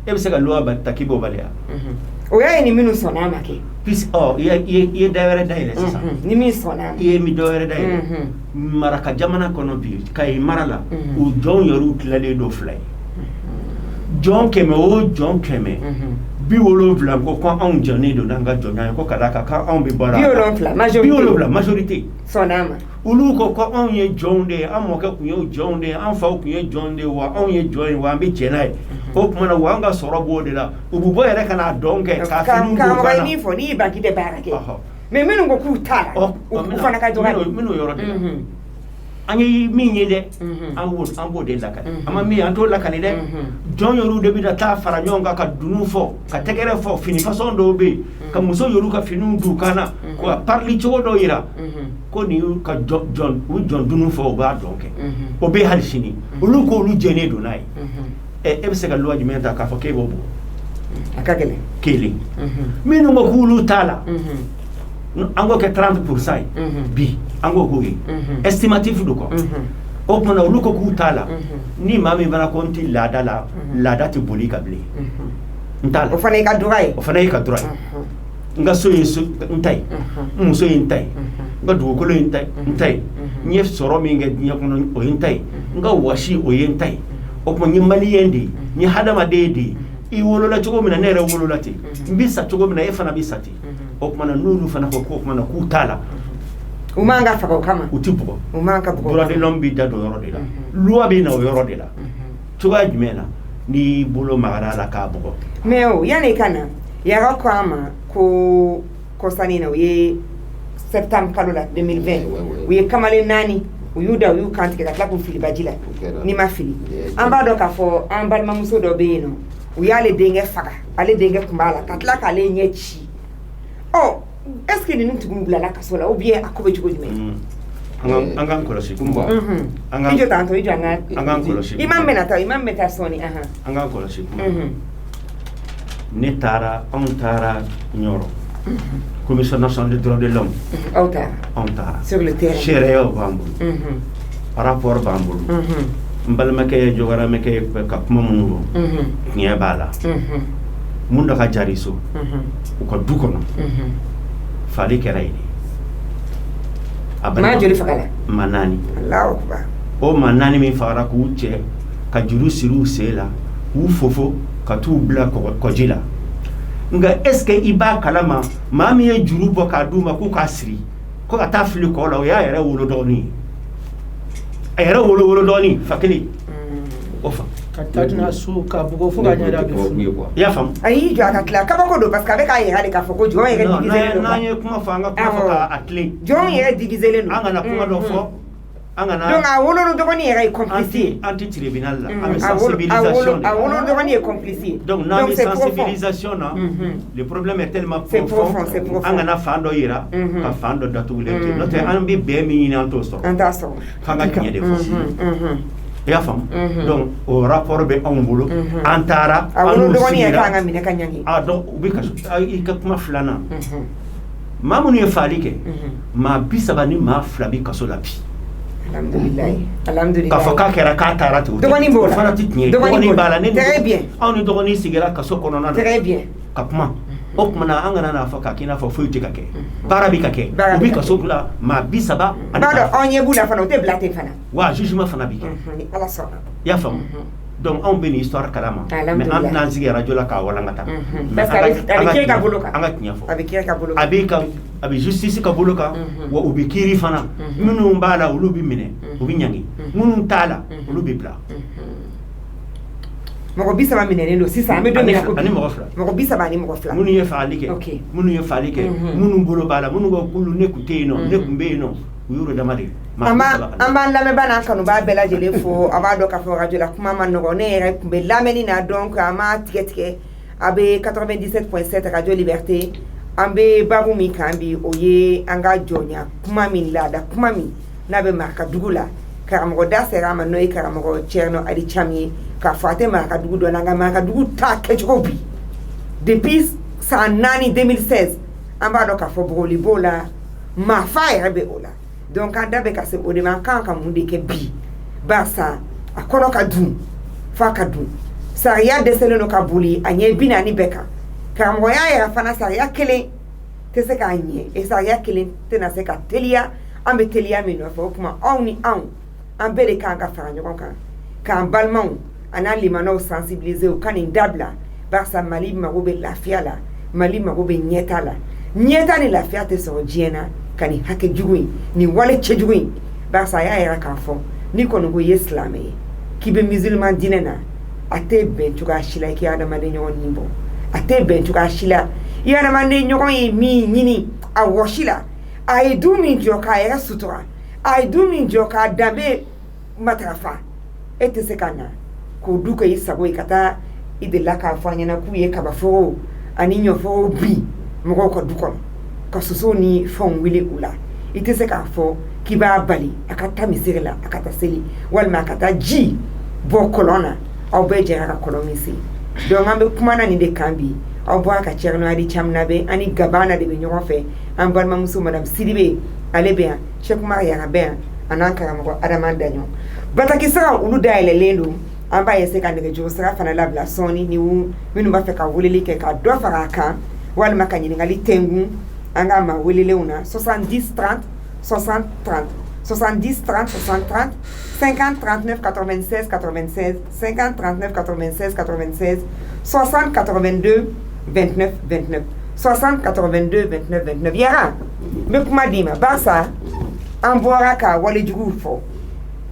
e se ka loi ba takibo balea
o ya ni minu sona make
pis ye dawere dayre c'est ça
ni mi sona
ye mi dawere dayre maraka jamana kono bi kay marala u jon yoru tlade do fly jon keme o jon keme bi wolo vla ko on jone do nanga jona ko kadaka ka on bi bara bi wolo vla majorité
sona ma
ulu ko on ye jonde amoka ku ye jonde an fa ku ye jonde wa on ye join wa bi chenai o kuma wa nga soro bode la ububo yere kana donke ka finu
ka ma ni fo ni ba ki de barake me menu go ku tara u fana ka joga
menu yoro de anyi minye de an bo de la kan ama mi an to la kan de jon yoru de bi da ta fara nyonga ka dunu fo ka tegere fo fini façon do be ka muso yoru ka finu du kana ko parli chogo do ira ko ni ka jon dunu fo ba donke o be halsini ulu ko lu jene do nai e be se ka loi di menta ka fo ke bobo
akakele
kele minu mo kulu tala ango ke 30% bi ango ko gi estimatif du ko o pona ulu ko ku tala ni mami bana konti la dati boli kable ntala
o fane ka durai
nga so yesu ntai muso ntai nga du ko ntai nye soro mi nga nya kono o ntai nga washi o ntai o ko nyi mali yendi nyi hadama dedi I wolola chogo mina nere wolola ti mbisa chogo mina efana bisati o ko mana nuru fana ko mana ku tala
umanga fa ko kama
utipuko
umanga buko
dora de lombi da do yoro de la loi bi na yoro de la chogo ajmena ni bolo magara la ka buko
meo yani kana ya ko ama ko sanina ye septembre kalola 2020 we kamale nani u y'u da u y'u kan tigɛ ka tila k'u fili baji la n'i ma fili an b'a dɔn k'a fɔ an balimamuso dɔ bɛ yen nɔ u y'ale denkɛ faga ale denkɛ kun b'a la ka tila k'ale ɲɛ ci est ce que ninnu tigiw bilala kaso la ou bien a ko bɛ cogo jumɛn
an k'an kɔlɔsi
i jɔ tan tɔ i jɔ
an k'an kɔlɔsi
i ma mɛna ta i ma mɛn ta sɔɔni
an k'an kɔlɔsi ne taara anw taara ɲɔrɔ commission nationale des droits de l'homme
aw taara
anw taara
sur le terrain
sariyaw b'an bolo rapport b'an bolo n balimakɛ ye jɔgaramɛkɛ ye ka kuma minnu fɔ tiɲɛ b'a la mun da ka jari so u ka du kɔnɔ fali kɛra yen
maa joli fagala
maa naani
Allahu akbar
o maa naani min fagara k'u cɛ ka juru siri u sen la k'u fofo ka t'u bila kɔji la nka est ce que i b'a kalama maa min ye juru bɔ k'a d'u ma k'u k'a siri ko ka taa fili kɔ la o y'a yɛrɛ wolo dɔgɔnin ye a yɛrɛ wolo dɔgɔnin fa kelen o fa
ka taa tɛna so ka bugɔ fo ka ɲɛda bɛ funu
i y'a faamu
a y'i jɔ a ka tila kabako don parce que a bɛ k'a yɛrɛ de k'a fɔ ko jɔn yɛrɛ diviselen don
n'an ye kuma fɔ an ka kuma fɔ k'a tilen
jɔn yɛrɛ diviselen don
an kana kuma dɔ fɔ an kana
donc a wolo dɔgɔnin yɛrɛ ye complice ye
an tɛ tribunal la an bɛ sensibilisation de
a wolo dɔgɔnin ye complice ye
donc n'an bɛ sensibilisation na le problème est tellement profond an kana fan dɔ yira ka fan dɔ datugulen to n'o tɛ an bɛ bɛn min ɲini an t'o sɔrɔ
an t'a sɔrɔ
f'an ka tiɲɛ de fɔ i y'a faamu donc o rapport bɛ anw bolo an taara
a wolo dɔgɔnin yɛrɛ kan ka minɛ ka ɲangi
donc u bɛ ka i ka kuma filanan maa minnu ye faali kɛ maa 30 ni maa 2 bɛ kaso la bi
alhamdulilayi
k'a fɔ k'a kɛra k'a taara ten
dɔgɔnin b'o la
fana tɛ tiɲɛ dɔgɔnin b'a la
très bien
anw ni dɔgɔnin sigira kaso kɔnɔna na
très bien
ka kuma o tuma na an kana n'a fɔ k'a k'i n'a fɔ foyi tɛ ka kɛ baara bɛ ka kɛ u bɛ kaso la maa 30
b'a dɔn anw ɲɛ b'u la fana o tɛ bila ten fana
wa jugement fana bɛ kɛ
ni ala sɔnna
i y'a faamu donc anw bɛ nin histoire kalama mais an tɛna an sigi radio la k'a walankata
parce que a bɛ kɛ ka bolo kan
an ka tiɲɛ fɔ
a bɛ kɛ ka bolo
kan a bɛ justice ka bolo kan wa u bɛ kiiri fana minnu b'a la olu bɛ minɛ u bɛ ɲangi minnu t'a la olu bɛ bila
mɔgɔ 30 minɛnen don sisan an bɛ don min na ko
ani mɔgɔ 2
mɔgɔ 30 ani mɔgɔ 2
minnu ye fagali kɛ minnu ye fagali kɛ minnu bolo b'a la minnu ko k'olu ne tun tɛ yen nɔ ne tun bɛ yen nɔ u y'o dama de
an b'an lamɛnba n'an kanubaa bɛɛ lajɛlen fo a b'a dɔn k'a fɔ radio la kuma ma nɔgɔ ne yɛrɛ tun bɛ lamɛnni na donc an m'a tigɛ a bɛ 97.7 radio liberté an bɛ baabu min kan bi o ye an ka jɔnya kuma min laada kuma min n'a bɛ marakadugu la karamɔgɔ da sera a ma n'o ye karamɔgɔ Thierno Adi Cham ye k'a fɔ a tɛ marakadugu dɔn nka marakadugu ta kɛcogo bi depuis san 4 2016 an b'a dɔn k'a fɔ bugɔli b'o la maafa yɛrɛ bɛ o la donc an da bɛ ka se o de ma an kan ka mun de kɛ bi barisa a kɔnɔ ka dun f'a ka dun sariya dɛsɛlen don ka boli a ɲɛ 40 bɛɛ kan karamɔgɔya yɛrɛ fana sariya kelen tɛ se k'a ɲɛ e sariya kelen tɛna se ka teliya an bɛ teliya min nɔfɛ o kuma anw ni anw an bɛɛ de kan ka fara ɲɔgɔn kan k'an balimaw an'an limanaw sensibiliser u ka nin dabila barisa Mali mago bɛ lafiya la Mali mago bɛ ɲɛta la ɲɛta ni lafiya tɛ sɔrɔ diɲɛ na ka nin hakɛ jugu in nin wale cɛjugu in barisa a y'a yɛrɛ k'a fɔ ni kɔni ko i ye silamɛ ye k'i bɛ musulman diinɛ na a tɛ bɛn cogoya si la i k'i adamaden ɲɔgɔn nin bɔ a tɛ bɛn cogoya si la i adamaden ɲɔgɔn ye min ɲini a wɔsi la a ye du min jɔ k'a yɛrɛ sutura a ye du min jɔ k'a danbe matarafa e tɛ se ka na k'o du kɛ i sago ye ka taa i delila k'a fɔ a ɲɛna k'u ye kabaforow ani ɲɔforow bin mɔgɔw ka du kɔnɔ ka sosow ni fɛnw wuli u la i tɛ se k'a fɔ k'i b'a bali a ka taa misiri la a ka taa seli walima a ka taa ji bɔ kɔlɔn na aw bɛɛ jɛra ka kɔlɔn min sen donc an bɛ kuma na nin de kan bi aw bɔra ka Thierno Adi Cham labɛn ani Gabana de bɛ ɲɔgɔn fɛ an balimamuso madame Sidibe ale bɛ yan Cheikh Umar Yara bɛ yan a n'an karamɔgɔ Adama Daɲɔn bataki sira olu dayɛlɛlen don an b'a essayer ka nɛgɛjuru sira fana labila sɔɔni ni minnu b'a fɛ ka weleli kɛ ka dɔ fara a kan walima ka ɲininkali tɛngun an ka maa welelenw na 70 30 60 30 70 30 60 30 50 39 96 96 50 39 96 96 60 82 29 29 60 82 29 29 Yara n bɛ kuma d'i ma barisa an bɔra ka walejuguw fɔ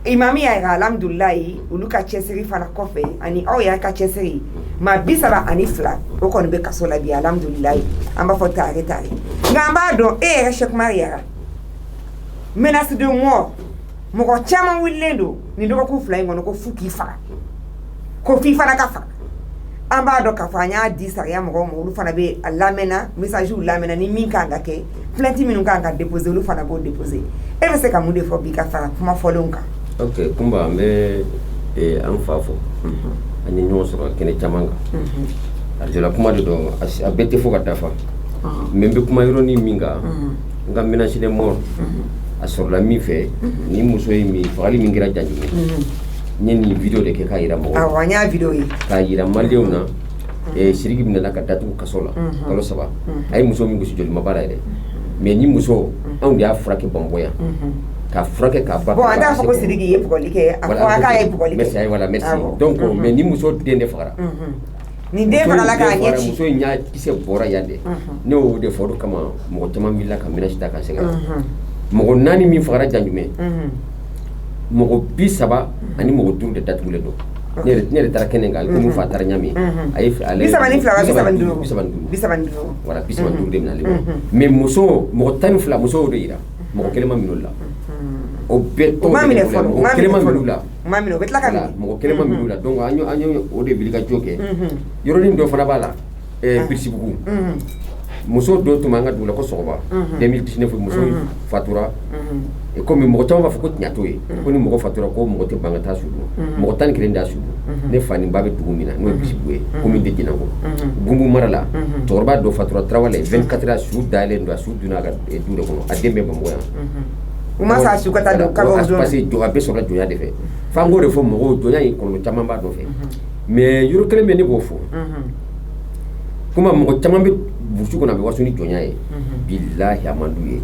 imami y'a jira alhamdulilayi olu ka cɛsiri fana kɔfɛ ani aw yɛrɛ ka cɛsiri maa 32 o kɔni bɛ kaso la bi alhamdulilayi an b'a fɔ tare tare nka an b'a dɔn e yɛrɛ Cheikh Umar Yara menace de mort mɔgɔ caman wulilen don nin dɔgɔkun 2 in kɔnɔ ko fu k'i faga ko f'i fana ka faga an b'a dɔn k'a fɔ an y'a di sariya mɔgɔw ma olu fana bɛ a lamɛnna messagew lamɛnna ni min kan ka kɛ plainte minnu kan ka déposer olu fana b'o déposer e bɛ se ka mun de fɔ bi ka fara kuma fɔlenw kan.
ok Kumba an bɛ an fa fɔ an ye ɲɔgɔn sɔrɔ kɛnɛ caman kan arjola kuma de don a bɛɛ tɛ fɔ ka dafa mais n bɛ kuma yɔrɔnin min kan n ka menace de mort a sɔrɔla min fɛ ni muso ye min fagali min kɛra Janjugu n ye nin video de kɛ k'a yira mɔgɔw la.
awɔ an y'a video ye
k'a yira maliyɛnw na Sidiki nana ka datugu kaso la kalo 3 a ye muso min gosi jolima b'a la yɛrɛ mais ni muso anw de y'a furakɛ Bamakɔ yan k'a furakɛ k'a ba.
bon an t'a fɔ ko Sidiki ye bugɔli kɛ a fɔ k'a ye bugɔli kɛ.
merci voilà merci donc mais ni muso den de fagara.
nin den fagala k'a ɲɛ ci
muso in ɲa kisɛ bɔra yan de ne y'o de fɔ o de kama mɔgɔ caman wulila ka menace ta ka sɛgɛn mɔgɔ 4 min fagara Janjumɛn mɔgɔ 30 ani mɔgɔ 5 de datugulen don ne yɛrɛ taara kɛnɛ kan komi fa taara ɲami a ye ale 32 voilà 32 de bɛna ale mais muso mɔgɔ 12 muso de yira mɔgɔ 1 ma minɛ o la o bɛɛ tɔgɔ mɔgɔ 1 ma minɛ o la mɔgɔ 1 ma minɛ o la donc an ye o de wuli ka jɔ kɛ yɔrɔnin dɔ fana b'a la Birisibugu muso dɔ tun b'an ka dugu la ko Sɔgɔba 2019 muso fatura komi mɔgɔ caman b'a fɔ ko tiɲɛ t'o ye ko ni mɔgɔ fatura ko mɔgɔ tɛ ban ka taa sudu mɔgɔ 11 t'a sudu ne fa ni ba bɛ dugu min na n'o ye Birisibugu ye komi n tɛ Jinɛko Gunbu mara la cɛkɔrɔba dɔ fatura Tarawele 24 heures su dayɛlɛlen don a su donna a ka du de kɔnɔ a den bɛ Bamakɔ yan
u ma sa su ka taa don kabaw don
parce que jɔ a bɛ sɔrɔ jɔnya de fɛ f'an k'o de fɔ mɔgɔw jɔnya in kɔlɔlɔ caman b'a nɔfɛ mais yɔrɔ kelen bɛ ne b'o fɔ komi mɔgɔ caman bɛ burusi kɔnɔ a bɛ waso ni jɔnya ye bilahi a man d'u ye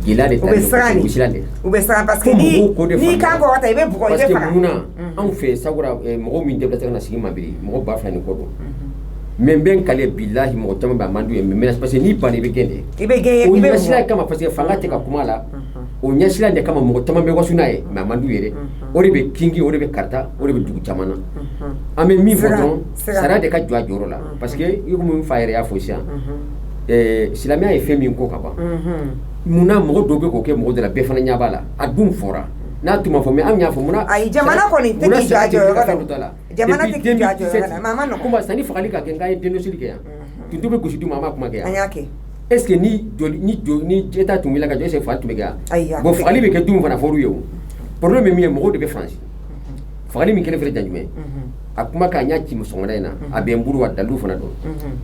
gɛlɛya de ta
u bɛ siran parce que n'i kan kɔrɔ ta i bɛ bugɔ i bɛ faga
parce que munna anw fɛ Sakura mɔgɔw min déplacé ka na sigi Mabiri mɔgɔ 2000 ni kɔ don mais n bɛ n kale bilahi mɔgɔ caman bɛ a man d'u ye mais parce que n'i banna i bɛ gɛn de
i bɛ gɛn
o ɲɛsira kama parce que fanga tɛ ka kuma a la o ɲɛsira de kama mɔgɔ caman bɛ waso n'a ye mais a man d'u ye dɛ o de bɛ kingi o de bɛ karita o de bɛ dugu caman na an bɛ min fɔ dɔrɔn sariya de ka jɔ a jɔyɔrɔ la parce que i komi n fa yɛrɛ y'a fɔ sisan silamɛya ye fɛn min ko ka ban munna mɔgɔ dɔw bɛ k'o kɛ mɔgɔ de la bɛɛ fana ɲɛ b'a la a dun fɔra n'a tun ma fɔ mais an y'a fɔ munna
ayi jamana kɔni tɛ k'i jɔ a jɔyɔrɔ la jamana tɛ k'i jɔ a jɔyɔrɔ la mais a ma nɔgɔn
komi sanni fagali ka kɛ n k'a ye dénoncer kɛ yan tuntu bɛ gosi du ma an b'a kuma kɛ yan
an y'a kɛ
est ce que ni État tun wulila ka jɔ est ce que fagali tun bɛ kɛ
yan
bon fagali bɛ kɛ du min fana fɔr'u ye o problème ye min ye mɔgɔw de bɛ faransi fagali min kɛlen filɛ Janjumɛn a kuma k'a ɲa ci sɔgɔmada in na a bɛ n bolo wa dalilu fana dɔn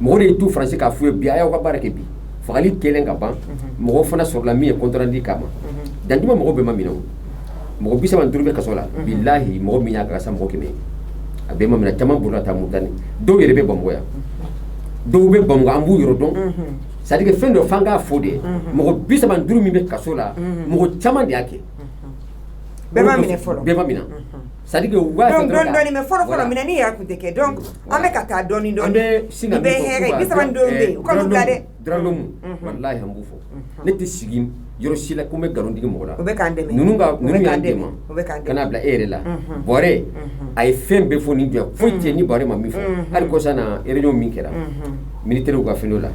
mɔgɔ de ye tu faransi k'a f'u ye bi a y'aw ka baara kɛ bi fagali kɛlen ka ban mɔgɔ fana sɔrɔla min ye compte rendu k'a ma Janjumɛn mɔgɔw bɛɛ ma minɛ o mɔgɔ 35 bɛ kaso la bilahi mɔgɔ min y'a ka sa mɔgɔ 100 a bɛɛ ma minɛ caman bolila taa Mutani dɔw yɛrɛ bɛ Bamakɔ yan dɔw bɛ Bamakɔ an b'u yɔrɔ dɔn c'est à dire que fɛn dɔ f'an k'a fɔ de mɔgɔ 35 min bɛ kaso la mɔgɔ caman de y'a kɛ
bɛɛ ma minɛ fɔlɔ
bɛɛ ma minɛ c'est à dire que u b'a
fɛ dɔɔni dɔɔni mais fɔlɔ minɛni yɛrɛ tun tɛ kɛ donc an bɛ ka taa dɔɔni dɔɔni
an bɛ sin ka
min fɔ 35 bɛ yen u k'olu bila dɛ
Drandomu walahi an b'u fɔ ne tɛ sigi yɔrɔ si la ko n bɛ nkalon tigi mɔgɔ la
u bɛ k'an dɛmɛ
ninnu y'an dɛmɛ ka n'a bila e yɛrɛ la Bɔrɛ a ye fɛn bɛɛ fɔ nin jɔ foyi tɛ ni Bɔrɛ ma min fɔ hali kɔsa na réunion min kɛra militaires ka fɛn dɔ la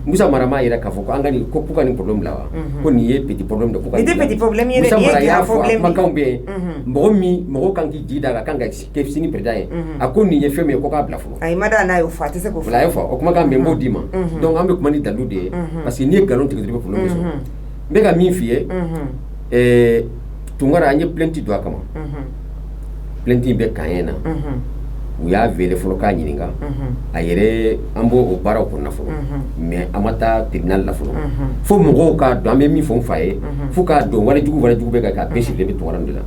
Musa Mara m'a yɛrɛ k'a fɔ ko an ka nin ko ka nin problème la wa ko nin ye petit problème de ko ka
nin tɛ petit problème ye dɛ
Musa
nin ye
Mara y'a
grand
fɔ a
problème
kumakanw bɛ yen mɔgɔ kan k'i jigi da kan ka kɛ sini président ye a ko nin ye fɛn min ye ko k'a bila fɔlɔ
ayi ma da n'a y'o fɔ a tɛ se k'o fɔ
voilà a ye fɔ o kumakan bɛ n b'o d'i ma donc an bɛ kuma ni dalilu de ye parce que n'i ye nkalon tigɛ dɔrɔn i bɛ problème sɔrɔ n bɛ ka min f'i ye Tunkara an ye plainte don a kama plainte in bɛ Kaɲɛ na u y'a wele fɔlɔ k'a ɲininka a yɛrɛ an b'o o baaraw kɔnɔna fɔlɔ mais an ma taa tribunal la fɔlɔ fo mɔgɔw k'a dɔn an bɛ min fɔ n fa ye fo k'a dɔn walejugu bɛ kɛ k'a bɛɛ sigilen bɛ Tunkara de la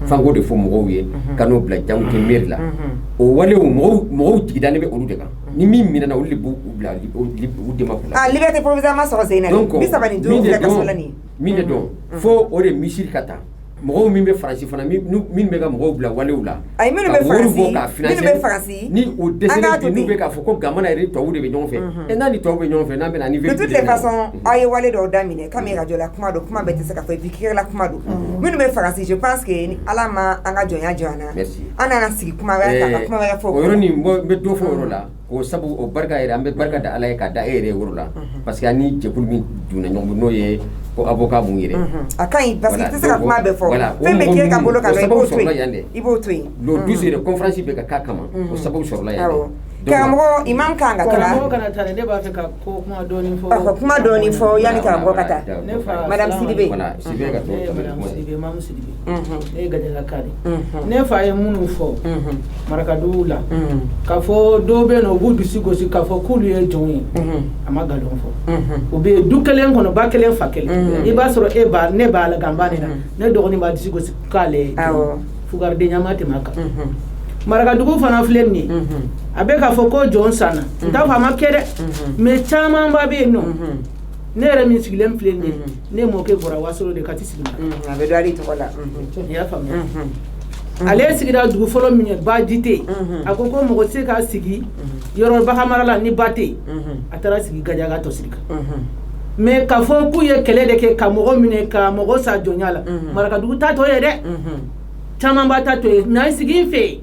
f'an k'o de fɔ mɔgɔw ye ka n'o bila Jankuke mairie la o walew mɔgɔw jigidalen bɛ olu de kan ni min minɛna olu de b'u bila u dema k'u la
liberté provisoire ma sɔrɔ sen na
donc
35 filɛ kaso la nin ye
min de dɔn fo o de misiri ka taa mɔgɔw min bɛ Faransi fana min bɛ ka mɔgɔw bila walew la
ayi minnu bɛ Faransi
ni o dɛsɛlen tɛ n'u bɛ k'a fɔ ko Gamana yɛrɛ tubabuw de bɛ ɲɔgɔn fɛ n'a ni tubabuw bɛ ɲɔgɔn fɛ n'an bɛna ni
de toutes les façons aw ye wale dɔw daminɛ kami radio la kuma don kuma bɛɛ tɛ se ka fɔ et puis kɛla kuma don minnu bɛ Faransi je pense que ni Ala ma an ka jɔnya jɔ an na an nana sigi kuma wɛrɛ kan ka kuma wɛrɛ fɔ
o yɔrɔnin n bɛ dɔ fɔ o yɔrɔ la o sabu o barika yɛrɛ an bɛ barika da Ala ye k'a da e yɛrɛ yɔrɔ la parce que an ni jɛkulu min donna ɲɔgɔn bolo n'o ye ko avocat mun yɛrɛ
a ka ɲi parce que i tɛ se ka kuma bɛɛ fɔ fɛn bɛ kɛ ka bolo kan i b'o to yen i b'o to yen
le 12 yɛrɛ conférence bɛ ka k'a kama o sababu sɔrɔla yan dɛ
karamɔgɔ imam kan ka taga
karamɔgɔ kana taa ne b'a fɛ ka kuma dɔɔni fɔ
ka kuma dɔɔni fɔ yanni karamɔgɔ ka taa madame Sidibe
voilà Sidibe ka to
madame Sidibe mamu Sidibe ne ye Gajala ka de ne fa ye minnu fɔ marakadugu la k'a fɔ dɔw bɛ yen nɔ u b'u dusu gosi k'a fɔ k'olu ye jɔnw ye a ma nkalon fɔ u bɛ du kelen kɔnɔ ba kelen fa kelen i b'a sɔrɔ ne b'a la ganba de la ne dɔgɔnin b'a dusu gosi k'ale ye fugariden ɲama tɛmɛ a kan marakadugu fana filɛ nin ye a bɛ k'a fɔ ko jɔn sanna n t'a fɔ a ma kɛ dɛ mais caman ba bɛ yen nɔ ne yɛrɛ min sigilen filɛ nin ye ne mɔkɛ bɔra Wasolo de Kati sigi
a bɛ dɔ ale tɔgɔ la
i y'a faamuya ale sigira dugu fɔlɔ min ye baji tɛ yen a ko mɔgɔ tɛ se k'a sigi yɔrɔ Bahamara la ni ba tɛ yen a taara sigi Gajaga tɔ sigi kan mais k'a fɔ k'u ye kɛlɛ de kɛ ka mɔgɔ minɛ ka mɔgɔ sa jɔnya la marakadugu t'a tɔ ye dɛ caman b'a ta to yen n'an sigi fɛ yen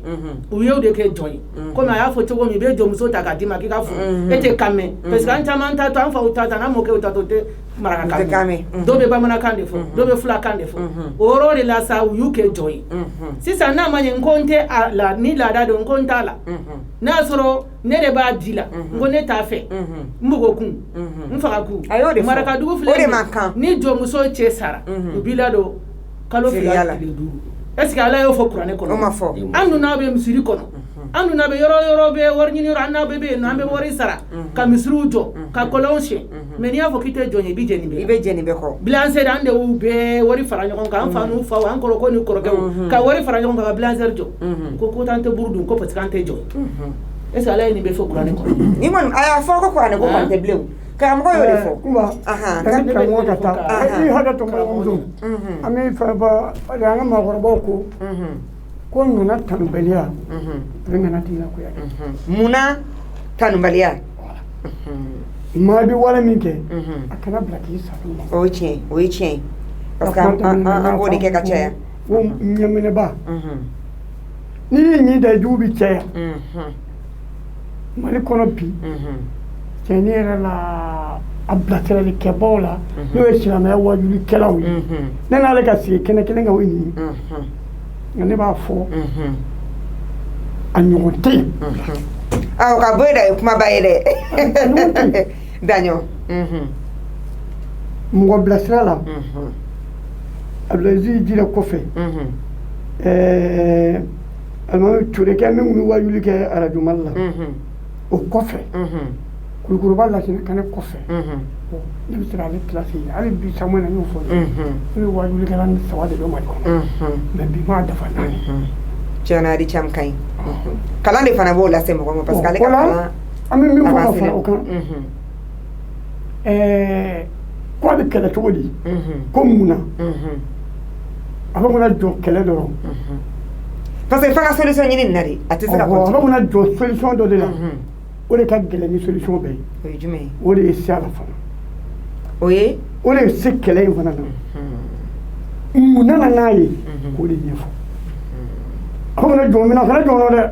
u y'o de kɛ jɔn ye komi a y'a fɔ cogo min i bɛ jɔnmuso ta k'a d'i ma k'i ka furu e tɛ kan mɛn parce que an caman ta to an faw ta an mɔkɛw ta to tɛ marakakan mɛn dɔw bɛ bamanankan de fɔ dɔw bɛ fulakan de fɔ o yɔrɔ de la sa u y'u kɛ jɔn ye sisan n'a ma ɲɛ n ko n tɛ a la ni laada don n ko n t'a la n'a y'a sɔrɔ ne de b'a di la n ko ne t'a fɛ n bugɔkun n fagakun marakadugu filɛ ni jɔnmuso cɛ sara u b'i ladon kalo 2 tile 5 est ce que ala y'o fɔ kuranɛ kɔnɔ? O ma fɔ. An dun n'a bɛ misiri kɔnɔ an dun n'a bɛ yɔrɔ bɛ wari ɲini yɔrɔ an n'a bɛ yen nɔ an bɛ wari sara ka misiriw jɔ ka kɔlɔnw siɲɛ mais n'i y'a fɔ k'i tɛ jɔn ye i bɛ jɛ nin bɛɛ. I bɛ jɛ nin bɛɛ kɔ. bilansɛri an de y'u bɛɛ wari fara ɲɔgɔn kan an fa n'u faw an kɔrɔkɛw ni kɔrɔkɛw ka wari fara ɲɔgɔn kan ka bilansɛri jɔ ko t'an tɛ buru dun ko parce que an tɛ jɔ est ce que ala ye nin bɛɛ fɔ kuranɛ kɔnɔ? Ni kɔni a y'a fɔ ko kuranɛ ko kɔni tɛ bilen o. Karamɔgɔ y'o de fɔ.
Kuma yani karamɔgɔ ka taa i hakɛ to balimamuso an bɛ fɛ ba an ka maakɔrɔbaw ko nana tanubaliya a bɛ nana tiɲɛkoya
munna tanubaliya
maa bɛ wale min kɛ a kana bila k'i sago ma
o ye tiɲɛ parce que an b'o de kɛ ka caya
ko ɲɛminɛba n'i ye ɲin da jugu bɛ caya Mali kɔnɔ bi cɛ ne yɛrɛ la a bilasirali kɛbaaw la n'o ye silamɛya wajulikɛlaw ye ne n'ale ka sigi kɛnɛ kelen kan o ye nin ye nka ne b'a fɔ a ɲɔgɔn tɛ yen
awɔ ka bɔ yen dɛ kumaba ye dɛ daɲɔ
mɔgɔ bilasira la Abdulaziz Jire kɔfɛ Alimami Ture kɛ min kun bɛ wajuli kɛ arajo Mali la o kɔfɛ Kulukoroba Laginɛ Kanɛ kɔfɛ ne bɛ se k'ale kilasi ye hali bi Samuel na n y'o fɔ ne bɛ wajulikɛla ni 3 de bɛ Mali kɔnɔ mais bi ma dafa 4
tiɲɛna Adi Cam ka ɲi kalan de fana b'o lase mɔgɔ ma parce que ale ka kalan
an bɛ min fɔ ka fara o kan ko a bɛ kɛlɛ cogo di ko mun na a bɛ mun jɔ kɛlɛ dɔrɔn
parce que fanga solution ɲini nin na de a tɛ se ka
continuer a bɛ mun jɔ solution dɔ de la o de ka gɛlɛn ni solution bɛɛ ye
o ye jumɛn ye
o de ye se a la fana
o ye
se kɛlɛ in fana na mun nana n'a ye k'o de ɲɛfɔ a bɛ mun jɔ min na a kana jɔ o dɛ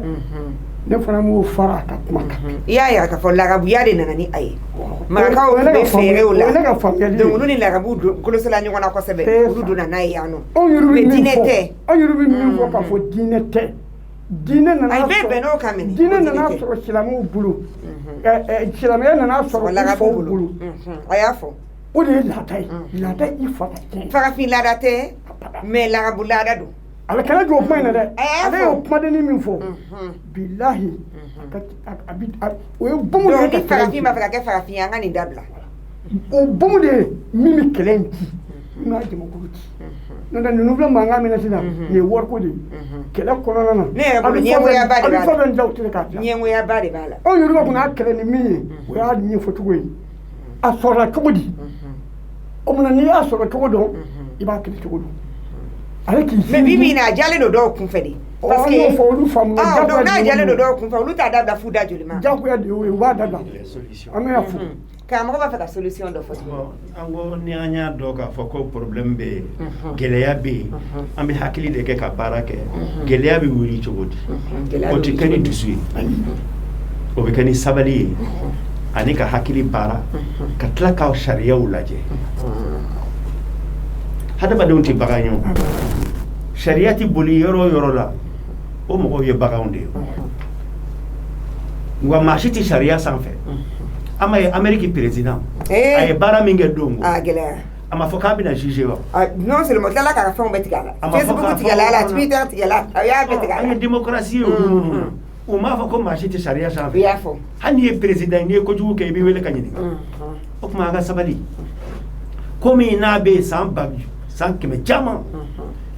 ne fana m'o fara a ka kuma kan i y'a yira k'a fɔ lagabuya de nana ni a ye marakaw bɛ feerew la donc olu ni lagabu kolosila ɲɔgɔn na kosɛbɛ olu donna n'a ye yan nɔ mais diinɛ tɛ an yɛrɛ bɛ min fɔ k'a fɔ diinɛ tɛ diinɛ nana sɔrɔ silamɛw bolo silamɛya nana sɔrɔ faw bolo a y'a fɔ o de ye laada ye laada i fa ka tiɲɛ farafin laada tɛ mais lagabu laada don a bɛ kɛlɛ jɔ o kuma in na dɛ ale y'o kumadennin min fɔ bilahi o ye bomu de ye ni farafin b'a fɛ ka kɛ farafin ye an ka nin dabila o bomu de ye min bɛ kɛlɛ in ci min b'a jamakulu ci n'o tɛ ninnu filɛ mankan min na sisan nin ye wariko de ye kɛlɛ kɔnɔna na ne yɛrɛ bolo ɲɛngoyaba de b'a la a bɛ fɛn fɛn dilan o tɛ se k'a dilan ɲɛngoyaba de b'a la anw yɛrɛ kun y'a kɛlɛ ni min ye o y'a ɲɛfɔ cogo ye a sɔrɔla cogo di o kumana n'i y'a sɔrɔ cogo dɔn i b'a kɛlɛ cogo dɔn mais bibi na jalen do dɔw kun fɛ de parce que donc n'a jalen do dɔw kun fɛ olu t'a dabila fu da joli ma jagoya de y'o ye u b'a dabila an bɛna fɔ karamɔgɔ b'a fɛ ka solution dɔ fɔ
an ko ni an y'a dɔn k'a fɔ ko problème bɛ yen gɛlɛya bɛ yen an bɛ hakili de kɛ ka baara kɛ gɛlɛya bɛ wuli cogo di o tɛ kɛ ni dusu ye o bɛ kɛ ni sabali ye ani ka hakili baara ka tila ka sariyaw lajɛ hadamadenw tɛ bagan ye o sariya tɛ boli yɔrɔ o yɔrɔ la o mɔgɔw ye baganw de ye wa maa si tɛ sariya sanfɛ an ma ye Amérique président a ye baara min kɛ don o a ma fɔ k'a bɛna juger wa
non seulement tilala k'a ka fɛnw bɛɛ tigɛ a la Facebook tigɛla a la Twitter tigɛla a y'a bɛɛ tigɛ a la
an ye démocratie ye o m'a fɔ ko maa si tɛ sariya sanfɛ
i y'a fɔ
hali n'i ye président n'i ye kojugu kɛ i bɛ wele ka ɲininka o tuma a ka sabali komi n'a bɛ yen san 100 caman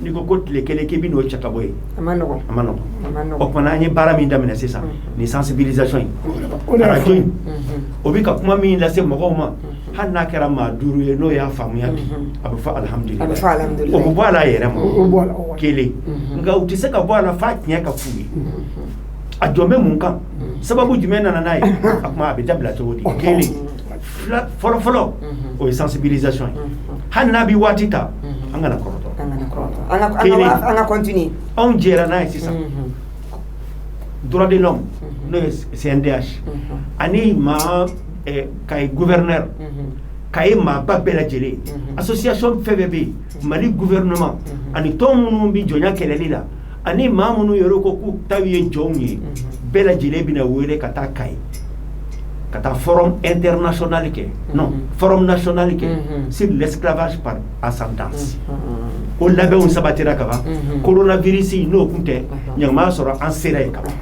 n'i ko tile kelen k'i bɛ n'o cɛ ka bɔ yen
a ma nɔgɔn
o tuma an ye baara min daminɛ sisan ni sensibilisation in radio in o bɛ ka kuma min lase mɔgɔw ma hali n'a kɛra maa 5 ye n'o y'a faamuya bi a bɛ fɔ alhamdulilayi o bɛ bɔ a la a yɛrɛ ma kelen nka u tɛ se ka bɔ a la f'a tiɲɛ ka f'u ye a jɔn bɛ mun kan sababu jumɛn nana n'a ye a kuma a bɛ dabila cogo di kelen fɔlɔ o ye sensibilisation ye hali n'a bɛ waati ta an kana kɔrɔtɔ
an ka continuer
anw jɛra n'a ye sisan droit de l'homme n'o ye CNDH ani maa ka ye gouverneur ka ye maaba bɛɛ lajɛlen association fɛn fɛn bɛ yen Mali gouvernement ani tɔn minnu bɛ jɔnya kɛlɛli la ani maa minnu yɛrɛ ko k'u ta ye jɔnw ye bɛɛ lajɛlen bɛna wele ka taa Kayi ka taa forum international kɛ non forum national kɛ sur l'esclavage par ascendance o labɛnw sabatira ka ban coronavirus n'o kun tɛ ɲangama sɔrɔ an sera yen ka ban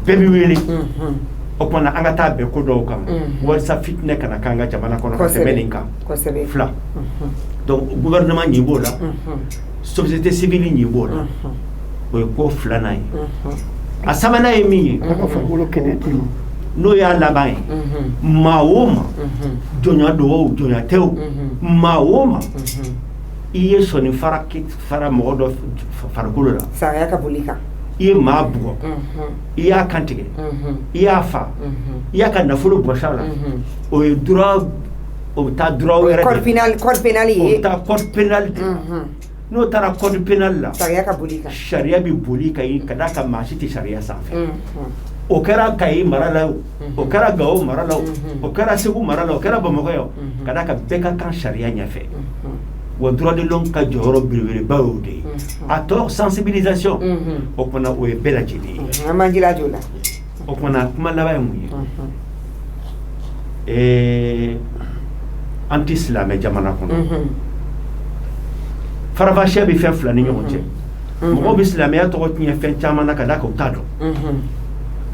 bɛɛ bɛ wele o kumana an ka taa bɛn ko dɔw kan walasa fitinɛ kana k'an ka jamana kɔnɔ ka tɛmɛ nin kan fila donc gouvernement ɲi b'o la société civile ɲi b'o la o ye ko filanan ye a sabanan ye min ye n'o y'a laban ye maa o ma jɔnya do o jɔnya tɛ o maa o ma i ye sɔnni fara mɔgɔ dɔ farikolo la
sariya ka boli kan
i ye maa bugɔ i y'a kantigɛ i y'a fa i y'a ka nafolo bɔsi a la o ye droit o bɛ taa droit wɛrɛ
code pénal ye
o bɛ taa code pénal de n'o taara code pénal la
sariya ka boli kan
sariya bɛ boli ka ye ka d'a kan maa si tɛ sariya sanfɛ o kɛra Kayi mara la o kɛra Gawo mara la o kɛra Segu mara la o kɛra Bamakɔ ye ka d'a kan bɛɛ ka kan sariya ɲɛfɛ wa droit de l'homme ka jɔyɔrɔ belebeleba y'o de ye a tɔ sensibilisation o kumana o ye bɛɛ lajɛlen ye
an b'an jilaja o la
o kumana kuma laban ye mun ye an tɛ silamɛ jamana kɔnɔ farafasiya bɛ fɛn fila ni ɲɔgɔn cɛ mɔgɔw bɛ silamɛya tɔgɔ tiɲɛ fɛn caman na ka d'a kan u t'a dɔn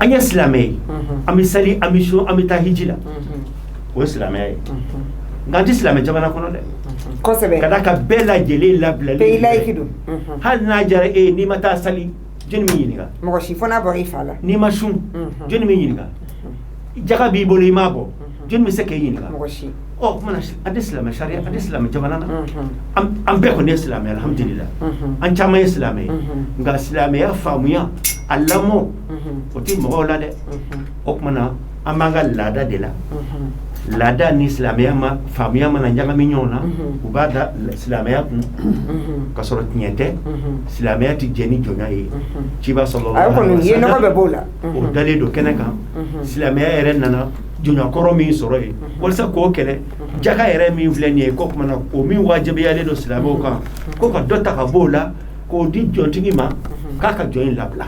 an ye silamɛ ye an bɛ sali an bɛ sun an bɛ taa hiji la o ye silamɛya ye nka an tɛ silamɛ jamana kɔnɔ dɛ
kosɛbɛ
ka d'a kan bɛɛ lajɛlen labilali
pays laïque don
hali n'a diyara e ye n'i ma taa sali jɔnni b'i ɲininka
mɔgɔ si fo n'a bɔra i fa la
n'i ma sun jɔnni b'i ɲininka jaga b'i bolo i m'a bɔ jɔnni bɛ se k'e ɲininka
mɔgɔ si
ɔ kumana an tɛ silamɛ sariya an tɛ silamɛ jamana na an bɛɛ kɔni ye silamɛ alhamdulillah an caman ye silamɛ ye nka silamɛya faamuya a lamɔ o tɛ mɔgɔw la dɛ o kumana an b'an ka laada de la laada ni silamɛya ma faamuya mana ɲagami ɲɔgɔn na u b'a da silamɛya kun ka sɔrɔ tiɲɛ tɛ silamɛya tɛ jɛ ni jɔnya ye ciba sallallahu alaihi wasallam o dalen don kɛnɛ kan silamɛya yɛrɛ nana jɔnyakɔrɔ min sɔrɔ yen walasa k'o kɛlɛ jaka yɛrɛ min filɛ nin ye ko kumana o min wajibiyalen don silamɛw kan ko ka dɔ ta ka b'o la k'o di jɔntigi ma k'a ka jɔn in labila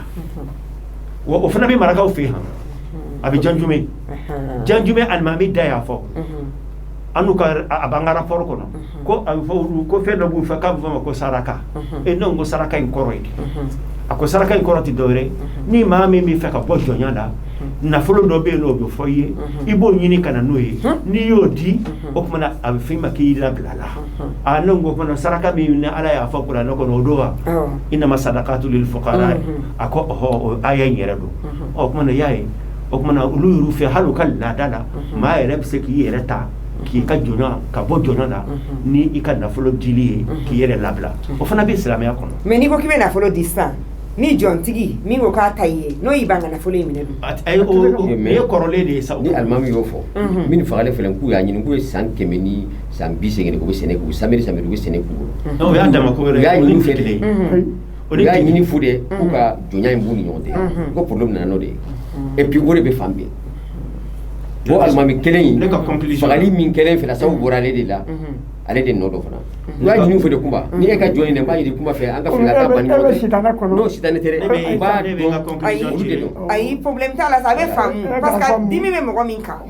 wa o fana bɛ marakaw fɛ yen a bɛ janjume alimami da y'a fɔ an n'u ka a b'an ka rapport kɔnɔ ko a bɛ fɔ olu ko fɛn dɔ b'u fɛ k'a bɛ fɔ ma ko saraka ne ko saraka in kɔrɔ ye a ko saraka in kɔrɔ tɛ dɔwɛrɛ ni maa min bɛ fɛ ka bɔ jɔnya la nafolo dɔ bɛ yen n'o bɛ fɔ i ye i b'o ɲini ka na n'o ye n'i y'o di o kumana a bɛ f'i ma k'i labila la ne ko fana saraka min ni Ala y'a fɔ Kuranɛ kɔnɔ o don wa innama sadaqatu lil fuqara a ko o aya in yɛrɛ don o kumana y'a ye o kumana olu y'u fɛ hali u ka laada la maa yɛrɛ bɛ se k'i yɛrɛ ta k'i ka jɔnya ka bɔ jɔnya la ni i ka nafolo dili ye k'i yɛrɛ labila o fana bɛ silamɛya kɔnɔ
mais n'i ko k'i bɛ nafolo di sisan ni jɔntigi min ko k'a ta i ye n'o y'i ban ka nafolo in minɛ dun
o ye kɔrɔlen de ye sa
ni alimami y'o fɔ min fagalen filɛ k'u y'a ɲini k'u ye san 100 ni san 20 u bɛ sɛnɛ k'u samedi u bɛ sɛnɛ k'u bolo
o y'a dama ko wɛrɛ
u y'a ɲini fɛ
de
u y'a ɲini fu de k'u ka jɔnya in b'u ni ɲɔgɔn cɛ ko problème nana n'o de ye et puis o de bɛ fan bɛɛ o alimami kelen in fagali min kɛlen fɛ sabu bɔra ale de la ale de nɔ dɔ fana n'a ɲini fɔ de kuma ni e ka jɔn in de b'a ɲini kuma fɛ an ka fili ka taa ban ɲɔgɔn tɛ n'o sitanɛ tɛ dɛ i b'a dɔn olu de don
ayi problème t'a la sa a bɛ faamu parce que dimi bɛ mɔgɔ min kan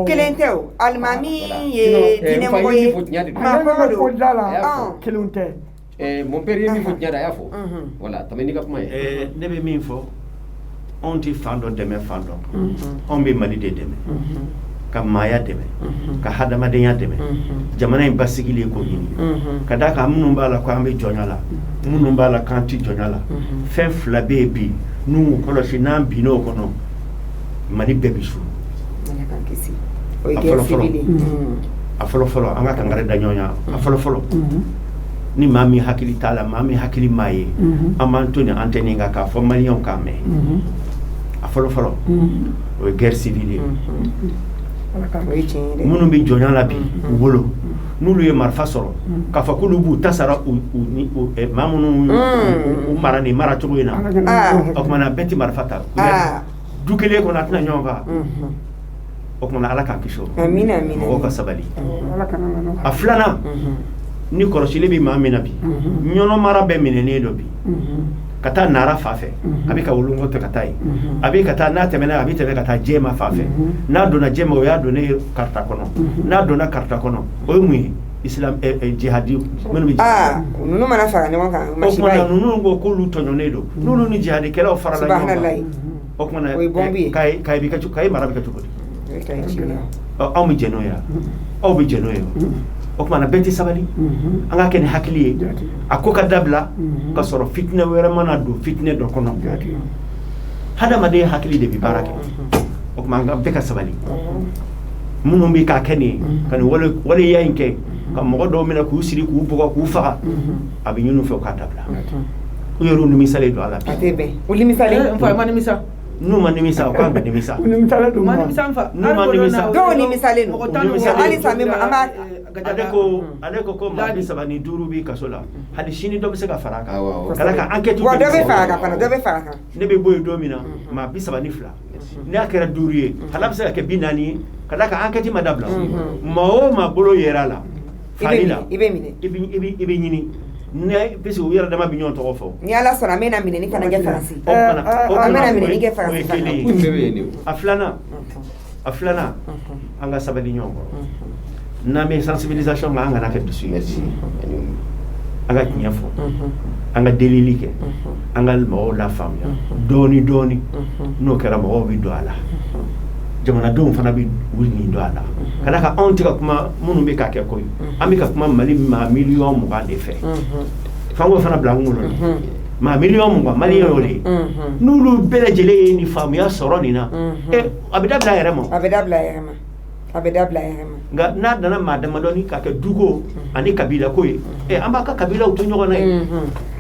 kelen tɛ o alimami ye diinɛmɔgɔ ye maakɔrɔ don
kelen tɛ
mon père ye min fɔ diɲɛ da a y'a fɔ voilà tɛmɛ n'i ka kuma ye
ne bɛ min fɔ anw tɛ fan dɔ dɛmɛ fan dɔ anw bɛ Mali de dɛmɛ ka maaya dɛmɛ ka hadamadenya dɛmɛ jamana in basigilen ko ɲini ka d'a kan minnu b'a la ko an bɛ jɔnya la minnu b'a la k'an tɛ jɔnya la fɛn fila bɛ yen bi n'u kɔlɔsi n'an binn'o kɔnɔ Mali bɛɛ bi su a fɔlɔ fɔlɔ an ka kangari da ɲɔgɔn a fɔlɔ fɔlɔ ni maa min hakili t'a la maa min hakili m'a ye an b'an to nin antenne kan k'a fɔ maliyɛnw k'a mɛn a fɔlɔ fɔlɔ o ye guerre civile ye minnu bɛ jɔnya la bi u bolo n'olu ye marifa sɔrɔ k'a fɔ k'olu b'u ta sara maa minnu u mara nin mara cogo in na o kumana bɛɛ tɛ marifa ta du kelen kɔnɔ a tɛna ɲɔgɔn kan o kumana Ala k'an kisi o ma mɔgɔw ka sabali a filanan ni kɔlɔsili bɛ maa min na bi ɲɔnɔ mara bɛɛ minɛnen dɔ bi ka taa Nara fa fɛ a bɛ ka wolongo tɛ ka taa yen a bɛ ka taa n'a tɛmɛna a bɛ tɛmɛ ka taa Jɛma fa fɛ n'a donna Jɛma o y'a donnen karita kɔnɔ n'a donna karita kɔnɔ o ye mun ye Islam jihadi minnu bɛ
ninnu mana fara ɲɔgɔn kan
o kumana ninnu ko k'olu tɔɲɔnnen don n'olu ni jihadikɛlaw farala ɲɔgɔn kan o kumana k'a ye mara bɛ kɛ cogo di anw bɛ jɛ n'o ye aw bɛ jɛ n'o ye o kumana bɛɛ tɛ sabali an ka kɛ ni hakili ye a ko ka dabila ka sɔrɔ fitinɛ wɛrɛ mana don fitinɛ dɔ kɔnɔ hadamaden hakili de bɛ baara kɛ o kuma an ka bɛɛ ka sabali minnu bɛ k'a kɛ nin ye ka nin waleya in kɛ ka mɔgɔ dɔw minɛ k'u siri k'u bugɔ k'u faga a bɛ ɲini u fɛ u k'a dabila u yɛrɛ nimisalen don a la n'u ma nimisa o kan ka nimisa
dɔw nimisalen don halisa an b'a
ale ko maa 35 b'i kaso la hali sini dɔ bɛ se ka fara a kan kala ka enquête
dɔ bɛ fara a kan fana dɔ bɛ fara a kan
ne bɛ bɔ yen don min na maa 32 n'a kɛra 5 ye hala bɛ se ka kɛ 40 ye ka da ka enquête ma dabila maa o maa bolo yera la fali la
i bɛ minɛ
i bɛ ɲini ne parce que u yɛrɛ dama bɛ ɲɔgɔn tɔgɔ fɔ
ni Ala sɔnna an bɛna minɛni fana kɛ Faransi an bɛna minɛni kɛ Faransi
a filanan an ka sabali ɲɔgɔn kɔrɔ n'an bɛ sensibilisation kɛ an kana kɛ dusu ye an ka tiɲɛ fɔ an ka delili kɛ an ka mɔgɔw lafaamuya dɔɔni dɔɔni n'o kɛra mɔgɔw bɛ don a la jamanadenw fana bɛ wuli nin don a la ka d'a kan anw tɛ ka kuma minnu bɛ ka kɛ koyi an bɛ ka kuma Mali maa 20,000,000 de fɛ fanko fana bila n kunkolo la maa 20,000,000 maliyɛn y'o de ye n'olu bɛɛ lajɛlen ye nin faamuya sɔrɔ nin na a bɛ dabila a yɛrɛ ma nka n'a nana maa damadɔni k'a kɛ duko ani kabila ko ye an b'a ka kabilaw to ɲɔgɔn na ye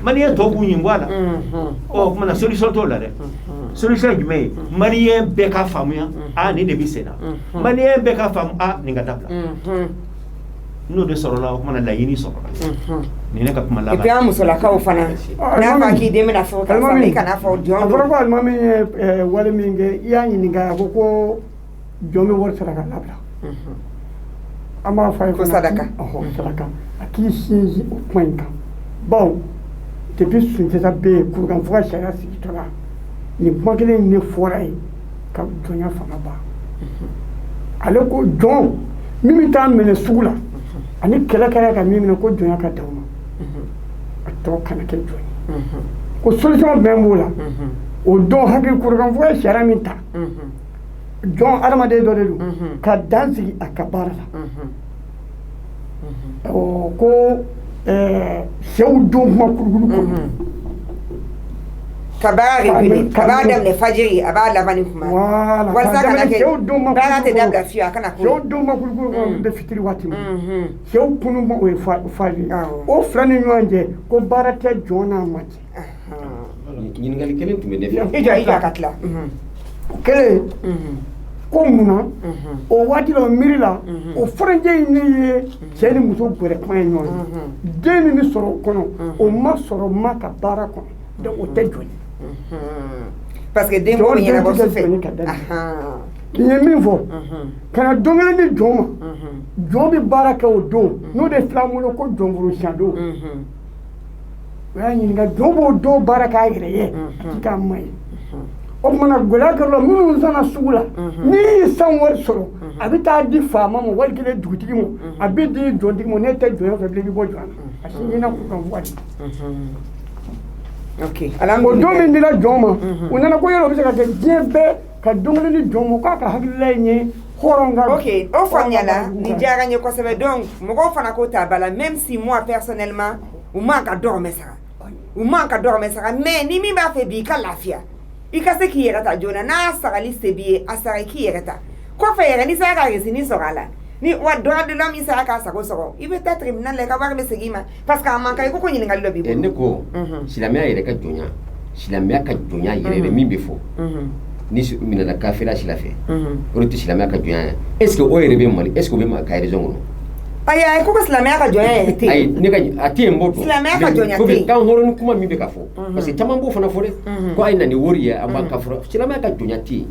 maliyɛn tɔw k'u ɲin bɔ a la o kumana solution t'o la dɛ solution ye jumɛn ye maliyɛn bɛɛ ka faamuya nin de bɛ sen na maliyɛn bɛɛ ka faamu nin ka dabila n'o de sɔrɔla o kumana laɲini sɔrɔla nin ne ka kuma laban
et puis an musolakaw fana n'a fɔ k'i den bɛna fɔ karisa i kana fɔ jɔn
a fɔra ko alimami ye wale min kɛ i y'a ɲininka a ko jɔn bɛ wari sara ka labila an b'a fɔ a ye
ko sadaka
sadaka a k'i sinsin o kuma in kan bawo depuis Sunjata bɛ yen kurukan fo ka sariya sigi tɔ la nin kuma kelen in ne fɔra ye ka jɔnya fanga ban ale ko jɔn min bɛ taa minɛ sugu la ani kɛlɛ kɛra ka min minɛ ko jɔnya ka d'aw ma a tɔ kana kɛ jɔn ye ko solution bɛn b'o la o don hakili kurukan fo ka sariya min ta jɔn adamaden dɔ de don ka dan sigi a ka baara la ko sɛw don kuma kurukuru kɔnɔ
ka baara de wuli ka baara daminɛ fajiri a b'a laban ni kuma walasa kana kɛ baara tɛ dabila fiyewu a kana ko
sɛw don kuma kurukuru kɔnɔ bɛ fitiri waati min sɛw kunu o ye fajiri o fila ni ɲɔgɔn cɛ ko baara tɛ jɔn n'a ma cɛ
ɲininkali kelen tun bɛ ne fɛ
i jɔ ka tila
kelen ko munna o waati la o miiri la o fɔrɔnjɛ in ne ye cɛ ni muso gɛrɛ kuma ye ɲɔgɔn ye den min bɛ sɔrɔ o kɔnɔ o ma sɔrɔ ma ka baara kɔnɔ donc o tɛ jɔn ye
parce que den b'o ɲɛnabɔ su fɛ
nin ye min fɔ kana don kelen di jɔn ma jɔn bɛ baara kɛ o don n'o de fila bolo ko jɔnforo siɲɛ don o y'a ɲininka jɔn b'o don baara k'a yɛrɛ ye a ti k'a ma ye o tumana gɛlɛya kɛra minnu nana sugu la n'i ye san wari sɔrɔ a bɛ taa di faama ma wali kelen dugutigi ma a bɛ di jɔntigi ma n'e tɛ jɔn fɛ bilen i bɛ bɔ jɔn na a sinjina k'u kan wari o don min dira jɔn ma u nana ko yɔrɔ bɛ se ka kɛ diɲɛ bɛɛ ka don kelen di jɔn ma k'a ka hakilila in ye hɔrɔn ka
ok o faamuyala nin diyara n ye kosɛbɛ donc mɔgɔw fana ko t'a ba la même si moi personnellement u man ka dɔrɔmɛ sara mais ni min b'a fɛ bi i ka lafiya i ka se k'i yɛrɛ ta joona n'a sagali se b'i ye a sara i k'i yɛrɛ ta kɔfɛ yɛrɛ ni sera ka resini sɔrɔ a la ni wa droit de l'homme min sera k'a sago sɔrɔ i bɛ taa tribunal la i ka wari bɛ segin i ma parce que a man kan i ko ɲininkali dɔ b'i bolo
ne ko silamɛya yɛrɛ ka jɔnya silamɛya ka jɔnya yɛrɛ min bɛ fɔ ni minɛna kafira sila fɛ o de tɛ silamɛya ka jɔnya ye est ce que o yɛrɛ bɛ Mali est ce que o bɛ ka raison kɔnɔ
ayi ko silamɛya ka jɔnya yɛrɛ tɛ yen
ayi ne ka a tɛ yen bɔ dɔn
silamɛya ka jɔnya tɛ yen
kan hɔrɔn kuma min bɛ ka fɔ parce que caman b'o fana fɔ dɛ ko a ye na ni wari ye a b'a ka fɔra silamɛya ka jɔnya tɛ yen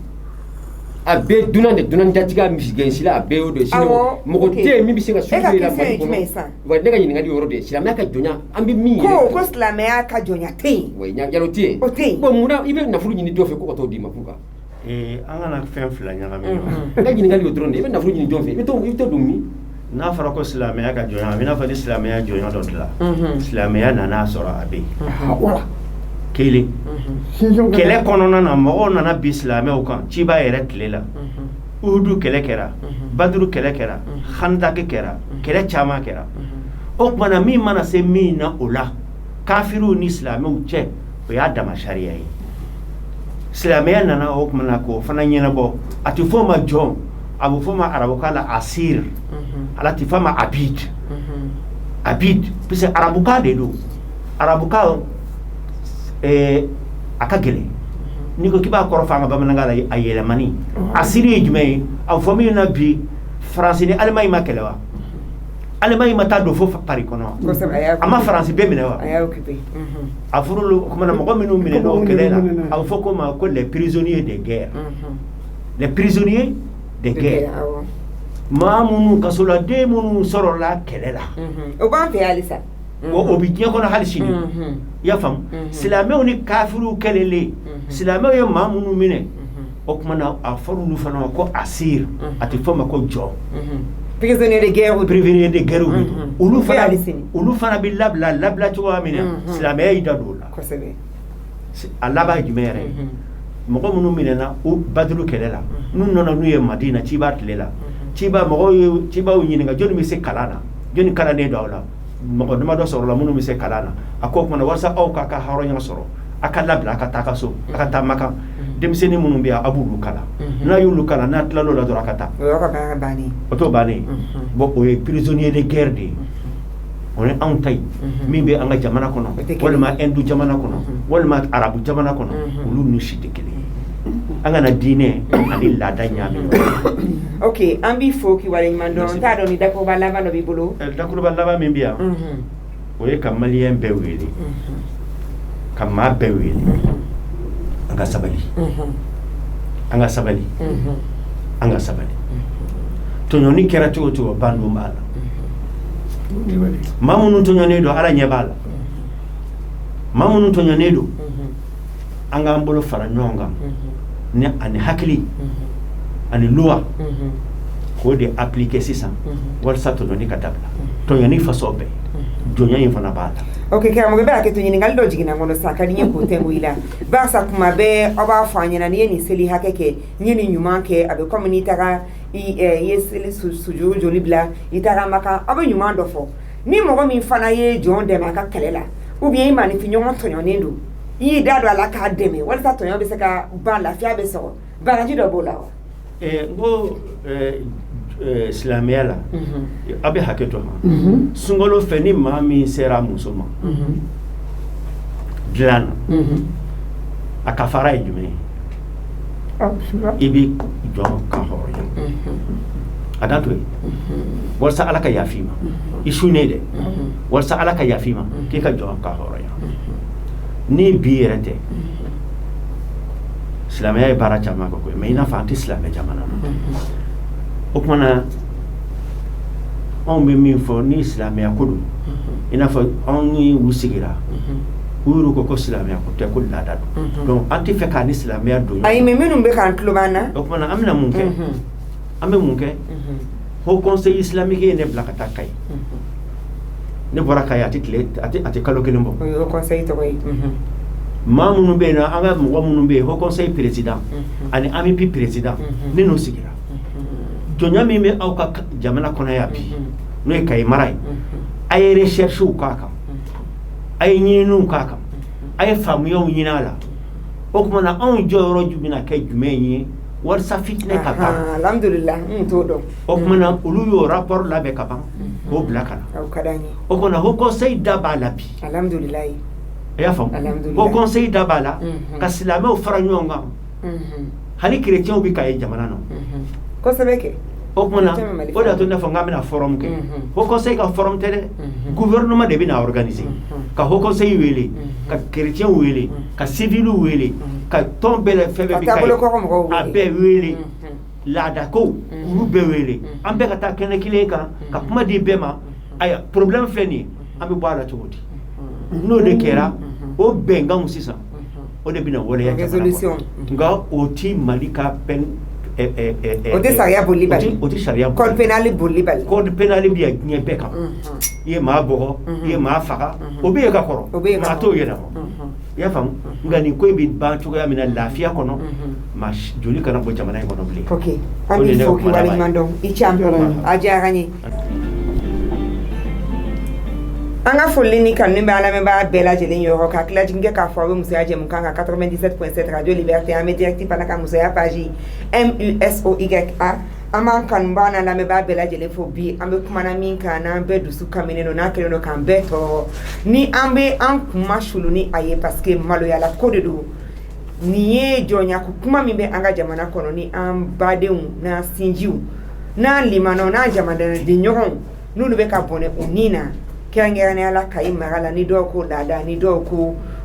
a bɛɛ dunan de dunan jatigiya misigɛnsila a bɛɛ y'o de sinon mɔgɔ tɛ yen min bɛ se ka sugu de la Mali kɔnɔ wa ne ka ɲininkali yɔrɔ de ye silamɛya ka jɔnya an bɛ min yɛrɛ
ko silamɛya ka jɔnya tɛ yen
wa yalo tɛ yen
o tɛ yen
bon munna i bɛ nafolo ɲini dɔ fɛ ko ka t'o d'i ma pourquoi
an kana fɛn fila ɲagami
n ka ɲininkali y'o dɔrɔn de i bɛ nafolo ɲini jɔn fɛ i bɛ t'o don min
n'a fɔra ko silamɛya ka jɔnya a bɛ n'a fɔ ni silamɛya jɔnya dɔ dilan silamɛya nana sɔrɔ a bɛ yen kelen kɛlɛ kɔnɔna na mɔgɔw nana bi silamɛw kan ciba yɛrɛ tile la uhudu kɛlɛ kɛra baduru kɛlɛ kɛra khandaki kɛra kɛlɛ caman kɛra o tumana min mana se min na o la kafiriw ni silamɛw cɛ o y'a dama sariya ye silamɛya nana o tumana k'o fana ɲɛnabɔ a tɛ fɔ o ma jɔn a bɛ fɔ o ma arabukan la asir ala tɛ fɔ o ma abid parce que arabukan de don arabukan a ka gɛlɛn n'i ko k'i b'a kɔrɔ fɔ an ka bamanankan la a yɛlɛmani asiri ye jumɛn ye a bɛ fɔ min na bi faransi ni alimaɲi ma kɛlɛ wa alimaɲi ma taa don fo Paris kɔnɔ a ma faransi bɛɛ minɛ wa a furulu o kumana mɔgɔ minnu minɛ n'o kɛlɛ la a bɛ fɔ ko ma ko les prisonniers de guerre les prisonniers de guerre maa minnu kasoladen minnu sɔrɔla kɛlɛ la
o b'an fɛ halisa
o bɛ diɲɛ kɔnɔ hali sini i y'a faamu silamɛw ni kafiriw kɛlɛlen silamɛw ye maa minnu minɛ o kumana a fɔra olu fana ma ko asir a tɛ fɔ ma ko jɔ
prisonnier de guerre
olu fana bɛ labila cogoya min na silamɛya y'i da don o la a laban ye jumɛn yɛrɛ ye mɔgɔ minnu minɛna o baduru kɛlɛ la n'u nana n'u ye Madina ciba tile la mɔgɔw ye cibaw ɲininka jɔnni bɛ se kalan na jɔnni kalannen don aw la mɔgɔ damadɔ sɔrɔla minnu bɛ se kalan na a ko o kumana walasa aw k'a ka hɔrɔnya sɔrɔ a ka labila a ka taa ka so a ka taa Makan denmisɛnnin minnu bɛ yan a b'olu kalan n'a y'olu kalan n'a tilal'o la dɔrɔn a ka taa o t'o bannen bon o ye prisonnier de guerre de ye o ni anw ta ye min bɛ an ka jamana kɔnɔ walima Hindu jamana kɔnɔ walima arabu jamana kɔnɔ olu n'u si tɛ kelen an kana diinɛ ani laada ɲagami
ok an b'i fo k'i waleɲuman dɔn n t'a dɔn ni dakuruba laban dɔ b'i bolo
dakuruba laban min bɛ yan o ye ka maliyɛn bɛɛ wele ka maa bɛɛ wele an ka sabali an ka sabali an ka sabali tɔɲɔni kɛra cogo o cogo bandon b'a la maa minnu tɔɲɔnen don ala ɲɛ b'a la maa minnu tɔɲɔnen don an k'an bolo fara ɲɔgɔn kan ni ani hakili ani loi k'o de appliquer sisan walasa tɔɲɔni ka dabila tɔɲɔni faso bɛɛ jɔnya in fana b'a la
ok karamɔgɔ i bɛ hakɛ to ɲininkali dɔ jiginna n kɔnɔ sa ka di n ye k'o tɛnku i la barisa kuma bɛɛ aw b'a fɔ an ɲɛna n'i ye nin seli hakɛ kɛ n ye nin ɲuman kɛ a bɛ komi n'i taga i ye seli sujuru joli bila i taga Makan aw bɛ ɲuman dɔ fɔ ni mɔgɔ min fana ye jɔn dɛmɛ a ka kɛlɛ la ou bien i maanifinɲɔgɔn tɔɲɔnen don i y'i da don a la k'a dɛmɛ walasa tɔɲɔ bɛ se ka ban lafiya bɛ sɔrɔ baraji dɔ b'o la wa
n ko silamɛya la a bɛ hakɛ to ma sunkalo fɛ ni maa min sera muso ma dilan na a kafara ye jumɛn ye i bɛ jɔn ka hɔrɔnya a da to yen walasa ala ka yafa i ma i sunnen dɛ walasa ala ka yafa i ma k'i ka jɔn ka hɔrɔnya ni bi yɛrɛ tɛ silamɛya ye baara caman kɛ koyi mais i n'a fɔ an tɛ silamɛ jamana na o kumana anw bɛ min fɔ ni silamɛya ko don i n'a fɔ anw ni u sigira u y'u ko silamɛya ko tɛ ko laada don donc an tɛ fɛ k'a ni silamɛya don
ayi mais minnu bɛ k'an tulo b'an na
o kumana an bɛna mun kɛ an bɛ mun kɛ Haut Conseil islamique ye ne bila ka taa Kayi ne bɔra Kayi a tɛ kalo kelen bɔ
o conseil tɔgɔ ye
maa minnu bɛ yen nɔ an ka mɔgɔ minnu bɛ yen Haut Conseil président ani AMIP président ne n'o sigira jɔnya min bɛ aw ka jamana kɔnɔ yan bi n'o ye Kayi mara ye a ye recherchew k'a kan a ye ɲininiw k'a kan a ye faamuyaw ɲini a la o tuma na anw jɔyɔrɔ bɛna kɛ jumɛn ye walasa fitinɛ ka ban
alhamdulillah t'o dɔn
o tuma na olu y'o rapport labɛn ka ban k'o bila ka na
o ka d'an ye
o tuma na Haut Conseil da b'a la bi
alhamdulillah
i y'a faamu Haut Conseil da b'a la ka silamɛw fara ɲɔgɔn kan hali chrétiens bɛ ka ye jamana na
kosɛbɛ kɛ
o tuma na o de y'a to ne fɔ n k'an bɛna forum kɛ Haut Conseil ka forum tɛ dɛ gouvernement de bɛna organiser ka Haut Conseil wele ka chrétiens wele ka civils wele ka tɔn bɛɛ la fɛn bɛɛ bɛ ka ye a bɛɛ wele laadako olu bɛɛ wele an bɛɛ ka taa kɛnɛ kelen kan ka kuma di bɛɛ ma aya problème filɛ nin ye an bɛ bɔ a la cogo di n'o de kɛra o bɛnkanw sisan o de bɛna waleya jamana kɔnɔ nka o ti Mali ka peine
o tɛ sariya boli bali
o tɛ sariya boli
code pénal boli bali
code pénal bɛ yan diɲɛ bɛɛ kan i ye maa bɔgɔ i ye maa faga o bɛ yen ka kɔrɔ maa t'o yɛlɛma i y'a faamu nka nin ko in bɛ ban cogoya min na lafiya kɔnɔ maa joli kana bɔ jamana in kɔnɔ bilen.
ok an b'i fo k'i waleɲuman dɔn i Thiam a diyara n ye an ka foli ni kanu bɛ an lamɛnbaga bɛɛ lajɛlen yɔrɔ ka tila jigin kɛ k'a fɔ a bɛ musoya jɛmukan kan 97.7 radio liberté an bɛ direct fana ka musoya page MUSOYA an b'an kanubaga n'a lamɛnbaga bɛɛ lajɛlen fo bi an bɛ kumana min kan n'an bɛɛ dusu kaminen don n'a kɛlen don k'an bɛɛ tɔɔrɔ ni an bɛ an kun masulu ni a ye parce que maloyala ko de don nin ye jɔnya kuma min bɛ an ka jamana kɔnɔ ni an badenw n'an sinjiw n'an limanaw n'an jamanaden ɲɔgɔnw n'olu bɛ ka bɔnɛ u ni na kɛrɛnkɛrɛnnenya la Kayi mara la ni dɔw ko laada ni dɔw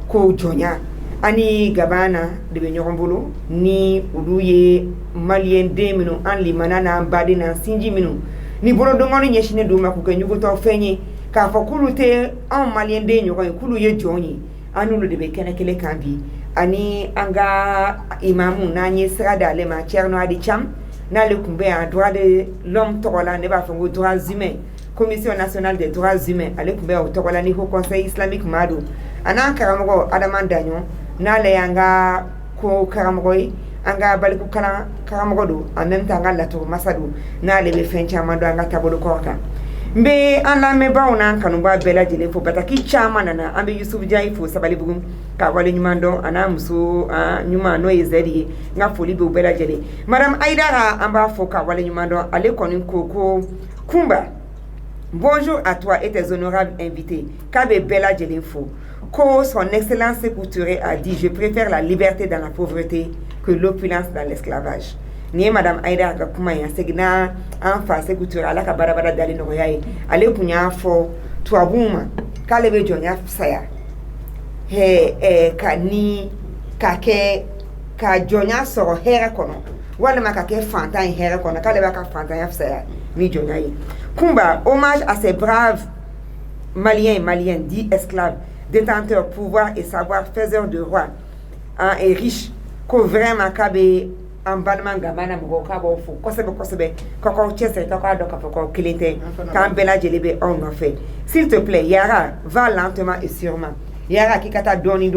ko jɔnya ani Gabana de bɛ ɲɔgɔn bolo ni olu ye maliyɛn den minnu an limana n'an baden n'an sinji minnu ni bolodɔngɔni ɲɛsinnen d'u ma k'u kɛ ɲugutɔ fɛn ye k'a fɔ k'olu tɛ anw maliyɛn den ɲɔgɔn ye k'olu ye jɔn ye an n'olu de bɛ kɛnɛ kelen kan bi ani an ka imamu n'an ye sira d'ale ma Thierno Adi Thiam n'ale tun bɛ yan droit de l'homme tɔgɔ la ne b'a fɔ ko droits humains Commission nationale des droits humains ale tun bɛ o tɔgɔ la ni Haut Conseil islamique maa don a n'an karamɔgɔ Adama Daɲɔn n'ale y'an ka ko karamɔgɔ ye an ka baliku kalan karamɔgɔ don en même temps an ka laturu masa don n'ale bɛ fɛn caman dɔn an ka taabolo kɔrɔ kan n bɛ an lamɛnbaaw n'an kanubaga bɛɛ lajɛlen fo bataki caman nana an bɛ Yusufu Jayi fo Sabalibugu ka waleɲuman dɔn a n'a muso ɲuman n'o ye Zɛdi ye n ka foli bɛ u bɛɛ lajɛlen madame Aïdara an b'a fo ka waleɲuman dɔn ale kɔni ko Kumba bonjour à toi et tes honorables invités k'a bɛ bɛɛ lajɛlen fo ko son excellence Sékou Touré a dit je préfère la liberté dans la pauvreté que l'opulence dans l'esclavage ni ye madame Aïda ka kuma ye a seginna an fa Sékou Touré ala ka baarabara dali nɔgɔya ye ale kun y'a fɔ tubabuw ma k'ale bɛ jɔnya fisaya ka jɔnya sɔrɔ hɛrɛ kɔnɔ walima ka kɛ fantan ye hɛrɛ kɔnɔ k'ale b'a ka fantanya fisaya ni jɔnya ye Kumba hommage à ces braves Maliens et Maliennes dits esclaves détenteurs pouvoir et savoir faiseurs de rois et riches ko vraiment k'a bɛ an balima Gabana mɔgɔw k'a b'aw fo kosɛbɛ k'a k'aw cɛsiri k'a dɔn k'a fɔ k'aw kelen tɛ k'an bɛɛ lajɛlen bɛ aw nɔfɛ s'il te plaît Yara va lentement et sûrement Yara k'i ka taa dɔɔni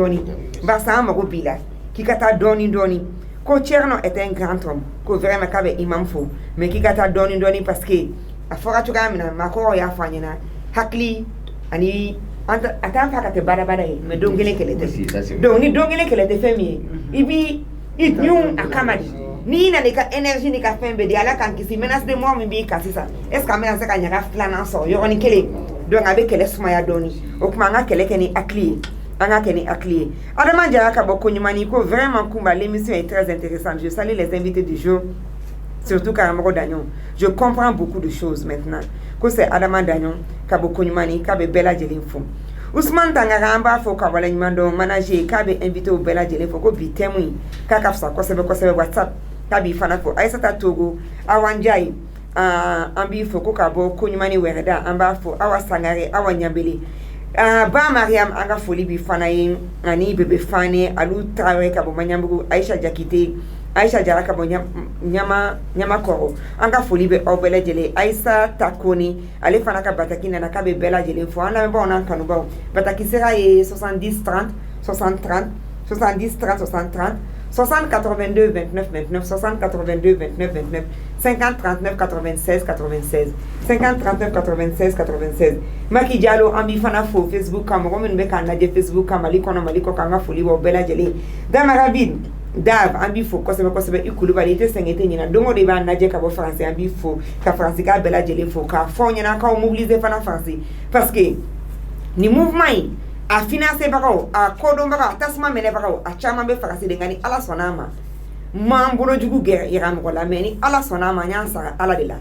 barisa an mago b'i la k'i ka taa dɔɔni ko Thierno est un grand homme ko vraiment k'a bɛ imam fo mais k'i ka taa dɔɔni parce que a fɔra cogoya min na maakɔrɔw y'a fɔ an ɲɛna hakili ani a t'an fa ka tɛ baarabara ye mais don kelen kɛlɛ tɛ donc ni don kelen kɛlɛ tɛ fɛn min ye i ɲun a kama de n'i nana i ka énergie n'i ka fɛn bɛɛ di ala k'an kisi menace de mort min b'i kan sisan est ce que an bɛna se ka ɲaga filanan sɔrɔ yɔrɔnin kelen donc a bɛ kɛlɛ sumaya dɔɔni o tuma an ka kɛlɛ kɛ ni hakili ye an ka kɛ ni hakili ye Adama Jara ka bɔ Koɲumani ko vraiment Kumba l'émission est très intéressante je salue les invités du jour surtout karamɔgɔ Daɲɔn je comprends beaucoup de choses maintenant ko c'est Adama Daɲɔn ka bɔ Koɲumani k'a bɛ bɛɛ lajɛlen fo Ousmane Tangara an b'a fɔ ka waleɲuman dɔn manager k'a bɛ invité u bɛɛ lajɛlen fɔ ko bi thème in k'a ka fisa kosɛbɛ kosɛbɛ WhatsApp k'a b'i fana fɔ Aïssata Togo Awa Ndiaye an b'i fɔ ko ka bɔ Koɲumani Wɛrɛda an b'a fɔ Awa Sangare Awa Ɲambele Ba Mariam an ka foli b'i fana ye ani Bebe Fane Alu Traoré ka bɔ Maɲanbugu Aïcha Jakite Aïcha Jara ka bɔ Ɲamakɔrɔ an ka foli bɛ aw bɛɛ lajɛlen Aïssa Takoni ale fana ka bataki nana k'a bɛ bɛɛ lajɛlen fɔ an lamɛnbaaw n'an kanubaw bataki sera ye 70 30 60 30 70 30 60 30 60 82 29 29 60 82 29 29 50 39 96 96 50 39 96 96 Maki Diallo an b'i fana fo Facebook kan mɔgɔ minnu bɛ k'an lajɛ Facebook kan Mali kɔnɔ Mali kɔ kan an ka foli b'aw bɛɛ lajɛlen Damara Bin Dave an b'i fo kosɛbɛ kosɛbɛ i Kulubali i tɛ sɛgɛn i tɛ ɲinɛ don o don i b'an lajɛ ka bɔ France an b'i fo ka France ka bɛɛ lajɛlen fo k'a fɔ ɲɛna k'aw mobiliser fana France parce que ni mouvement in a financé bagaw a kodɔnbagaw a tasuma minɛbagaw a caman bɛ France de nka ni Ala sɔnna a ma m'an bolo jugu gɛrɛ mɔgɔ la mais ni Ala sɔnna a ma an y'an sara Ala de la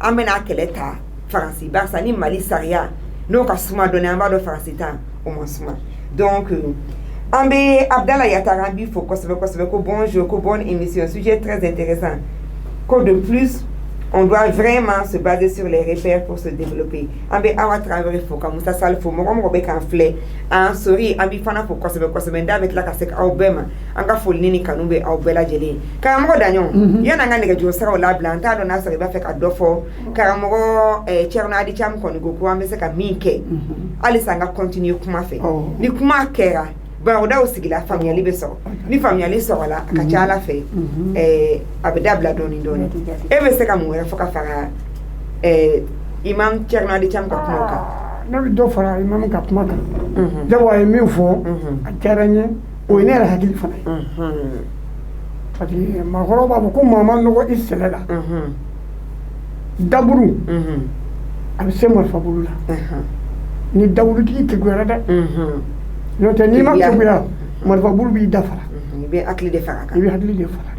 an bɛna kɛlɛ ta France barisa ni Mali sariya n'o ka suma dɔɔni an b'a dɔn France ta o ma suma donc an bɛ Abdallah Yatara an b'i fo kosɛbɛ kosɛbɛ ko bonjour ko bonne émission sujet très intéressant ko de plus on doit vraiment se baser sur les repères pour se développer. An bɛ Awa Traoré fo ka Musa Sall fo mɔgɔ mɔgɔ bɛ k'an filɛ an sori an b'i fana fo kosɛbɛ kosɛbɛ n da bɛ tila ka se aw bɛɛ ma an ka foli ni kanu bɛ aw bɛɛ lajɛlen karamɔgɔ Daɲɔn yanni an ka nɛgɛjuru siraw labila an t'a dɔn n'a sɔrɔ i b'a fɛ ka dɔ fɔ karamɔgɔ Thierno Adi Thiam kɔni ko an bɛ se ka min kɛ halisa an ka continuer kuma fɛ ni kuma kɛra barodaw sigila faamuyali bɛ sɔrɔ ni faamuyali sɔrɔla a ka ca Ala fɛ a bɛ dabila dɔɔni dɔɔni e bɛ se ka mun wɛrɛ fɔ ka fara Imam Thierno Adi Thiam ka kuma kan
ne bɛ dɔ fara Imam ka kuma kan jago a ye min fɔ a diyara n ye o ye ne yɛrɛ hakili fana ye parce que maakɔrɔw b'a fɔ ko maa ma nɔgɔ i sɛlɛ la daburu a bɛ se marifabulu la ni daburutigi kekuyara dɛ n'o tɛ n'i ma kekuya marifabulu b'i dafara
i bɛ hakili de fara kan
i bɛ hakili de fara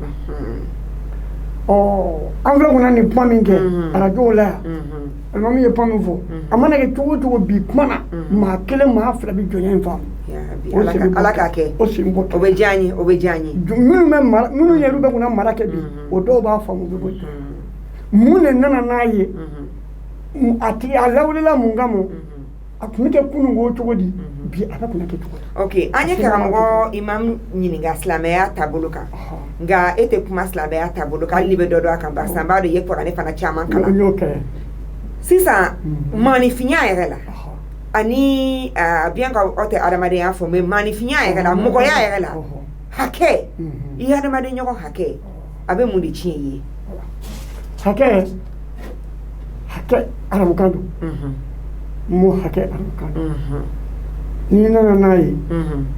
an filɛ kunna nin kuma min kɛ arajow la yan alimami ye kuma min fɔ a mana kɛ cogo o cogo bi kuma na maa kelen maa fila bɛ jɔnya in faamu
Ala k'a kɛ
o sen bɔ
o bɛ diya n ye o bɛ diya n ye
minnu yɛrɛ bɛ kunna mara kɛ bi o dɔw b'a faamu u bɛ bɔ mun de nana n'a ye a lawulila mun kama a tun bɛ kɛ kunun o cogo di bi a bɛ kunna kɛ cogo di
ok an ye karamɔgɔ Imam ɲininka silamɛya taabolo kan nka e tɛ kuma silamɛya taabolo kan hali ni bɛ dɔ dɔn a kan barisa n b'a dɔn i ye kuranɛ fana caman kalan
n y'o kɛ
sisan maanifinya yɛrɛ la ani bien ka aw tɛ adamadenya fɔ mais maanifinya yɛrɛ la mɔgɔya yɛrɛ la hakɛ i hadamaden ɲɔgɔn hakɛ a bɛ mun de tiɲɛ i ye
hakɛ arabukan don mo hakɛ arabukan don n'i nana n'a ye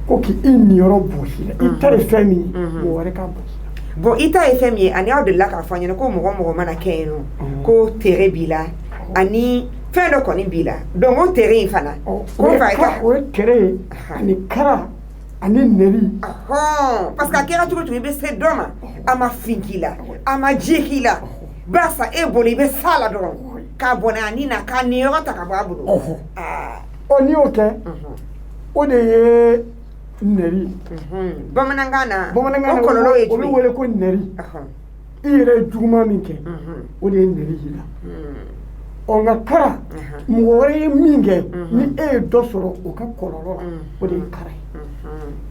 ko k'i niyɔrɔ bosi la i ta ye fɛn min ye mɔgɔ wɛrɛ k'a bosi la
bon i ta ye fɛn min ye ani aw delila k'a fɔ an ɲɛna ko mɔgɔ mɔgɔ mana kɛ yen nɔ ko tere b'i la ani fɛn dɔ kɔni b'i la donc o tere in fana
o ye tere ye ani kara ani neri
parce que a kɛra cogo cogo i bɛ se dɔ ma a ma fin k'i la a ma ji k'i la barisa e bolo i bɛ s'a la dɔrɔn k'a bɔnɛ a ni na k'a niyɔrɔ ta ka bɔ a bolo
n'i y'o kɛ o de ye nɛri
bamanankan na o kɔlɔlɔ ye jumɛn
o bɛ wele ko nɛri i yɛrɛ ye juguman min kɛ o de ye nɛri y'i la nka kara mɔgɔ wɛrɛ ye min kɛ ni e ye dɔ sɔrɔ o ka kɔlɔlɔ la o de ye kara ye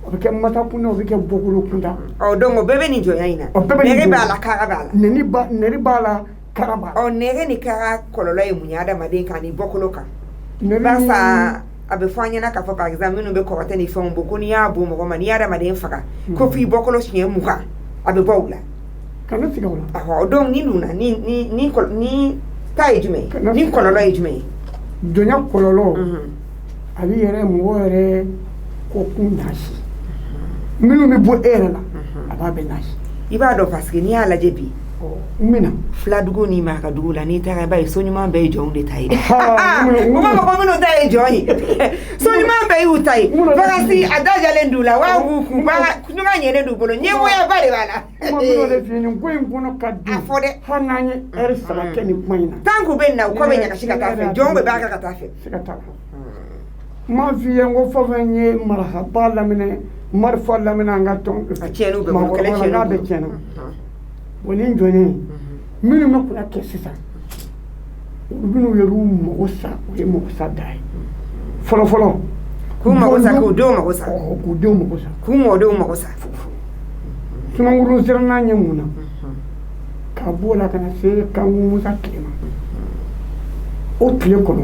o bɛ kɛ masa kunda o bɛ kɛ bɔkolo kunda
donc o bɛɛ bɛ nin jɔnya in na nɛgɛ b'a la kara b'a la
nɛri b'a la kara b'a la
nɛgɛ ni kara kɔlɔlɔ ye mun ye adamaden kan ni bɔkolo kan barisa a bɛ fɔ an ɲɛna k'a fɔ par exemple minnu bɛ kɔrɔtɛ ni fɛnw bɔ ko n'i y'a bon mɔgɔ ma n'i ye adamaden faga ko f'i bɔkolo siɲɛ 20 a bɛ bɔ u la
kana tigɛ o la
donc ni dun na ni ta ye jumɛn ye ni kɔlɔlɔ ye jumɛn ye
jɔnya kɔlɔlɔ a bɛ yɛrɛ mɔgɔ yɛrɛ ko kun nasi minnu bɛ bɔ e yɛrɛ la a b'a bɛ nasi
i b'a dɔn parce que n'i y'a lajɛ bi
mina
filadugu ni marakadugu la n'i taara i b'a ye so ɲuman bɛɛ ye jɔnw de ta ye dɛ o ma fɔ ko minnu ta ye jɔn ye so ɲuman bɛɛ y'u ta ye bagasi a dajalen d'u la wa b'u kun ɲuman ɲɛnen d'u bolo ɲɛmɔgɔyaba de b'a la
kuma minnu de fi nin ko in kɔnɔ ka di
a fɔ dɛ
hali n'an ye ɛri 3 kɛ nin kuma in na
tant que u bɛ na u kɔ bɛ ɲagasi ka taa fɛ jɔnw bɛ baara ka taa fɛ
siga t'a la ma fi ye ngo fo fe nye marhaba lamine marfa lamine anga ton
a tienu be ko kala
na be tienu woni njoni mini ma kula ke sisa ubinu yeru mo sa o mo sa dai folo
ku ma sa ku do ma sa
ku do ma sa
ku mo do ma sa
tuma nguru sirna nyamuna ka bola kana se ka musa kema o tile kono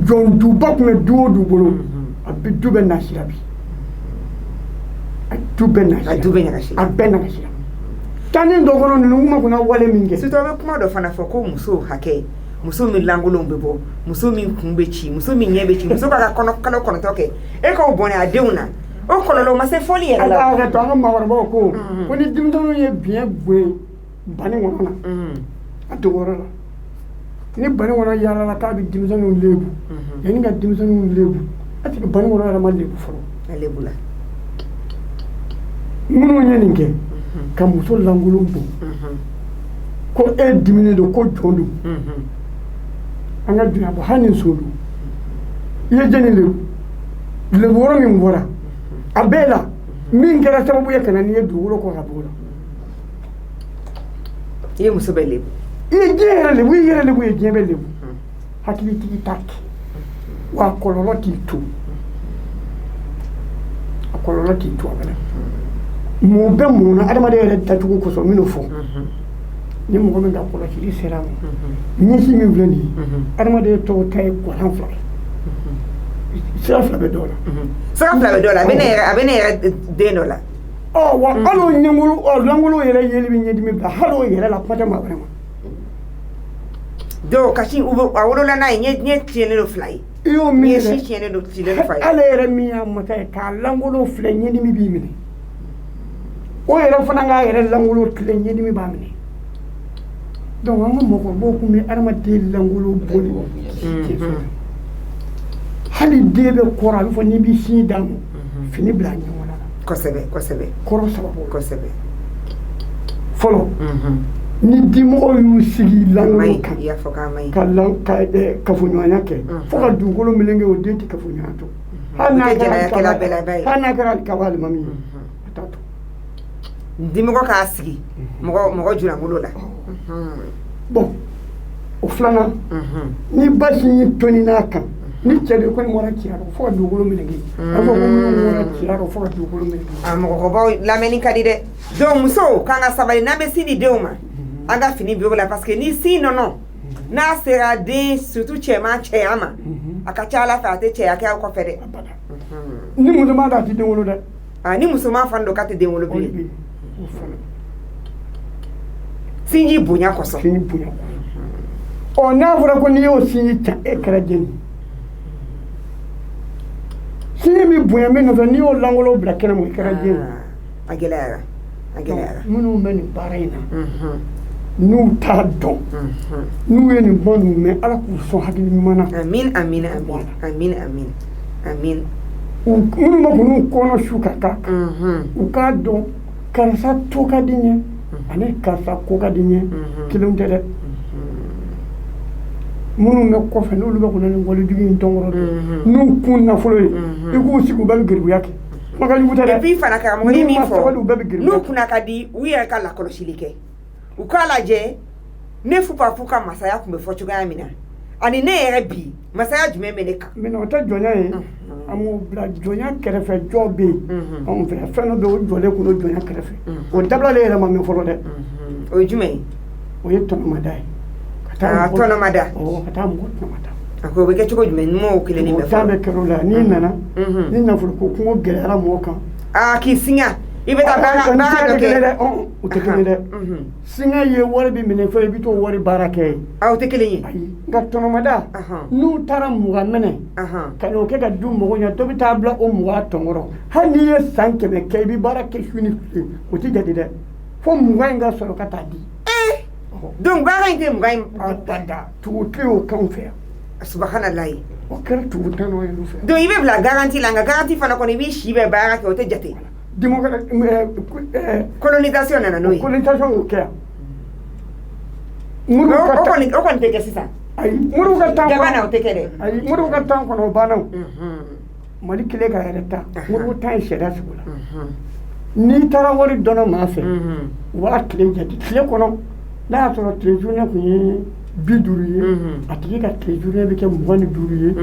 jon du bak me du bolo abi du ben nasirabi a du ben nasirabi tani do kono nu ma kuna wale minge
sito be kuma do fana fo ko muso hake muso mi langolo mbebo muso mi kumbechi muso mi nyebechi muso ka kono toke e ko boni adeuna o kono lo ma se folie la
ala to anga ma wara ko ni dimdo ye bien bwe bani wona ado wora ni bani wona yala la ka bi dimdo no lebu yani ga dimdo no lebu ati ko bani wona ma lebu fo
lebu la
munu nyeni nke ka muso langolo mbo ko e dimine do ko jondu anga dina ba hanin solu ye jeni le wora mi wora abela min kera sababu ya kana ni du woro ko habula
ye musubele
ye jere le wi yere le wi jebe le hakili tiki tak wa kololo ti tu kololo ti tu abela mo be mo na adama de yere tatu ko so mino fo ni mo ko nda ko la ci seram ni ci mi vlani adama de to tay ko han fla sira fila bɛ dɔw la
abene den dɔ la
wa halo ɲɛngolo langolo yɛrɛ yeli bɛ ɲɛdimi bila halo yɛrɛ la kuma tɛ maa wɛrɛ ma
dɔw kasi a wolola n'a ye ɲɛ tiɲɛnen do fila ye
i y'o min
yɛrɛ si tiɲɛnen do fa ye
ale yɛrɛ min y'a masa ye k'a langolo filɛ ɲɛdimi b'i minɛ o yɛrɛ fana k'a yɛrɛ langolo filɛ ɲɛdimi b'a minɛ donc an ka mɔgɔkɔrɔbaw kun bɛ adamaden langolo boli hali den bɛ kɔrɔ a bɛ fɔ n'i b'i sin d'a ma fini bila ɲɔgɔn na
kosɛbɛ
kɔrɔ sababu
kosɛbɛ
fɔlɔ ni dimɔgɔw y'u sigi langolo kan
i y'a fɔ k'a maɲi
ka kafoɲɔgɔnya kɛ fo ka dugukolo melenge o den tɛ kafoɲɔgɔnya to hali n'a kɛra alikaba alimami ye a t'a to
dimɔgɔ k'a sigi mɔgɔ jurangolo la
bon o filanan ni basi y'i toni n'a kan ni cɛ de ko ni mɔra cira rɔ fo ka dugukolo melege a fɔ ko minnu mɔra cira rɔ fo ka dugukolo melege
mɔgɔkɔrɔbaw lamɛnni ka di dɛ donc musow k'an ka sabali n'an bɛ sin di denw ma an ka fini bi o la parce que ni sin nɔnɔ n'a sera den surtout cɛman cɛya ma a ka ca ala fɛ a tɛ cɛya kɛ aw kɔfɛ dɛ
ni musoman da a tɛ den wolo dɛ
ni musoman fana don k'a tɛ den wolo bilen sinji bonya kɔsɔn
sinji bonya n'a fɔra ko n'i y'o sinji ta e kɛra jeni sinji mi bonya min nɔfɛ n'i y'o langolo bila kɛnɛ ma i kɛra jeni
a gɛlɛyara
minnu bɛ nin baara in na n'u t'a dɔn n'u ye nin bɔ n'u mɛn ala k'u sɔn hakili ɲuman na
amin
minnu ma k'u kɔnɔ su ka k'a kan u k'a dɔn karisa to ka di n ye ani karisa ko ka di n ye kelenw tɛ dɛ minnu bɛ kɔfɛ n'olu bɛ kunna nin walejugu in tɔnkɔrɔ dɔn n'u kun nafolo ye i k'u sigi u bɛɛ bɛ garibuya kɛ kumakanjugu tɛ dɛ
et puis fana karamɔgɔ ye min fɔ n'u kunna ka di u yɛrɛ ka lakɔlɔsili kɛ u k'a lajɛ ne fupafu ka masaya tun bɛ fɔ cogoya min na ani ne yɛrɛ bi masaya jumɛn bɛ ne kan
mais o tɛ jɔnya ye an m'o bila jɔnya kɛrɛfɛ jɔ bɛ yen anw fɛ fɛn dɔ bɛ yen o jɔlen kun don jɔnya kɛrɛfɛ o dabilalen yɛrɛ ma mɛn fɔlɔ dɛ
o ye jumɛn ye
o ye tɔnɔmada ye
tɔnɔmada
ka taa mɔgɔ tɔnɔmada
a ko o bɛ kɛ cogo jumɛn numaw kelen ni bɛ
fɔ o bɛ kɛr'o la n'i nana ni nafolo ko kungo gɛlɛyara mɔgɔ kan
k'i singa i bɛ taa baara dɔ kɛ
o tɛ kelen dɛ singa ye wari bɛ minɛ fɔ i bɛ t'o wari baara kɛ ye
o tɛ kelen ye
ayi nka tɔnɔmada n'u taara mugan minɛ ka n'o kɛ ka du mɔgɔw ɲɛ dɔ bɛ taa bila o mugan tɔnkɔrɔ hali n'i ye san 100 kɛ i bɛ baara kɛ su ni tile o tɛ jate dɛ fo mugan in ka sɔrɔ ka taa di
donc baara in tɛ mugan in
abada tugu tɛ y'o k'anw fɛ yan
subahanallahi
o kɛra tugu tɛ n'o ye olu fɛ
donc i bɛ bila garanti la nka garanti fana kɔnɔ i b'i si bɛɛ baara kɛ o tɛ jate colonisation nana n'o ye
colonisation y'o kɛ yan
o kɔni tɛ kɛ sisan
ayi moriw ka temps
jamana o tɛ kɛ dɛ
ayi moriw ka temps kɔnɔ o banna o mali kile ka yɛrɛ ta muru ta ye sariya sugu la n'i taara wari dɔnna maa fɛ u b'a tile jate tile kɔnɔ n'a y'a sɔrɔ tile journée kun ye 50 ye a tigi ka tile journée bɛ kɛ 25 ye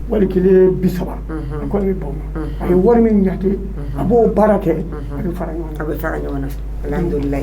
wali kile 30 a kɔni bɛ bɔn a ye wari min jate a b'o baara kɛ a bɛ fara ɲɔgɔn na
alhamdulillah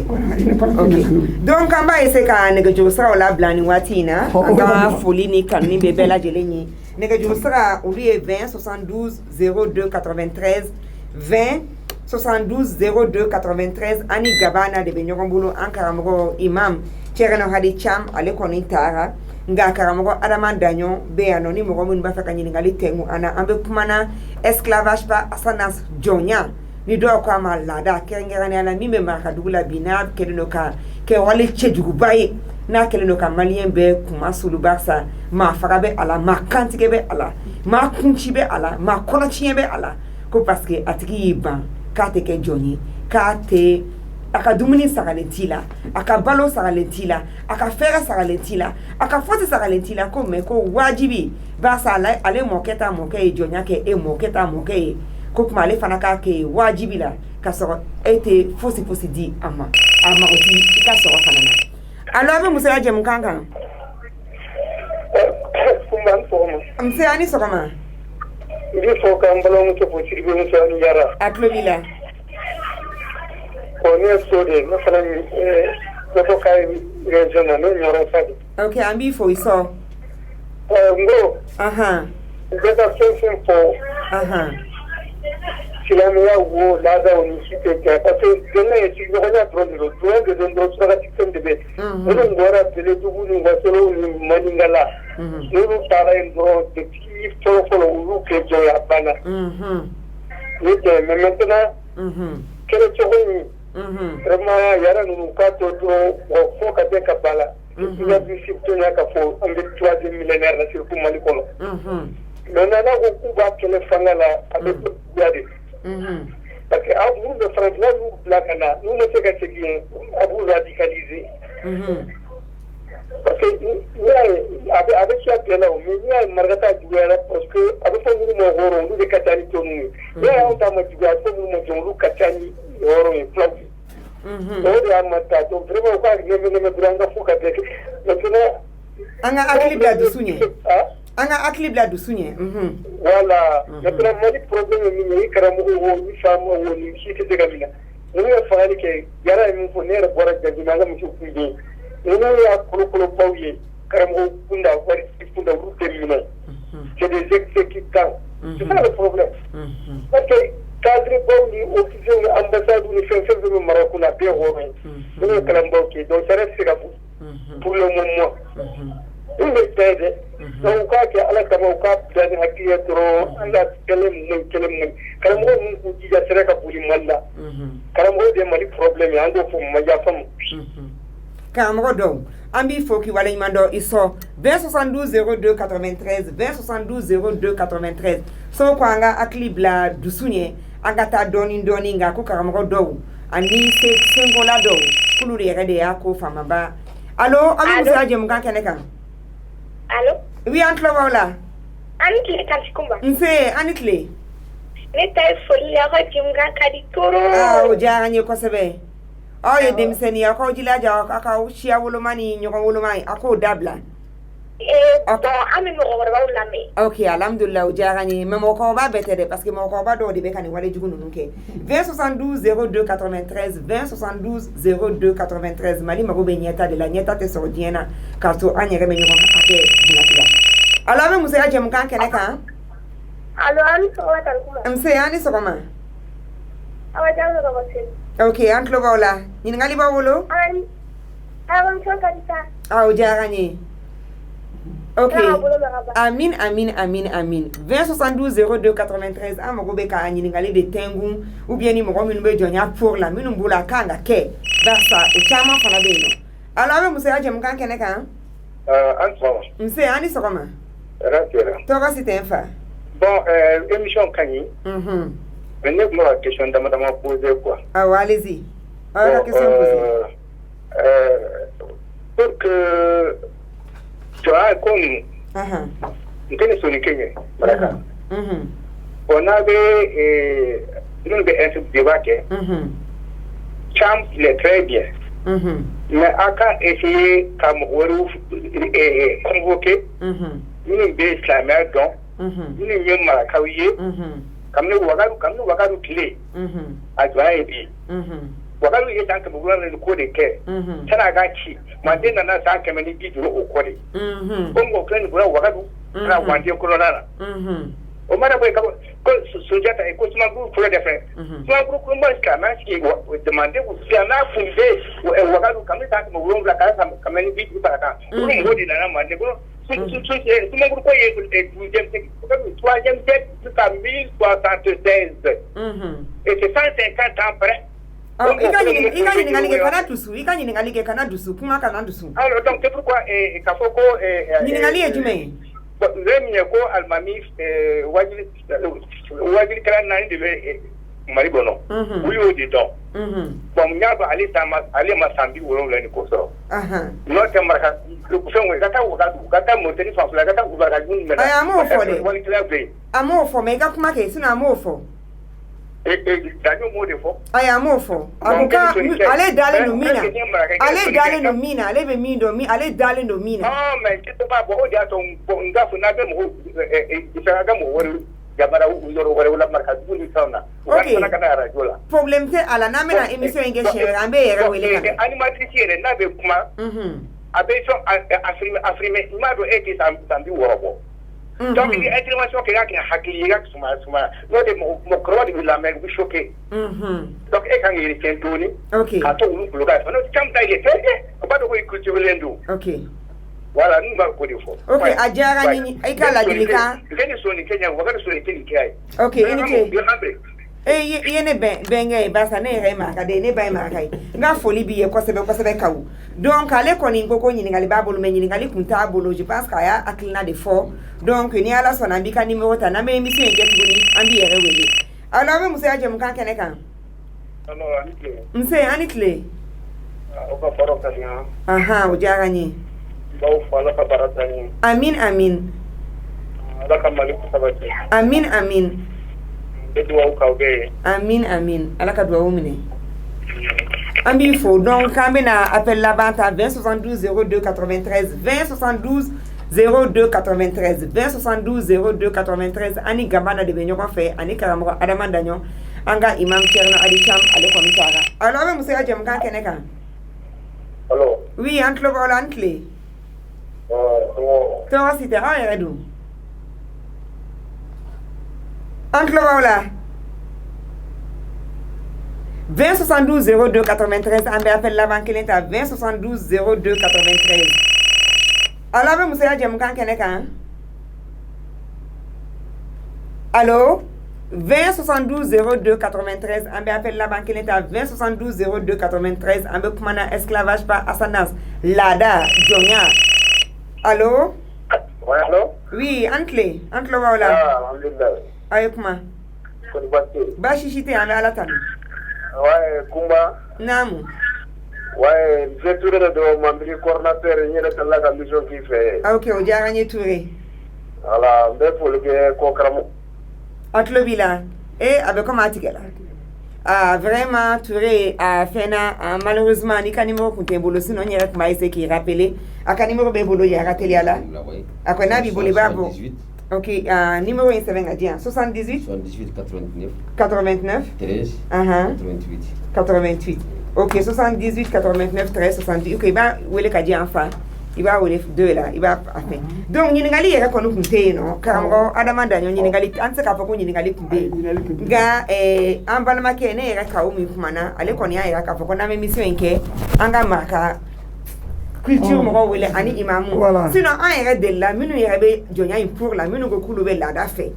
okay donc an b'a essayer ka nɛgɛjuru siraw labila nin waati in na an ka foli ni kanu bɛ bɛɛ lajɛlen ye nɛgɛjuru sira olu ye 20 72 02 93 20 72 02 93 ani Gabana de bɛ ɲɔgɔn bolo an karamɔgɔ imam Cɛrɛna Hadi Cham ale kɔni taara nka karamɔgɔ Adama Daɲɔ bɛ yan nɔ ni mɔgɔ minnu b'a fɛ ka ɲininkali tɛngu an na an bɛ kuma na esclavage par asanas jɔnya ni dɔw k'a ma laada kɛrɛnkɛrɛnnenya la min bɛ Marakadugu la bi n'a kɛlen don ka kɛwale cɛjuguba ye n'a kɛlen don ka maliyɛn bɛɛ kuma sulu barisa maa faga bɛ a la maa kantigɛ bɛ a la maa kunci bɛ a la maa kɔnɔtiɲɛ bɛ a la ko parce que a tigi y'i ban k'a tɛ kɛ jɔn ye k'a tɛ a ka dumuni sagalen t'i la a ka balo sagalen t'i la a ka fɛɛrɛ sagalen t'i la a ka fosi sagalen t'i la ko mais ko wajibi barisa ale mɔkɛ ta mɔkɛ ye jɔnya kɛ e mɔkɛ ta mɔkɛ ye ko kuma ale fana k'a kɛ wajibi la ka sɔrɔ e tɛ fosi di a ma a mago t'i i ka sɔrɔ fana na alors a bɛ musoya jɛmukan kan musoya ni sɔgɔma
i bɛ fɔ k'an balimamuso fo Sidibe Musa ni Jara
a tulo b'i la
ne ye so de ne fana ne fɔ k'a ye région na ne ɲɔrɔ sa de
ok an b'i fo i sɔ
n ko bɛɛ ka fɛn fɛn fɔ silamɛya wo laadaw ni si tɛ kɛ parce que jɔnya ye sigiɲɔgɔnya dɔrɔn de don jɔnya de don dɔrɔn sarati fɛn de bɛ minnu bɔra Beledugu ni Wasolo ni Maninkala n'olu taara yen dɔrɔn depuis fɔlɔfɔlɔ olu kɛ jɔnya banna ni jɛ mais maintenant kɛlɛcogo in vraiment yàrá ninnu k'a to dɔrɔn fo ka bɛn ka ba la il y a du surtout k'a fɔ an bɛ 3e millénaire la surtout Mali kɔnɔ maintenant n'a ko k'u b'a kɛlɛ fanga la a bɛ juguya de parce que aw minnu bɛ France n'a y'u bila ka na n'u ma se ka segin yen a b'u radicaliser parce que n'i y'a ye a bɛ siya bɛɛ la o mais n'i y'a ye Marakata juguyara parce que a bɛ fɔ minnu ma hɔrɔn olu de ka ca ni tɔnw ye n'i y'a ye anw ta ma juguya a bɛ fɔ minnu ma jɔn olu ka ca ni hɔrɔn ye fulaw ye o de y'a ma ta donc vraiment u k'a nɛmɛ dɔrɔn an ka fo ka bɛɛ kɛ maintenant
an ka hakili bila dusu ɲɛ an ka hakili bila dusu ɲɛ
voilà maintenant Mali problème ye min ye i karamɔgɔ wo i faama wo ni si tɛ se ka min na ninnu ye fagali kɛ Jara ye min fɔ ne yɛrɛ bɔra Janjinɛ an ka misiw kun bɛ yen ninnu y'a kolokolobaw ye karamɔgɔ kunda wari kunda olu tɛ minɛ c'est des exécutants c'est ça le problème parce que cadre baw ni officiers ni ambassades ni fɛn fɛn bɛ mara kunna a bɛɛ hɔrɔn ye ninnu ye kalanbaw kɛ donc sariya tɛ se ka bɔ pour le moment n'u bɛ bɛɛ dɛ donc u k'a kɛ ala kama u k'a bila ni hakiliya dɔrɔn an ka kɛlɛ ninnu karamɔgɔ ninnu k'u jija sira ka boli Mali la karamɔgɔ de ye Mali problème ye an k'o fɔ ma yafa ma
karamɔgɔ dɔw an b'i fo k'i waleɲuman dɔn i sɔ 20 72 02 93 20 72 02 93 so ko an ka hakili bila dusu ɲɛ an ka taa dɔɔni nka ko karamɔgɔ dɔw ani senkola dɔw k'olu de yɛrɛ de y'a ko faamaba allo an bɛ musoya jɛmukan kɛnɛ kan
allo
oui an tulo b'aw la
an ni tile Tanti Kumba
nse an ni tile
ne ta ye foli la ka jɛmukan ka di toro
o diyara n ye kosɛbɛ aw ye denmisɛnniya k'aw jilaja a k'aw siya woloma ni ɲɔgɔn woloma a k'o dabila
bon an bɛ mɔgɔkɔrɔbaw lamɛn
ok alhamdulillah o diyara n ye mais mɔgɔkɔrɔba bɛɛ tɛ dɛ parce que mɔgɔkɔrɔba dɔw de bɛ ka nin wale jugu ninnu kɛ 20 72 02 93 20 72 02 93 Mali mago bɛ ɲɛta de la ɲɛta tɛ sɔrɔ diɲɛ na k'a to an yɛrɛ bɛ ɲɔgɔn hakɛ dilantigɛ alors an bɛ musoya jɛmukan kɛnɛ kan
allo an ni sɔgɔma Tanti Kumba
nse an ni sɔgɔma
Awa Jalo ka bɔ Senu
ok an tulo b'aw la ɲininkali b'aw bolo
abamuso ka di sa
o diyara n ye ok amin 20 72 02 93 an mago bɛ ka ɲininkali de tɛngun ou bien ni mɔgɔ minnu bɛ jɔnya pour la minnu b'o la kan ka kɛ barisa o caman fana bɛ yen nɔ alors an bɛ musoya jɛmukan kɛnɛ kan
an sɔgɔma
nse an ni sɔgɔma tɔgɔ si tɛ n fa
bon émission ka ɲi mais ne tun bɛ ka question dama dama poser quoi
awɔ allez-y aw ka question poser
pour que jɔnya ko nin n tɛ nin soni kɛ ɲɛ baraka on avait un débat que Champ, il est très bien. Mais à quand essayer comme convoquer une base la mer donc une mieux marakaouye comme nous Wagaru clé à Joaïbi. Wagaru est en train de le code de quai. Ça n'a pas qui. Maintenant, on a 5 minutes au code. Congo plein de Wagaru, la Wandia Colorana. Au moment où Sojata et Cosmago pour le défendre. Smago, comment est-ce qu'un match qui demandait ou si on a fondé ou Wagaru, comme ça, nous voulons la case comme une bite par là. Nous voulons dire la main. Smago, quoi est le troisième tête jusqu'à 1076. Et c'est 150 ans après.
Alors, donc
c'est pourquoi Kafoko
et
Remyako Almami Wajil Kanan de Maribono. Oui, au dedans. Bon, Yaba Ali Masambi ou l'on Koso. Notre Marca, le cousin with Gata Montani from Flagata Ubaragun.
I am more for it. I'm more for make up my case, and I'm more for. I am more for. Ale darling no mina. Ale darling no mina. Ale be mean do me. Ale darling no mina.
Oh man, get the babo that on Bonga for Nagam who Ifagam Yabara Uzoro whatever Marcazuli Sauna.
Okay. Problem te ala na me na emission engage and be ere we le.
Animatrice here na be kuma. Abeso afrime imado eti sambi wobo. Donc il y a intervention qui a hakili yak suma no de mo croix de la mer bu choqué donc e kan yiri tentoni
OK
ka to ulu bloga no cham ta ye tete ko ba do ko culture lendo
OK
voilà nous va ko defo
OK ajara ni ay kala dilika
ngeni so ni Kenya wa ga so ni Kenya kai
OK ini yene benga basa ne rema ka de ne bai ma kai nga foli bi e kosebe kawu donc ale koni ngoko nyini ngali babulu me nyini ngali kunta bolo je pense ka ya aklina de fort donc ni ala sona bi ka numéro ta na me mi se ngetu ni ambi ere wele ala be musa aje mkan kene kan
no anitle
mse anitle
o ka faro ka nya
aha o jara ni
ba o fala ka barata ni
amin
ala ka malik sabati
amin Amin. Alaka doa umine. Ambi fo donc kambena appel la vente à 2072 02 93 2072 02 93 2072 02 93 ani gambana de benyo kwa fe ani karamo adama danyo anga imam Thierno Adicham ale komitara. Alors me monsieur Adjem kan keneka.
Allô.
Oui, antlo wala antle. To site ha yedu. Antlo wala 2072 02 93 ambe appel la banque lenta 2072 02 93 ala be musa Adjem kan keneka allo 2072 02 93 ambe appel la banque lenta 2072 02 93 ambe kumana esclavage par ascendance lada jonya allo
ouais allo
oui antlo wala
alhamdulillah
ayekuma
ko batte
ba shishite ambe ala tan
ouais kumba
namu
ouais je touré de membre coordinateur ni de la mission qui fait
OK o jaranye Touré
ala be pour que ko kramo
atlo bila abe comme atigela vraiment Touré a fena malheureusement ni kanimo kuntembolo sino nyere kuma ise ki rappeler akanimo be bolo ya rateli ala akona bi boli babo OK numéro est 78 89 13 88 OK 78 89 13 68 OK ba wele ka di enfant il va wele deux là il va enfin donc nyini ngali yera kono kunte no karamro adama danyo nyini ngali anse ka foko nyini ngali kunde ga ambalma ke ne yera ka umi kumana ale koni ya yera ka foko na me mission nke anga maka culture mo wele ani imamu sinon an yɛrɛ de la minu yɛrɛ be jonya in pour la minu ko kulu be lada fɛ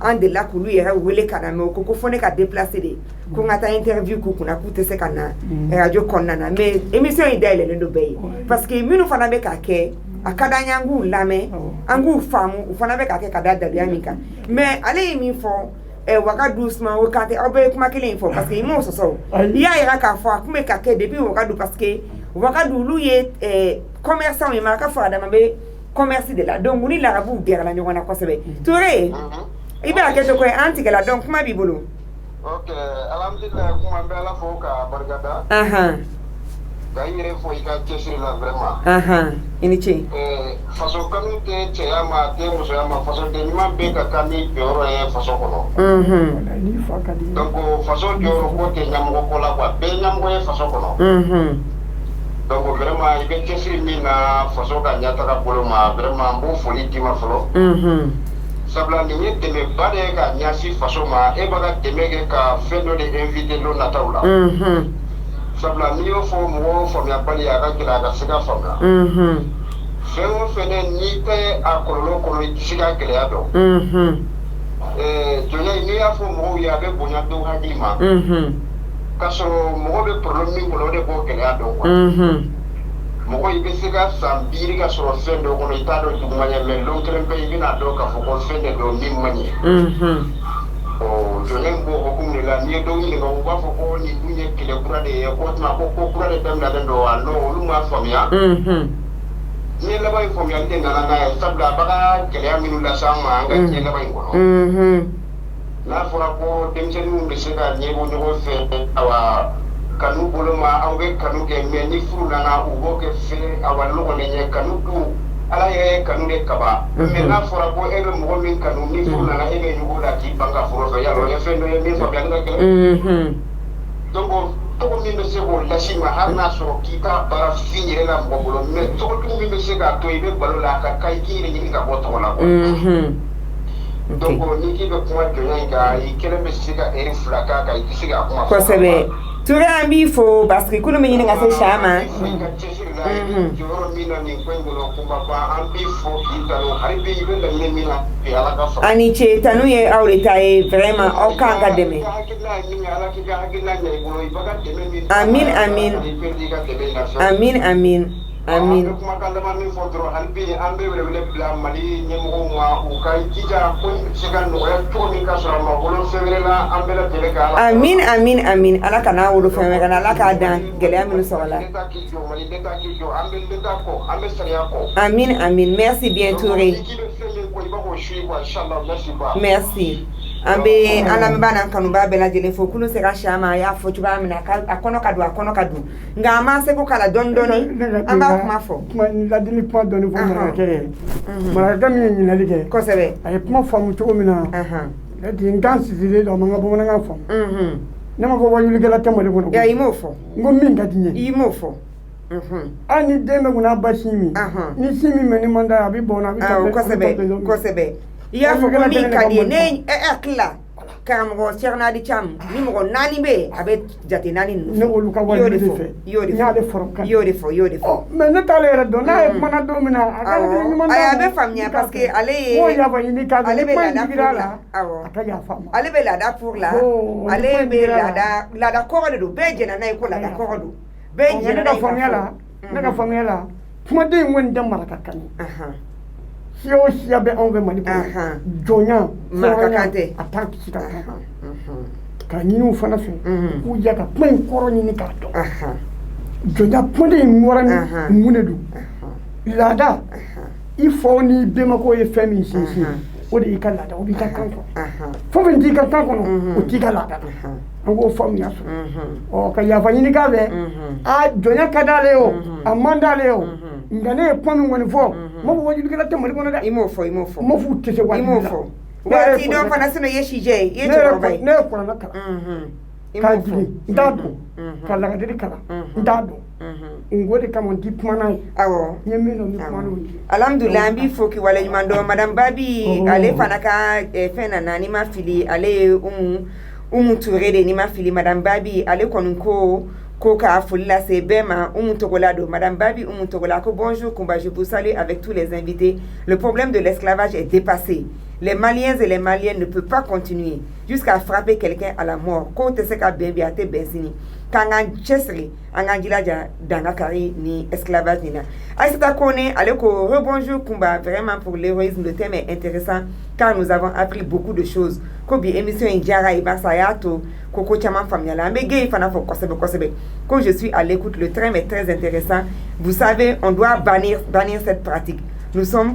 an de la kulu yɛrɛ wele kana me ko fone ka déplacer de ko ngata interview ko kuna ku te se kana radio konna na mais émission yi dai le ndo be parce que minu fana be ka kɛ akadanya ngu lame angu famu ufana be ka kɛ kada dalia mika mais ale mi fo waka doucement wakati obe kuma kile info parce que imo so ya yɛrɛ ka fo akume ka kɛ depuis waka du parce que wakadu lu ye commerçant yema ka fa dama be commerce de la donc ni la rabu der la nyona ko sebe Touré i b'a kɛ to ko an tigɛla donc kuma b'i bolo.
Ok, alhamdulillah kuma bɛ ala fo ka barikada. Ka i yɛrɛ fo i ka cɛsiri la vraiment.
I ni ce.
Faso kanu tɛ cɛya ma tɛ musoya ma faso den ɲuman bɛ ka kan ni jɔyɔrɔ ye faso kɔnɔ. Donc faso jɔyɔrɔ ko tɛ ɲɛmɔgɔ ko la quoi bɛɛ ɲɛmɔgɔ ye faso kɔnɔ. Donc vraiment i bɛ cɛsiri min na faso ka ɲɛtaga bolo ma vraiment n b'o foli d'i ma fɔlɔ. Sabula nin ye dɛmɛba de ye ka ɲɛsin faso ma e b'a ka dɛmɛ kɛ ka fɛn dɔ de invité don nataw la. Sabula n'i y'o fɔ mɔgɔw faamuyabali a ka gɛlɛ a ka se ka faamuya. Fɛn o fɛn n'i tɛ a kɔlɔlɔ kɔnɔ i tɛ se ka gɛlɛya dɔn. Jɔnya n'i y'a fɔ mɔgɔw ye a bɛ bonya dɔw hakili ma. K'a sɔrɔ mɔgɔ bɛ problème min kɔnɔ o de b'o gɛlɛya dɔn. Mɔgɔ i bɛ se ka san 5 ka sɔrɔ fɛn dɔ kɔnɔ i t'a dɔn juguman ye mais don kelen bɛ i bɛna dɔn k'a fɔ ko fɛn de don min man ɲɛ. Jɔnya in b'o hukumu de la n'i ye dɔw ɲininka u b'a fɔ ko nin dun ye kɛlɛ kura de ye ko tuma ko kura de daminɛlen don wa non olu m'a faamuya. Diɲɛ laban in faamuyali de nana n'a ye sabula a b'a ka gɛlɛya minnu lase an ma an ka diɲɛ laban in kɔnɔ. N'a fɔra ko denmisɛnninw bɛ se ka ɲɛbɔ ɲɔgɔn fɛ awa kanu bolo ma aw bɛ kanu kɛ mais ni furu nana u b'o kɛ fɛn awa nɔgɔlen ye kanu dun ala ye kanu de kaba mais n'a fɔra ko e bɛ mɔgɔ min kanu ni furu nana e bɛ ɲugu la k'i ban ka furu fɛ yalɔ o ye fɛn dɔ ye min faamuyali ka gɛlɛn. Donc tɔgɔ min bɛ se k'o lasi ma hali n'a sɔrɔ k'i ka baara fin yɛrɛ la mɔgɔ bolo mais tɔgɔtigiw min bɛ se k'a to i bɛ balo la a ka kan i k'i yɛrɛ ɲini ka bɔ tɔgɔ la quoi. Donc n'i k'i bɛ kuma jɔnya in kan i kelen bɛ se ka heure 2 k'a kan i tɛ se ka kuma fɔ.
Kosɛbɛ. Ture an b'i fo parce que kulu min ɲini ka se sa ma.
Jɔyɔrɔ min na nin ko in kɔnɔ kuma ba an b'i fo k'i tanu hali bi i bɛ laɲini min na bi ala ka faamu.
Ani ce tanu ye aw de ta ye vraiment aw kan ka dɛmɛ. Amin amin. Amin amin. Amin.
Kumakan laban min fɔ dɔrɔn hali bi an bɛ wele bila Mali ɲɛmɔgɔw ma u ka jija ko in bɛ se ka nɔgɔya cogo min ka sɔrɔ a ma wolo fɛn wɛrɛ la an bɛɛ lajɛlen ka ala.
Amin amin amin ala kana wolo fɛn wɛrɛ la ala k'a dan gɛlɛya minnu sɔrɔ la.
Mali l'État k'i jɔ an bɛ l'État kɔ an bɛ sariya kɔ.
Amin amin merci bien Touré. Merci. An bɛ an lamɛnbaa n'an kanubaa bɛɛ lajɛlen fo kulu sera si ma a y'a fɔ cogoya min na a kɔnɔ ka don a kɔnɔ ka don nka an b'an seko k'a la dɔɔni dɔɔni an b'a kuma fɔ.
Ladili kuma dɔɔni fɔ marakakɛ ye marakakɛ min ye ɲininkali kɛ
kosɛbɛ
a ye kuma faamu cogo min na n kan sisilen don a ma n ka bamanankan faamu ne ma fɔ wajulikɛla tɛ Mali kɔnɔ.
I m'o fɔ.
N ko min ka di n ye.
I m'o fɔ.
Hali ni den bɛ kun n'a ba sin min ni sin min mɛ ni man d'a ye a bɛ bɔn a bɛ taa
kosɛbɛ kosɛbɛ i y'a fɔ ko min ka di ye ne hakili la karamɔgɔ Cheikh Nadi Cham ni mɔgɔ 4 bɛ yen a bɛ jate 4 ninnu
ne olu ka wajuli de fɛ
i y'o de fɔ
mais ne t'ale yɛrɛ dɔn n'a ye kumana don min na a ka ɲuman
a bɛ faamuya parce que ale ye
ale bɛ
laada pour la
a ka yafa ma
ale bɛ laada pour la ale bɛ laada kɔrɔ de don bɛɛ jɛna n'a ye ko laada kɔrɔ don bɛɛ jɛna n'a ye
ne ka faamuya la kumaden in kɔni tɛ marakakan ye siya o siya bɛ anw fɛ Mali kɔnɔ jɔnya
marakakan tɛ
a t'a kisi ka kan ka ɲini u fana fɛ k'u ja ka kuma in kɔrɔ ɲini k'a dɔn jɔnya kumaden in wɔɔrɔ ni mun de don laada i faw ni bɛnbakɛw ye fɛn min sinsin o de y'i ka laada o b'i ka kan kɔnɔ fɛn fɛn t'i ka kan kɔnɔ o t'i ka laada an k'o faamuya sɔrɔ ka yafa ɲini k'a fɛ a jɔnya ka d'ale ye o a man d'ale ye o nka ne ye kuma min kɔni fɔ ma fɔ wajulikɛla tɛ Mali kɔnɔ dɛ
i m'o fɔ
ma fɔ u tɛ se wajuli la
waati dɔ fana sinɔ ye sijɛ ye i ye cɛkɔrɔba ye
ne ye kuranɛ kalan k'a jigin n t'a dɔn ka lagadeli kalan n t'a dɔn n ko de kama n ti kuma n'a ye
awɔ
n ye min dɔn n bɛ kuma n'o ye
alhamdulillah an b'i fo k'i waleɲuman dɔn madame Babi ale fana ka fɛn nana ni ma fili ale ye Umu Touré de ni ma fili madame Babi ale kɔni ko ka foli lase bɛɛ ma Umu Togola do madame Babi Umu Togola ko bonjour Kumba, je vous salue avec tous les invités. Le problème de l'esclavage est dépassé. Les Maliens et les Maliennes ne peuvent pas continuer jusqu'à frapper quelqu'un à la mort. Ko te se ka bɛn bi a tɛ bɛn sini k'an k'an cɛsiri an k'an jilaja dan ka kari ni esclavage nin na. Aïssata Kone ale ko rebonjour Kumba, vraiment pour l'héroïsme le thème est intéressant car nous avons appris beaucoup de choses. Ko bi émission in diyara i barisa a y'a to koko caman faamuyala an bɛ gay fana fɔ kosɛbɛ kosɛbɛ ko je suis à l'écoute, le thème est très intéressant. Vous savez, on doit bannir cette pratique. Nous sommes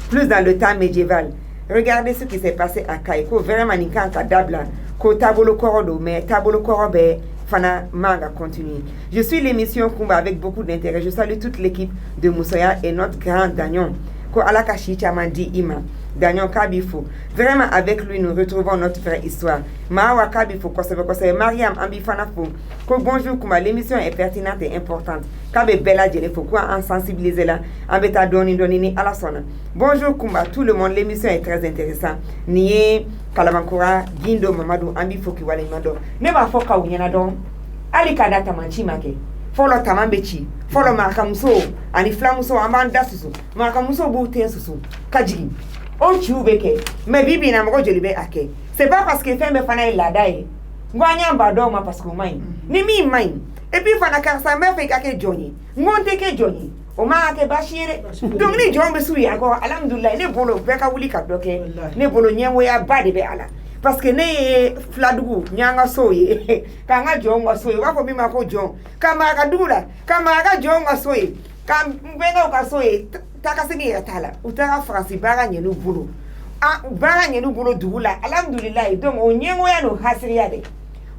plus dans le temps médiéval. regardez ce qui s'est passé à Kaiko. Vraiment, Ninkan Kadabla, ko tabolo korodo, mais tabolo korobe, fana manga continue. Je suis l'émission Kumba avec beaucoup d'intérêt. Je salue toute l'équipe de Moussoya et notre grand Dagnon. Ko Alakashi Chamandi Ima. Dagnon Kabifo. Vraiment, avec lui, nous retrouvons notre vraie histoire. Mawa Kabifo, Kosebe, Mariam Ambifanafo. Ko bonjour Kumba, l'émission est pertinente et importante. Kabe Bella Djelefo, quoi en sensibiliser là. Ambeta Doni à la sonne. Bonjour Kumba, tout le monde, l'émission est très intéressante. Nié, Kalavankura, Gindo, Mamadou, Ambifo, Kiwale Mado. Ne va foka ou y'en Ali Kadata Manchimake. Follow Tamambechi. Follow Markamuso. Ani Flamuso, Amanda Susu. Markamuso Bouté Susu. Kaji. On tue mais bibi na mko jelibe ake. C'est pas parce que fait me fana la dai. Ngwanya mbado ma parce que mine. Ni mi mine. Et puis fana karsa me fait ake Johnny. Ngonte ke Johnny. O ma ake bashire. Donc ni jombe su ya ko alhamdulillah ne bolo beka wuli ka doke. Ne bolo nyengo ya bade be ala. Parce que ne fladugu nyanga soye. Kanga jonga soye wako mima ko jon. Kama akadula, kama akajonga soye. Kam mbenga ukasoye takasini yatala utara fransi bara nyenu bulu bara nyenu bulu dugula alhamdulillah donc onyengo ya no hasiriya de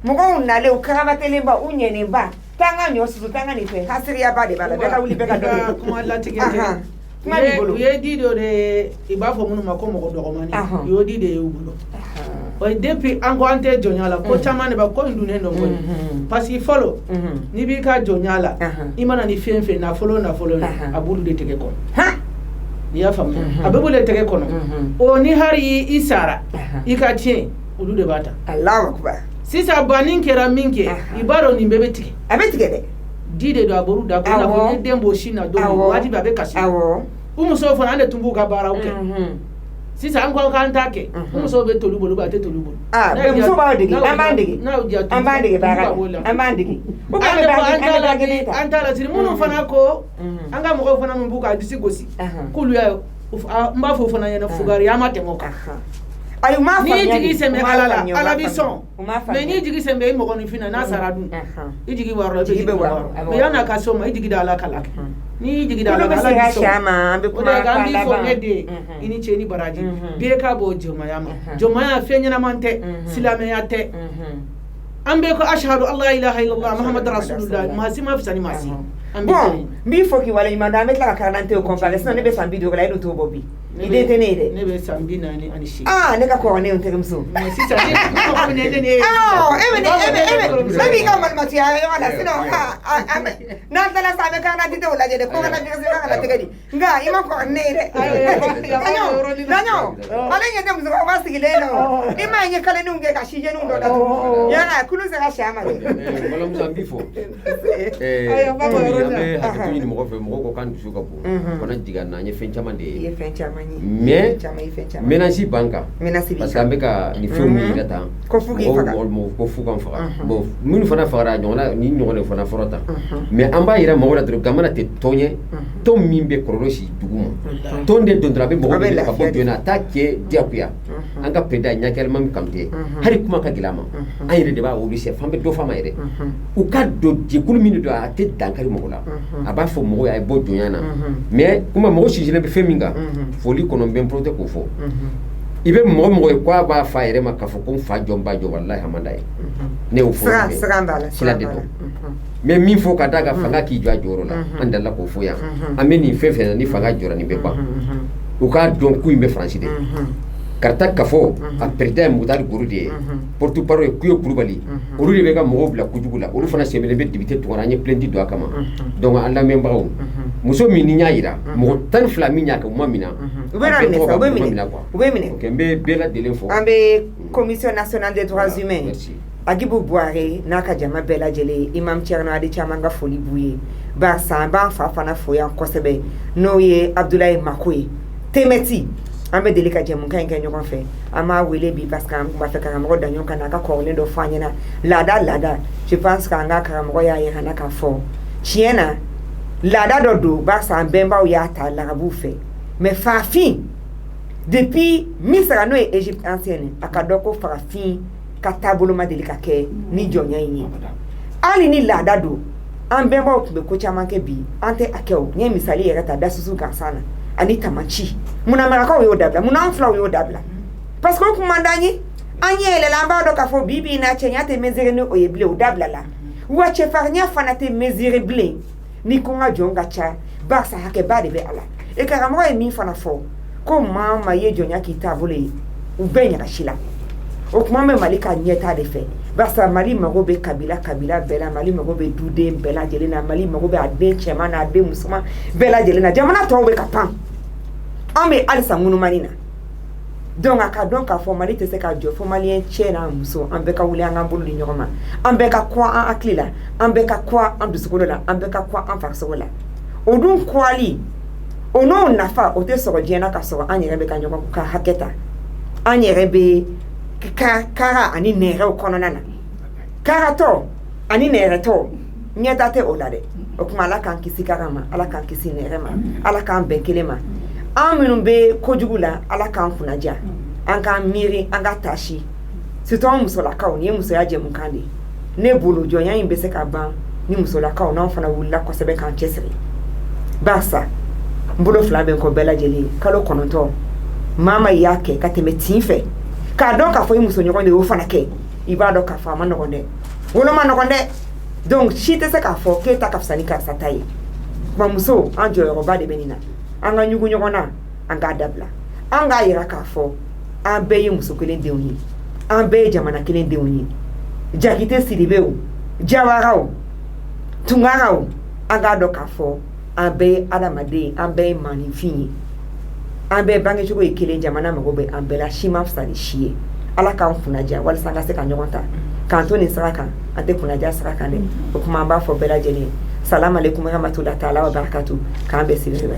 mugo unale ukarabatele ba unyene ba tanga nyosu tanga ni fe hasiriya ba de bala beka wuli beka do
kuma la tigete ye di do de ibafo munu makomo ko do mani yo di de ubulo o depuis ango ante jonyala ko chamane ba ko ndune no ko parce que follow ni bi ka jonyala imana ni fenfe na follow abulu de tege ko ya famu abulu tege ko no o ni hari isara ikatien ulu de bata
Allahu akbar
sisa banin kera minke ibaro ni bebe tege
abetege de
dide do aboru da ko na ko dembo shina do wati babe kashi umuso fona ande tumbu ka bara uke sisa an ko kan take umuso be tolubolo ba te tolubolo
be muso ba digi ambandigi bara ambandigi
antala siri munu fana ko anga mo ko fana mun buka disi gosi kulu ya mba fo fana yana fugari ya mate mo ka
ayu ma fa
ni jigi sembe ala bi son mais ni jigi sembe mo ko ni fina na saradu jigi waro be waro me yana ka so ma jigi da ala kala ni jigi da ala bi so
ambe kuma
ka bi fo ngede ini cheni baraji be ka bo jomaya fenya na mante silame ya te ambe ko ashhadu allah ilaha illallah muhammad rasulullah masima fi sani masi
bon bi fo ki wala imanda met la karante o comparaison ne be sambi do la do to bobi ide tenede
ne be sambi na ni anishi
ne ka ko ne on termso
si sa ne ko ne ne
sabi ka mal mati ya wala sino na tala sa be kana dite wala je de ko na je se kana tegadi nga ima ko ne de nanyo ala nye dem zo ba sigile no ima nye kale nunge ka shije nundo da ya na kulu se ka shama
wala mzambi fo abe hakuni ni moko fe moko ko kan dusu ka bo kona diga na nye fen chama de
ye fen chama ni
mais menasi banka parce que ambeka ni film ira ta
ko fugi faga
ko fuga faga bo mun fana faga nyona ni nyona fana forota mais amba ira mawla dro gamana te tonye to mimbe kororoshi duguma tonde dondra be moko be ka bo jona ta ke diakuya anga peda nyakel mam kamte hari kuma ka gilama ayre de ba o bise fambe do fama ire u ka do je kulmini do ate dankari mogola aba fo mogo ya bo jona mais kuma mogo shijine be feminga foli kono ben prote ko fo ibe mogo ko ba fa ire makafo ko fa jomba jo wallahi hamanda ne o fo sila de do mais min fo ka daga fanga ki jwa joro la andala ko fo ya ameni fefe ni fanga jora ni be ba u ka don ku imbe francide karta kafo a perda mudar gurude portu paro e kuyo kurubali olu de be ka mogo bla kujugula olu fana semele be dibite to ranye plendi do akama donc alla membaw muso mini nyaira mo tan flami nyaka mamina
ubemine
kembe bela delenfo
ambe commission nationale des droits humains agibu boire naka jama bela jele imam Thierno Adi Chamanga foli buye ba samba fa fana foya kosebe noye Abdoulaye Makoui temeti ambe delika jemu kan nyokon fe ama wele bi parce que am ba fe karamo da nyon kana ka ko le do fanyena lada je pense que anga karamo ya ye hana ka fo chiena lada do ba sa bemba o ya ta la rabufe mais fa fin depuis Misra no Egypte ancienne akadoko fa fin ka tabolo ma delika ke ni jonya yin ali ni lada do am bemba o be ko chamanke bi ante akew nye misali yere ta dasusu ka sana ani tamachi muna marakaw yo dabla muna anfla yo dabla parce que kuma ndani anyele lamba do ka fo bibi na chenya te mesure ni oyeble o dabla la wache farnya fanate mesure ble ni kunga jonga cha basa hake bade be ala e karamo e mi fana fo ko mama ye jonya kitabule ubenya kashila o kuma me malika nyeta de fe basa mali magobe kabila bela mali magobe dude bela jelena mali magobe ade chema na ade musuma bela jelena jamana to be kapan ambe alisa ngunu manina donc aka fo mali te se ka jo fo malien chena muso ambe ka wuli anga bulu nyoma ambe ka kwa an aklila ambe ka kwa an dusukolola ambe ka kwa an farsola odun kwali ono nafa o te soro jena ka soro anyere be ka nyoma ka haketa anyere be kara ani nere o kono nana kara to ani nere to nyeta te olade o kuma ala kan kisi karama ala kan kisi nerema ala kan benkelema aminu be kojugula ala kan funaja an kan miri an ga tashi siton musola kaw ni muso ya je mukande ne bolo jonya yin be se ka ban ni musola kaw na fana wulla ko sebe kan chesri basa mbulo flabe ko bela jeli kalo kononto mama yake kateme tinfe ka don ka fo muso nyokonde wo fana ke ibado ka fa manokonde wono manokonde donc chite se ka fo ke ta kafsani ka satai ma muso anjo yo ba de benina anga nyugu nyogona anga dabla anga yira ka fo ambe yi muso kelen de onyi ambe jamana kelen de onyi jakite silibeu jawarao tungarao anga do ka fo ambe alamade ambe manifini ambe bangi chuko ikele jamana magobe ambe la shima fsali shie ala ka mfunaja wala sanga se ka nyonta kanto ni saraka ate kunaja saraka ne kuma ba fo bela jeni salamu alaikum wa rahmatullahi ta'ala wa barakatuh kambe silibeu